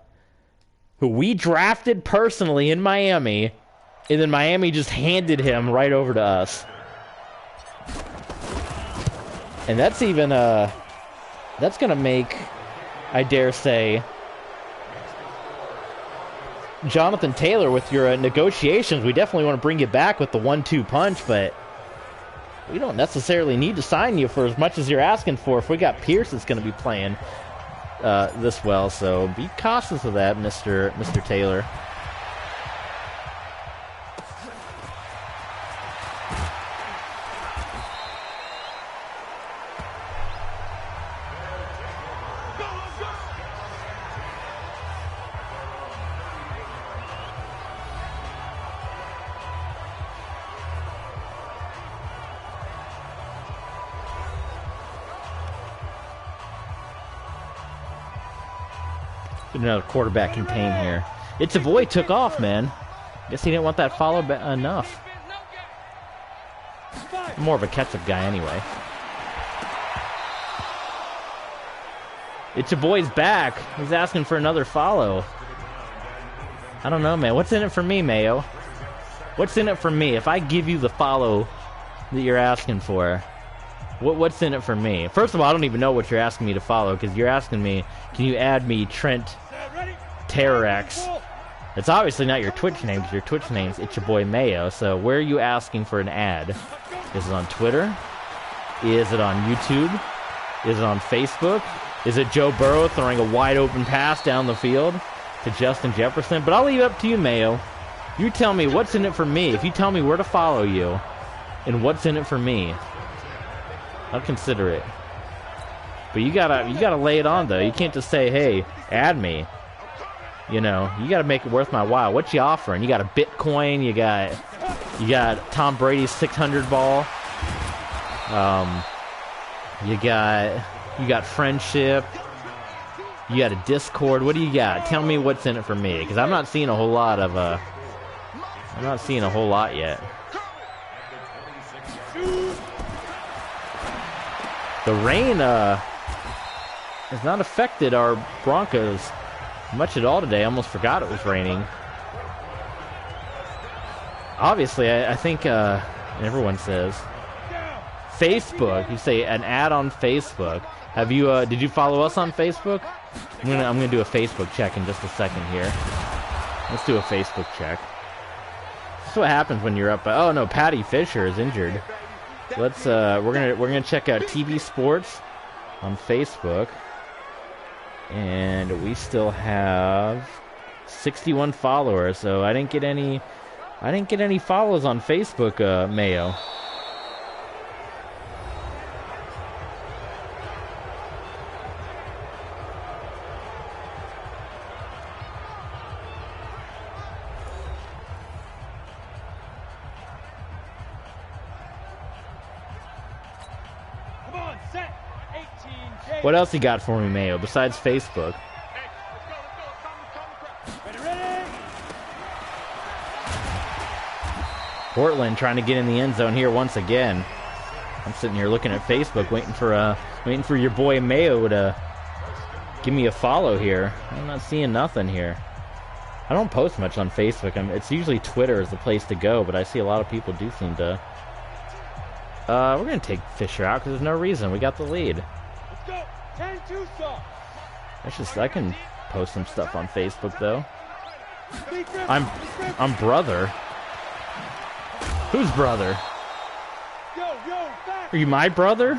who we drafted personally in Miami, and then Miami just handed him right over to us. And that's even, that's going to make, I dare say, Jonathan Taylor, with your negotiations, we definitely want to bring you back with the 1-2 punch, but we don't necessarily need to sign you for as much as you're asking for if we got Pierce that's going to be playing this well, so be cautious of that, Mr. Taylor. Another quarterback contain here. It's a boy took off, man. Guess he didn't want that follow enough. I'm more of a catch-up guy anyway. It's your boy's back. He's asking for another follow. I don't know, man. What's in it for me, Mayo? What's in it for me? If I give you the follow that you're asking for, what's in it for me? First of all, I don't even know what you're asking me to follow, because you're asking me, can you add me Trent Terex? It's obviously not your Twitch name, because your Twitch name's It's Your Boy Mayo. So where are you asking for an ad? Is it on Twitter? Is it on YouTube? Is it on Facebook? Is it Joe Burrow throwing a wide open pass down the field to Justin Jefferson? But I'll leave it up to you, Mayo. You tell me what's in it for me. If you tell me where to follow you and what's in it for me, I'll consider it. But you gotta lay it on, though. You can't just say, hey, add me. You know, you gotta make it worth my while. What you offering? You got a Bitcoin, you got Tom Brady's 600 ball. You got friendship. You got a Discord. What do you got? Tell me what's in it for me, because I'm not seeing a whole lot of I'm not seeing a whole lot yet. The rain has not affected our Broncos much at all today. I almost forgot it was raining. Obviously, I think everyone says Facebook. You say an ad on Facebook. Have you? Did you follow us on Facebook? I'm gonna do a Facebook check in just a second here. Let's do a Facebook check. This is what happens when you're up. Oh no, Patty Fisher is injured. Let's. We're gonna check out TV Sports on Facebook, and we still have 61 followers. So I didn't get any follows on Facebook, Mayo. What else you got for me, Mayo, besides Facebook? Portland trying to get in the end zone here once again. I'm sitting here looking at Facebook, waiting for your boy Mayo to give me a follow here. I'm not seeing nothing here. I don't post much on Facebook. It's usually Twitter is the place to go, but I see a lot of people do seem to. We're gonna take Fisher out because there's no reason. We got the lead. I can post some stuff on Facebook though. I'm brother. Whose brother? Are you my brother?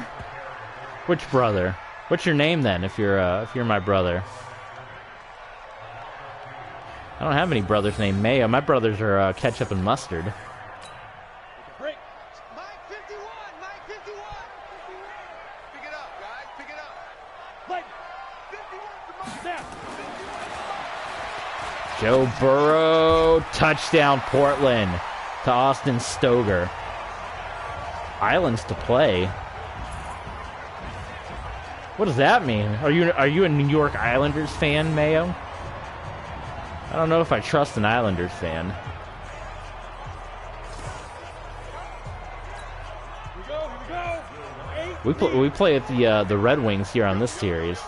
Which brother? What's your name then? If you're my brother. I don't have any brothers named Mayo. My brothers are ketchup and mustard. Joe Burrow, touchdown Portland to Austin Stoger. Islands to play. What does that mean? Are you a New York Islanders fan, Mayo? I don't know if I trust an Islanders fan. We play at the Red Wings here on this series.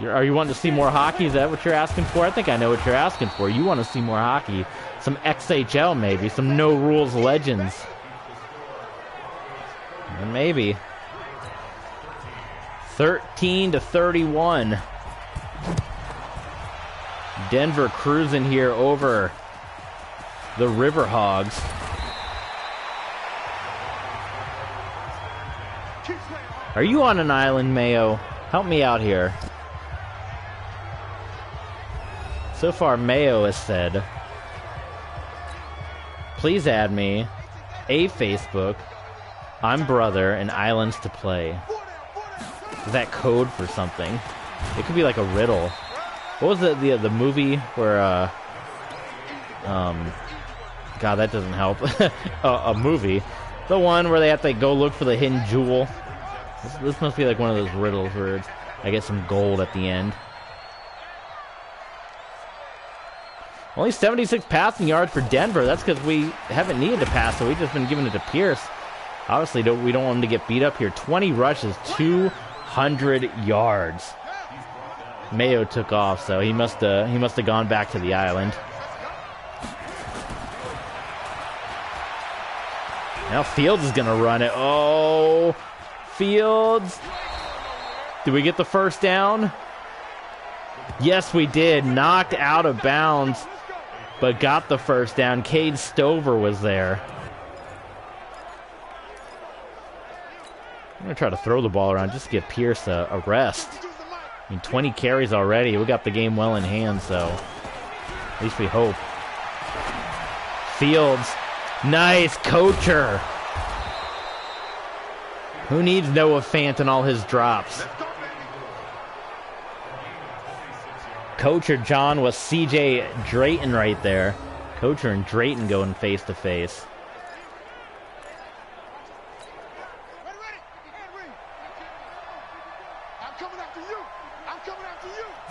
Are you wanting to see more hockey? Is that what you're asking for? I think I know what you're asking for. You want to see more hockey. Some XHL maybe. Some No Rules Legends. Maybe. 13-31. Denver cruising here over the River Hogs. Are you on an island, Mayo? Help me out here. So far, Mayo has said, please add me, a Facebook, I'm brother, and islands to play. Is that code for something? It could be like a riddle. What was the movie where, God, that doesn't help. A movie. The one where they have to go look for the hidden jewel. This must be like one of those riddles where I get some gold at the end. Only 76 passing yards for Denver. That's because we haven't needed to pass, so we've just been giving it to Pierce. Obviously, we don't want him to get beat up here. 20 rushes, 200 yards. Mayo took off, so he must have gone back to the island. Now Fields is gonna run it. Oh, Fields! Did we get the first down? Yes, we did. Knocked out of bounds, but got the first down. Cade Stover was there. I'm going to try to throw the ball around just to give Pierce a rest. I mean, 20 carries already. We got the game well in hand, so at least we hope. Fields. Nice. Coacher. Who needs Noah Fant and all his drops? Coacher John was C.J. Drayton right there. Coacher and Drayton going face to face.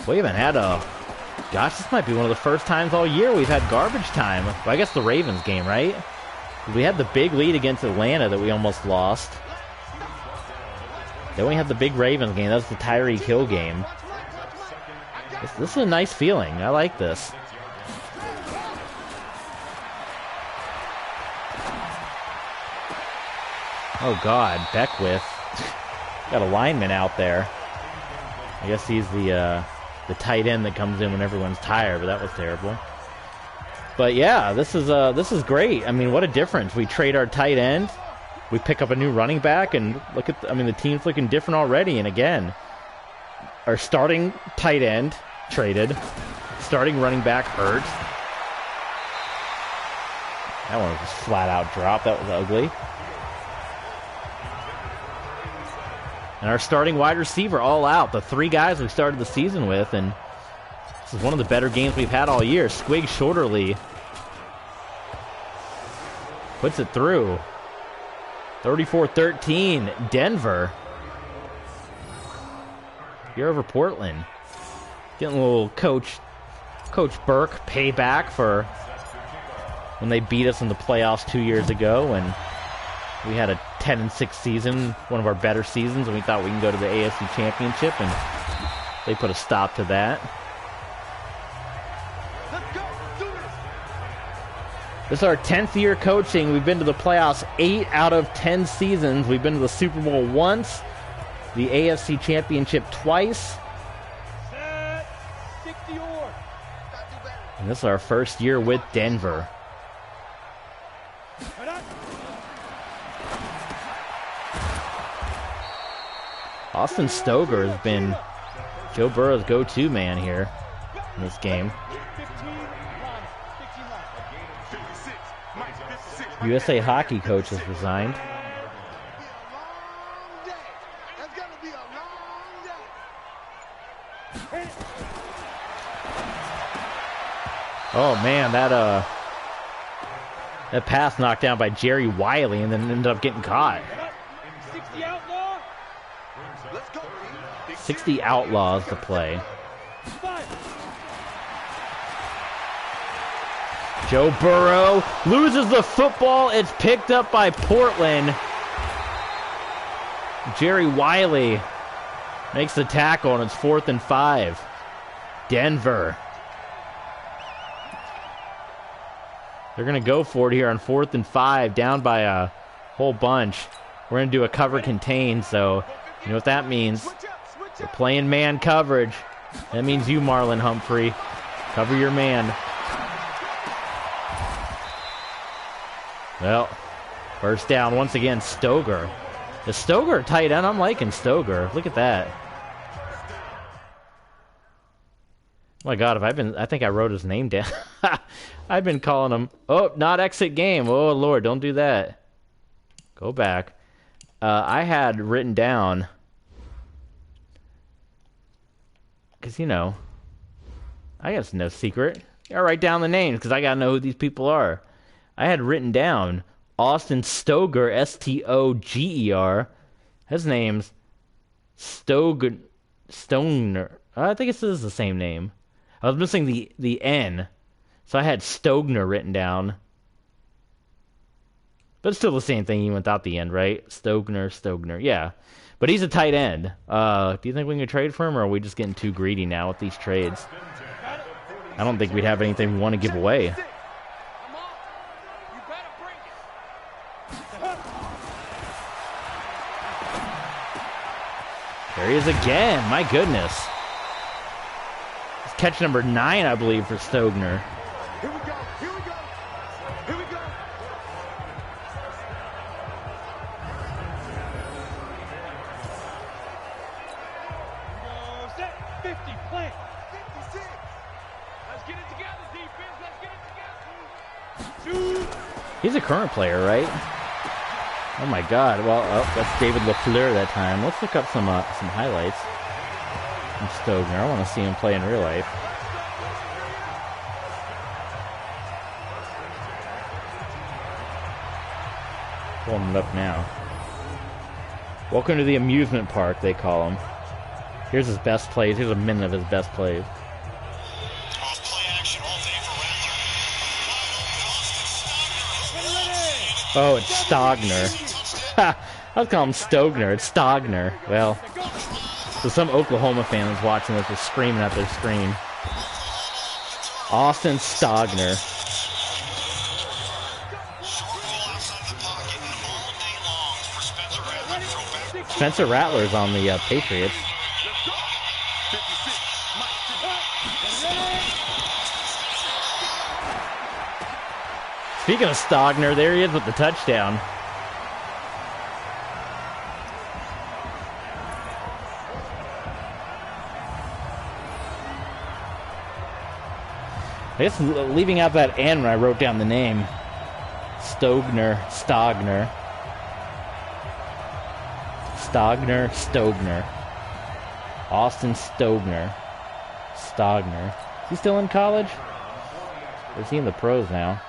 We haven't had a... Gosh, this might be one of the first times all year we've had garbage time. Well, I guess the Ravens game, right? We had the big lead against Atlanta that we almost lost. Then we had the big Ravens game. That was the Tyreek Hill game. This is a nice feeling. I like this. Oh God, Beckwith. Got a lineman out there. I guess he's the tight end that comes in when everyone's tired, but that was terrible. But yeah, this is great. I mean, what a difference. We trade our tight end, we pick up a new running back, and look at the team's looking different already. And again, our starting tight end traded, starting running back hurt. That one was a flat out drop. That was ugly. And our starting wide receiver all out. The 3 guys we started the season with, and this is one of the better games we've had all year. Squig Shorterly puts it through. 34-13, Denver. Here over Portland. Getting a little Coach Burke payback for when they beat us in the playoffs 2 years ago, and we had a 10-6 season, one of our better seasons, and we thought we can go to the AFC Championship, and they put a stop to that. This is our 10th year coaching. We've been to the playoffs 8 out of 10 seasons. We've been to the Super Bowl once, the AFC Championship twice. And this is our first year with Denver. Austin Stoger has been Joe Burrow's go-to man here in this game. USA hockey coach has resigned. Oh man, that pass knocked down by Jerry Wiley and then ended up getting caught. 60 Outlaws to play. Joe Burrow loses the football. It's picked up by Portland. Jerry Wiley makes the tackle, and it's 4th and 5. Denver. They're going to go for it here on 4th and 5, down by a whole bunch. We're going to do a cover contain, so you know what that means. You're playing man coverage. That means you, Marlon Humphrey. Cover your man. Well, first down once again, Stoger. The Stoger tight end, I'm liking Stoger. Look at that. Oh my God, I think I wrote his name down. I've been calling him, oh, not exit game. Oh Lord, don't do that. Go back. I had written down, because, you know, I guess no secret. I write down the names because I got to know who these people are. I had written down Austin Stoger, S-T-O-G-E-R. His name's Stoner. I think it is the same name. I was missing the N. So I had Stogner written down. But it's still the same thing even without the N, right? Stogner. Yeah. But he's a tight end. Do you think we can trade for him, or are we just getting too greedy now with these trades? I don't think we'd have anything we want to give away. There he is again. My goodness. It's catch number 9, I believe, for Stogner. Here we go. Set 50, play. 56. Let's get it together, defense. Let's get it together. He's a current player, right? Oh my God! Well, that's David LaFleur that time. Let's look up some highlights from Stogner. I want to see him play in real life. Pulling it up now. Welcome to the amusement park, they call him. Here's his best plays. Here's a minute of his best plays. Oh, it's Stogner. I was calling him Stogner. It's Stogner. Well, So some Oklahoma fan is watching this, just screaming at their screen. Austin Stogner. Spencer Rattler's on the Patriots. Speaking of Stogner, there he is with the touchdown. I guess leaving out that N when I wrote down the name. Stogner. Austin Stogner. Is he still in college? Or is he in the pros now?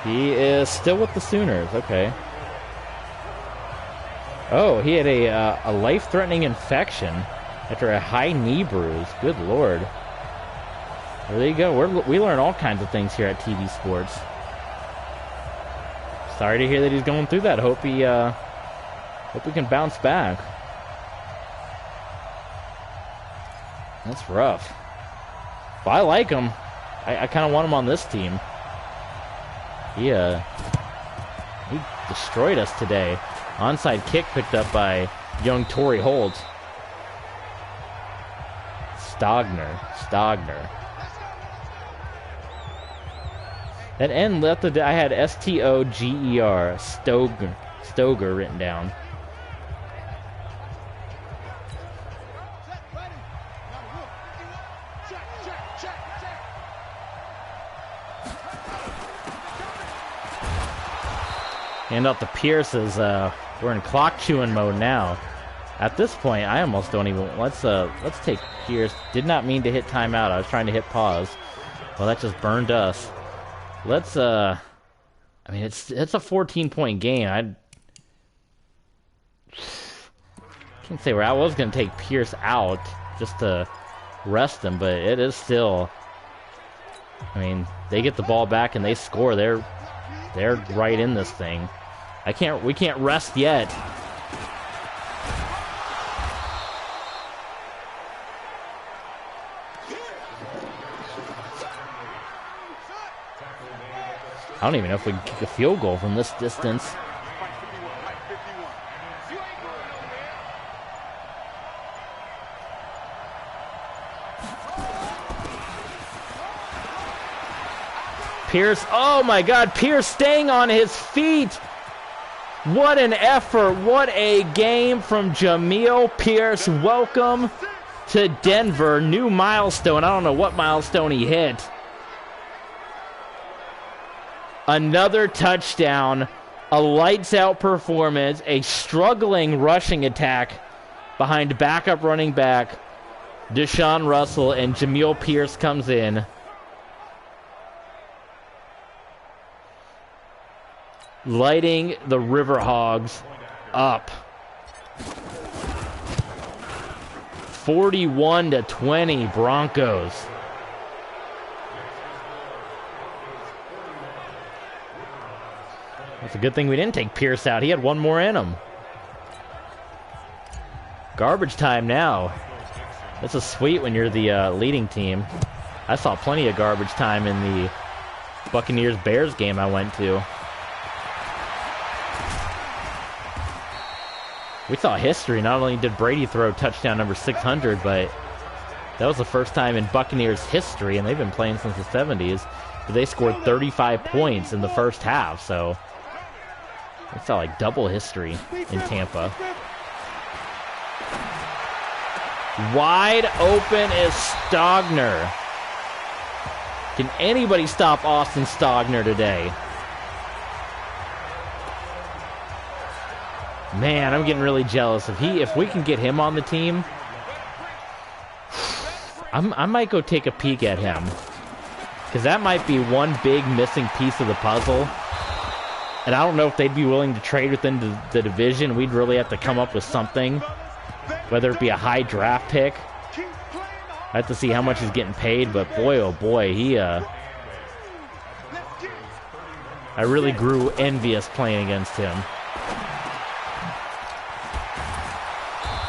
He is still with the Sooners. Okay. Oh, he had a life-threatening infection after a high knee bruise. Good Lord. Well, there you go. We learn all kinds of things here at TV Sports. Sorry to hear that he's going through that. Hope he can bounce back. That's rough. But I like him. I kind of want him on this team. He destroyed us today. Onside kick picked up by young Torrey Holt. Stogner. That N left the. I had Stoger, Stoger written down. Hand out the Pierces. We're in clock chewing mode now. At this point, I almost don't even. Let's take Pierce. Did not mean to hit timeout. I was trying to hit pause. Well, that just burned us. Let's. I mean, it's a 14-point game. I can't say where I was going to take Pierce out just to rest him, but it is still. I mean, they get the ball back and they score. They're right in this thing. We can't rest yet. I don't even know if we can kick a field goal from this distance. Pierce, oh my God, Pierce staying on his feet. What an effort. What a game from Jamil Pierce. Welcome to Denver. New milestone. I don't know what milestone he hit. Another touchdown. A lights-out performance. A struggling rushing attack behind backup running back Deshaun Russell, and Jamil Pierce comes in. Lighting the River Hogs up. 41-20 Broncos. It's a good thing we didn't take Pierce out. He had one more in him. Garbage time now. This is sweet when you're the leading team. I saw plenty of garbage time in the Buccaneers-Bears game I went to. We saw history. Not only did Brady throw touchdown number 600, but that was the first time in Buccaneers history, and they've been playing since the 70s, but they scored 35 points in the first half, so we saw like double history in Tampa. Wide open is Stogner. Can anybody stop Austin Stogner today? Man, I'm getting really jealous. If we can get him on the team, I might go take a peek at him. Because that might be one big missing piece of the puzzle. And I don't know if they'd be willing to trade within the division. We'd really have to come up with something. Whether it be a high draft pick. I have to see how much he's getting paid. But boy, oh boy, I really grew envious playing against him.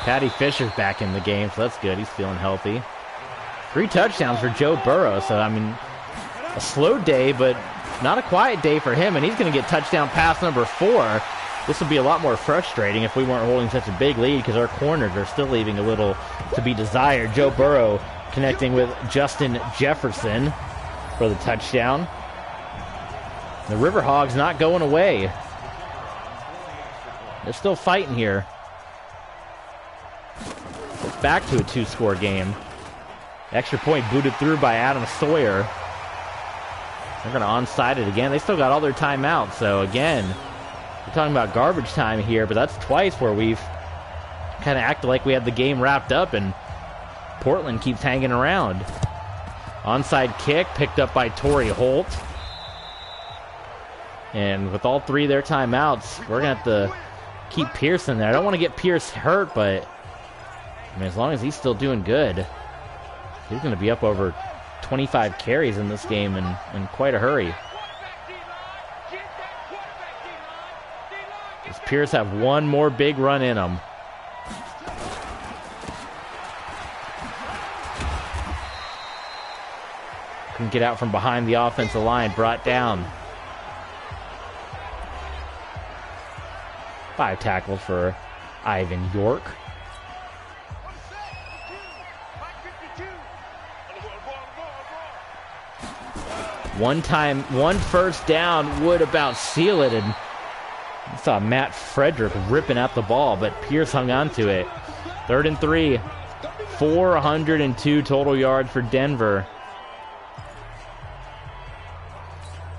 Patty Fisher's back in the game, so that's good. He's feeling healthy. 3 touchdowns for Joe Burrow, so, I mean, a slow day, but not a quiet day for him, and he's going to get touchdown pass number 4. This would be a lot more frustrating if we weren't holding such a big lead because our corners are still leaving a little to be desired. Joe Burrow connecting with Justin Jefferson for the touchdown. The River Hogs not going away. They're still fighting here. It's back to a 2-score game. Extra point booted through by Adam Sawyer. They're going to onside it again. They still got all their timeouts, so again, we're talking about garbage time here, but that's twice where we've kind of acted like we had the game wrapped up, and Portland keeps hanging around. Onside kick picked up by Torrey Holt. And with all 3 of their timeouts, we're going to have to keep Pierce in there. I don't want to get Pierce hurt, but I mean, as long as he's still doing good, he's going to be up over 25 carries in this game in quite a hurry. Does Pierce have one more big run in him? Couldn't get out from behind the offensive line, brought down. 5 tackles for Ivan York. One first down would about seal it, and you saw Matt Frederick ripping out the ball, but Pierce hung on to it. 3rd and 3. 402 total yards for Denver.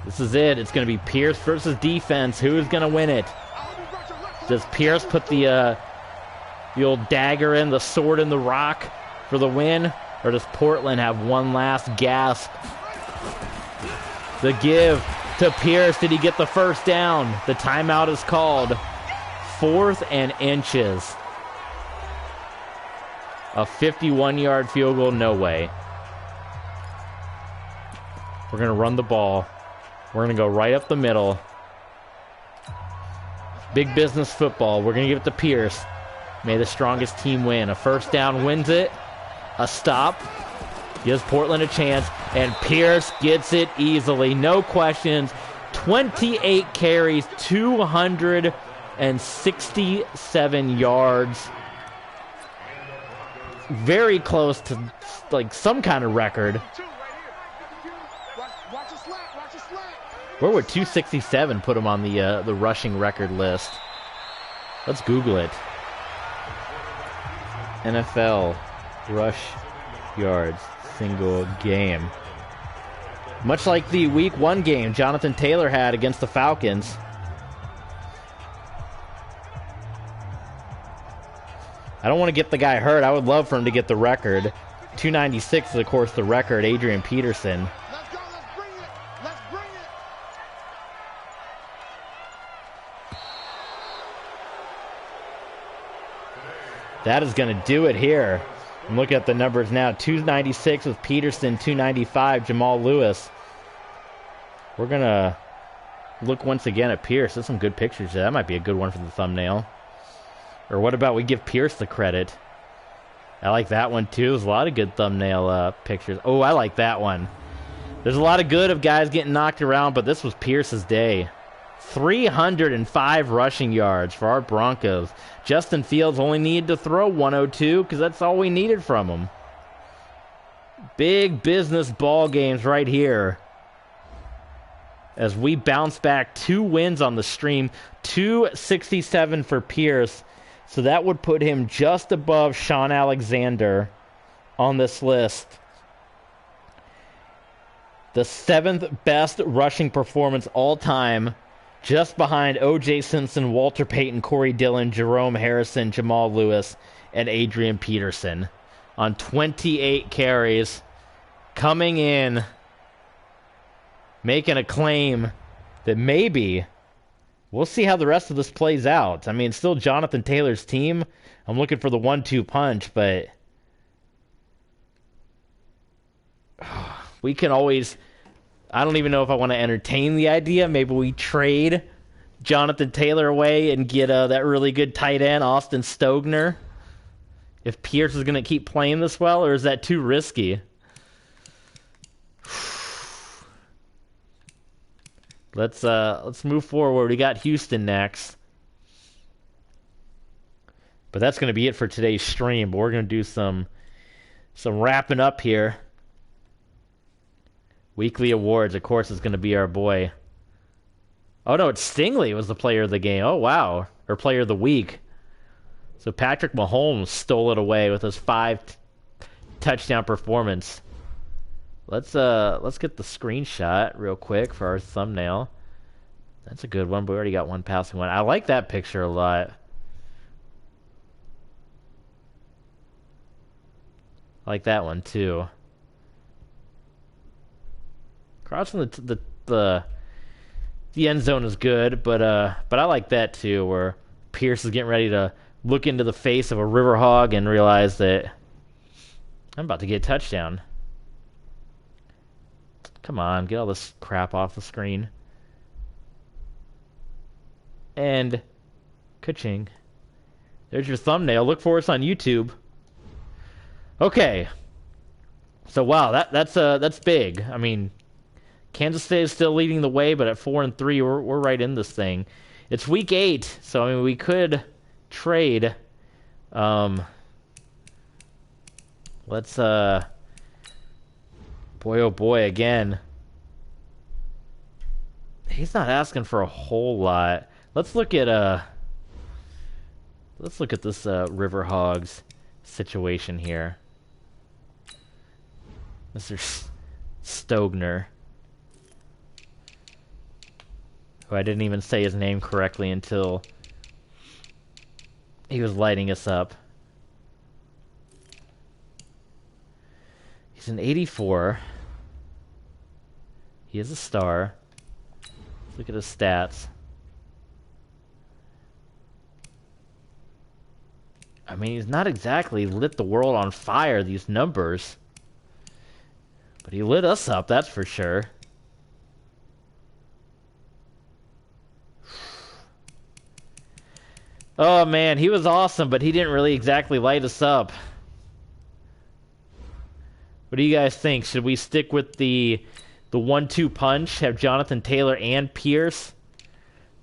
This is it. It's going to be Pierce versus defense. Who is going to win it? Does Pierce put the old dagger in, the sword in the rock for the win? Or does Portland have one last gasp? The give to Pierce. Did he get the first down? The timeout is called. 4th and inches. A 51-yard field goal, no way. We're going to run the ball. We're going to go right up the middle. Big business football. We're going to give it to Pierce. May the strongest team win. A first down wins it. A stop gives Portland a chance. And Pierce gets it easily. No questions. 28 carries, 267 yards. Very close to like some kind of record. Where would 267 put him on the rushing record list? Let's Google it. NFL rush yards single game. Much like the Week 1 game Jonathan Taylor had against the Falcons. I don't want to get the guy hurt. I would love for him to get the record. 296 is, of course, the record. Adrian Peterson. That is going to do it here. I'm looking at the numbers now. 296 with Peterson, 295 Jamal Lewis. We're going to look once again at Pierce. There's some good pictures there. That might be a good one for the thumbnail. Or what about we give Pierce the credit? I like that one too. There's a lot of good thumbnail pictures. Oh, I like that one. There's a lot of good of guys getting knocked around, but this was Pierce's day. 305 rushing yards for our Broncos. Justin Fields only needed to throw 102 because that's all we needed from him. Big business ball games right here. As we bounce back 2 wins on the stream. 267 for Pierce. So that would put him just above Sean Alexander on this list. The 7th best rushing performance all time. Just behind O.J. Simpson, Walter Payton, Corey Dillon, Jerome Harrison, Jamal Lewis, and Adrian Peterson. On 28 carries. Coming in. Making a claim that maybe... We'll see how the rest of this plays out. I mean, it's still Jonathan Taylor's team. I'm looking for the 1-2 punch, but... we can always... I don't even know if I want to entertain the idea. Maybe we trade Jonathan Taylor away and get that really good tight end, Austin Stogner. If Pierce is going to keep playing this well, or is that too risky? Let's move forward. We got Houston next. But that's going to be it for today's stream. But we're going to do some wrapping up here. Weekly awards, of course, is going to be our boy. Oh, no, it's Stingley was the player of the game. Oh, wow. Or player of the week. So Patrick Mahomes stole it away with his 5 touchdown performance. Let's get the screenshot real quick for our thumbnail. That's a good one, but we already got one passing one. I like that picture a lot. I like that one too. Crossing the end zone is good, but I like that too, where Pierce is getting ready to look into the face of a River Hog and realize that I'm about to get a touchdown. Come on, get all this crap off the screen. And ka-ching. There's your thumbnail. Look for us on YouTube. Okay. So wow, that's big. I mean, Kansas State is still leading the way, but at 4-3, we're right in this thing. It's week 8, so I mean we could trade. Let's boy oh boy again. He's not asking for a whole lot. Let's look at this River Hogs situation here. Mr. Stogner, who I didn't even say his name correctly until he was lighting us up. He's an 84. He is a star. Let's look at his stats. I mean, he's not exactly lit the world on fire, these numbers. But he lit us up, that's for sure. Oh man, he was awesome, but he didn't really exactly light us up. What do you guys think? Should we stick with the 1-2 punch? Have Jonathan Taylor and Pierce?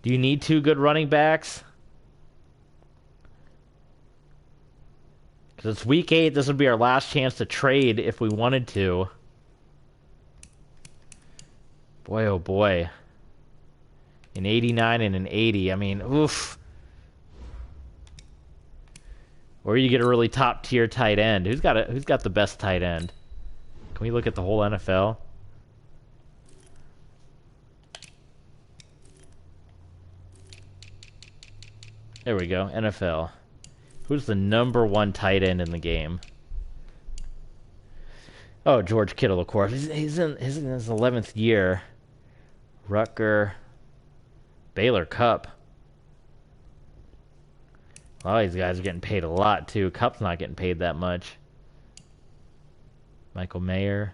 Do you need 2 good running backs? Because it's week 8. This would be our last chance to trade if we wanted to. Boy, oh boy. An 89 and an 80. I mean, oof. Or you get a really top tier tight end. Who's got the best tight end? Can we look at the whole NFL? There we go, NFL. Who's the number 1 tight end in the game? Oh, George Kittle, of course. He's in his 11th year. Rutger. Baylor Cup. A lot of these guys are getting paid a lot, too. Cup's not getting paid that much. Michael Mayer.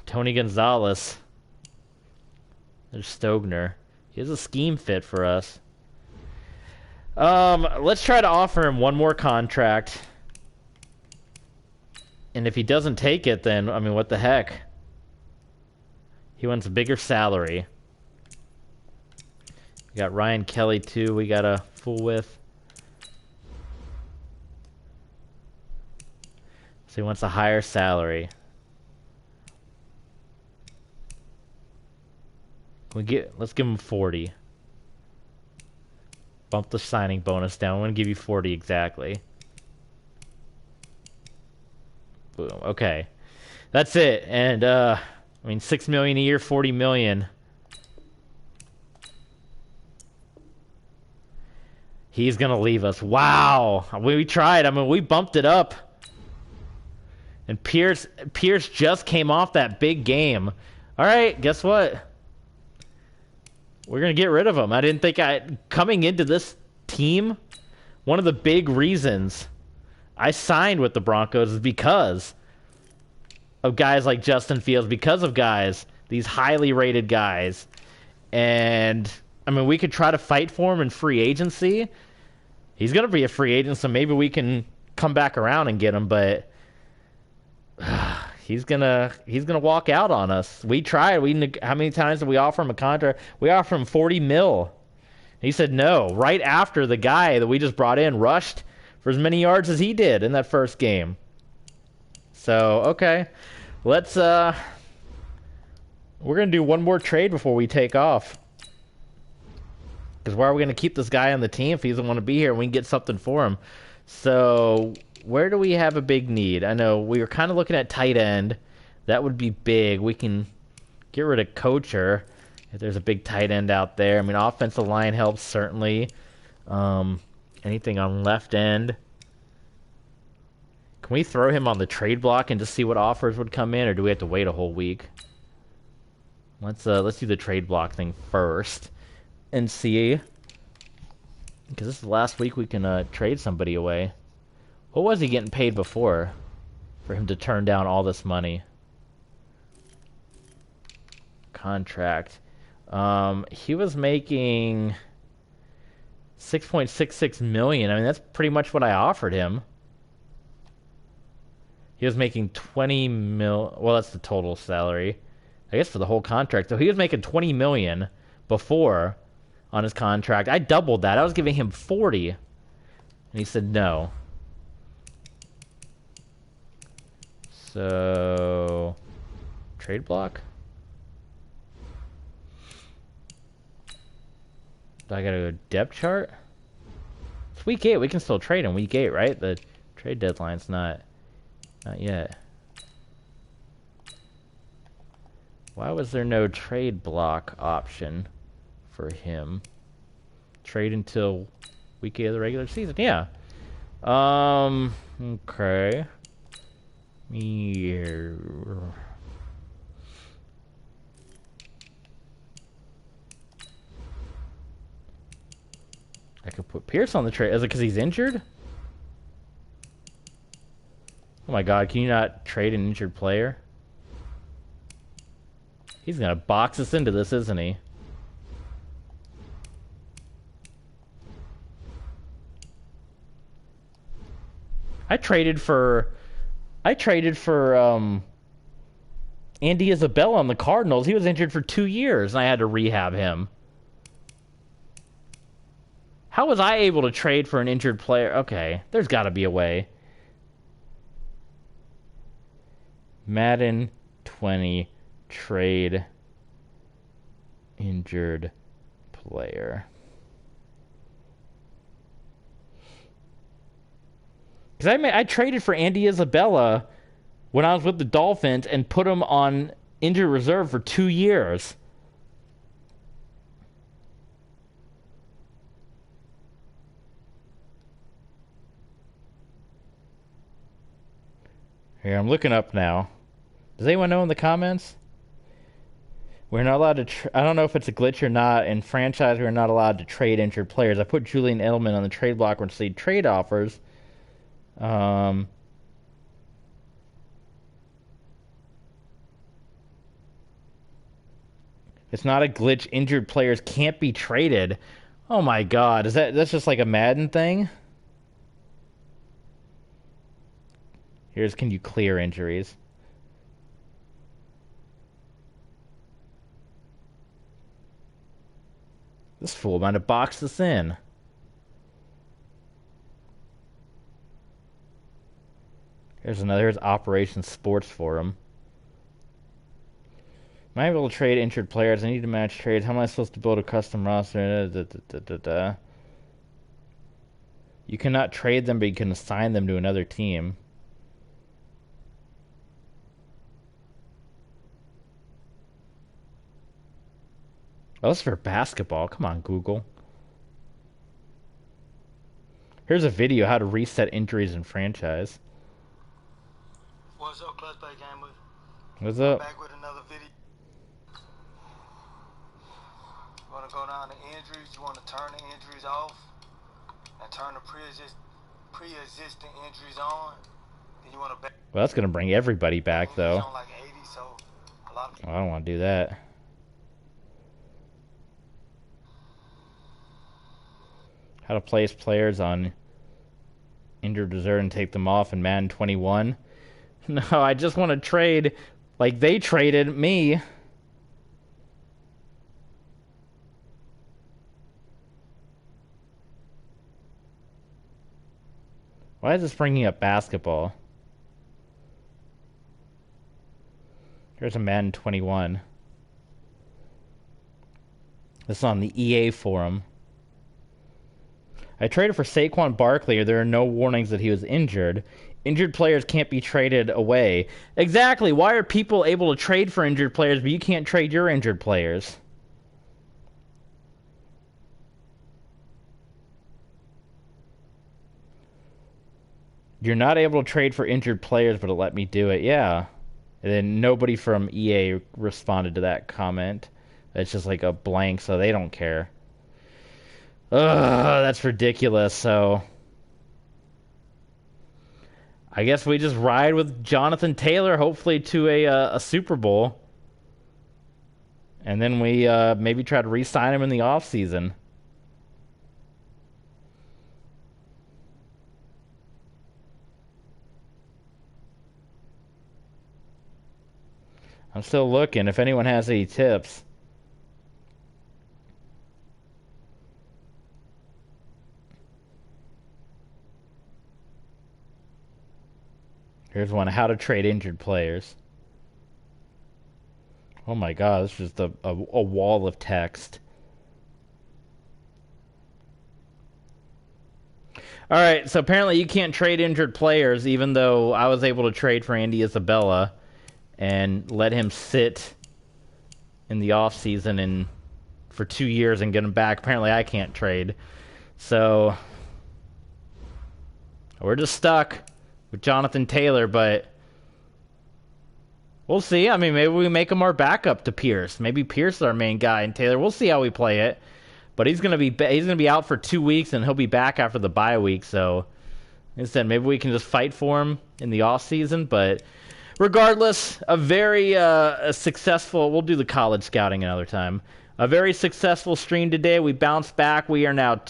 Tony Gonzalez. There's Stogner. He has a scheme fit for us. Let's try to offer him one more contract. And if he doesn't take it, then, I mean, what the heck? He wants a bigger salary. We got Ryan Kelly, too, we got to fool with. So he wants a higher salary. Let's give him 40. Bump the signing bonus down. I'm going to give you 40 exactly. Boom. Okay. That's it. And, I mean, $6 million a year, $40 million. He's going to leave us. Wow. We tried. I mean, we bumped it up. And Pierce just came off that big game. All right, guess what? We're going to get rid of him. I didn't think coming into this team, one of the big reasons I signed with the Broncos because of guys like Justin Fields, because of guys, these highly rated guys. And, I mean, we could try to fight for him in free agency. He's going to be a free agent, so maybe we can come back around and get him, but he's gonna walk out on us. We tried. How many times did we offer him a contract? We offered him 40 mil. He said no. Right after the guy that we just brought in rushed for as many yards as he did in that first game. So okay, let's we're gonna do one more trade before we take off. Because why are we gonna keep this guy on the team if he doesn't want to be here? We can get something for him. So where do we have a big need? I know we were kind of looking at tight end. That would be big. We can get rid of Coacher if there's a big tight end out there. I mean, offensive line helps, certainly. Anything on left end? Can we throw him on the trade block and just see what offers would come in, or do we have to wait a whole week? Let's do the trade block thing first and see. Because this is the last week we can trade somebody away. What was he getting paid before for him to turn down all this money? Contract. He was making $6.66 million. I mean, that's pretty much what I offered him. He was making 20 mil. Well, that's the total salary, I guess, for the whole contract. So he was making 20 million before on his contract. I doubled that. I was giving him 40, and he said no. So trade block. Do I gotta go depth chart? It's week 8. We can still trade in week 8, right? The trade deadline's not yet. Why was there no trade block option for him? Trade until week 8 of the regular season. Yeah. Okay. I could put Pierce on the trade. Is it because he's injured? Oh my god, can you not trade an injured player? He's gonna box us into this, isn't he? I traded for Andy Isabella on the Cardinals. He was injured for 2 years, and I had to rehab him. How was I able to trade for an injured player? Okay, there's got to be a way. Madden 20 trade injured player. Because I traded for Andy Isabella when I was with the Dolphins and put him on injured reserve for 2 years. Here, I'm looking up now. Does anyone know in the comments? We're not allowed to... I don't know if it's a glitch or not. In franchise, we're not allowed to trade injured players. I put Julian Edelman on the trade block when see trade offers. It's not a glitch. Injured players can't be traded. Oh my god. That's just like a Madden thing? Here's, can you clear injuries? This fool might have boxed this in. Here's Operation Sports Forum. Am I able to trade injured players? I need to match trades. How am I supposed to build a custom roster? You cannot trade them, but you can assign them to another team. Oh, this is for basketball. Come on, Google. Here's a video how to reset injuries in franchise. What's up, Clutch Play Gamer? What's up? Back with another video. You want to go down to injuries? You want to turn the injuries off and turn the previous pre-existing injuries on, then you want to back. Well, that's going to bring everybody back, though. On like 80, so a lot of I don't want to do that. How to place players on injured reserve and take them off in Madden 21. No, I just want to trade like they traded me. Why is this bringing up basketball? Here's a Madden 21. This is on the EA forum. I traded for Saquon Barkley. There are no warnings that he was injured. Injured players can't be traded away. Exactly. Why are people able to trade for injured players, but you can't trade your injured players? You're not able to trade for injured players, but it let me do it. Yeah. And then nobody from EA responded to that comment. It's just like a blank, so they don't care. Ugh, that's ridiculous. So I guess we just ride with Jonathan Taylor, hopefully to a Super Bowl. And then we maybe try to re-sign him in the offseason. I'm still looking if anyone has any tips. Here's one, how to trade injured players. Oh my god, it's just a wall of text. Alright, so apparently you can't trade injured players, even though I was able to trade for Andy Isabella and let him sit in the offseason and for 2 years and get him back. Apparently I can't trade. So we're just stuck with Jonathan Taylor, but we'll see. I mean, maybe we make him our backup to Pierce. Maybe Pierce is our main guy, and Taylor. We'll see how we play it. But he's gonna be out for 2 weeks, and he'll be back after the bye week. So instead, maybe we can just fight for him in the off season. But regardless, a very successful. We'll do the college scouting another time. A very successful stream today. We bounced back. We are now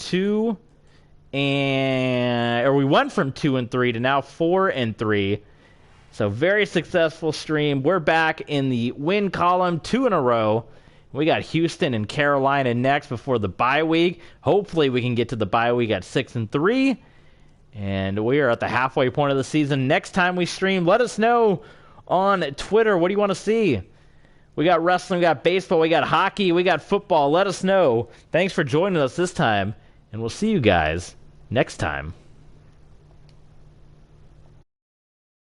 we went from 2-3 to now 4-3. So very successful stream. We're back in the win column, 2 in a row. We got Houston and Carolina next before the bye week. Hopefully we can get to the bye week at 6-3. And we are at the halfway point of the season. Next time we stream, let us know on Twitter. What do you want to see? We got wrestling, we got baseball, we got hockey, we got football. Let us know. Thanks for joining us this time. And we'll see you guys next time.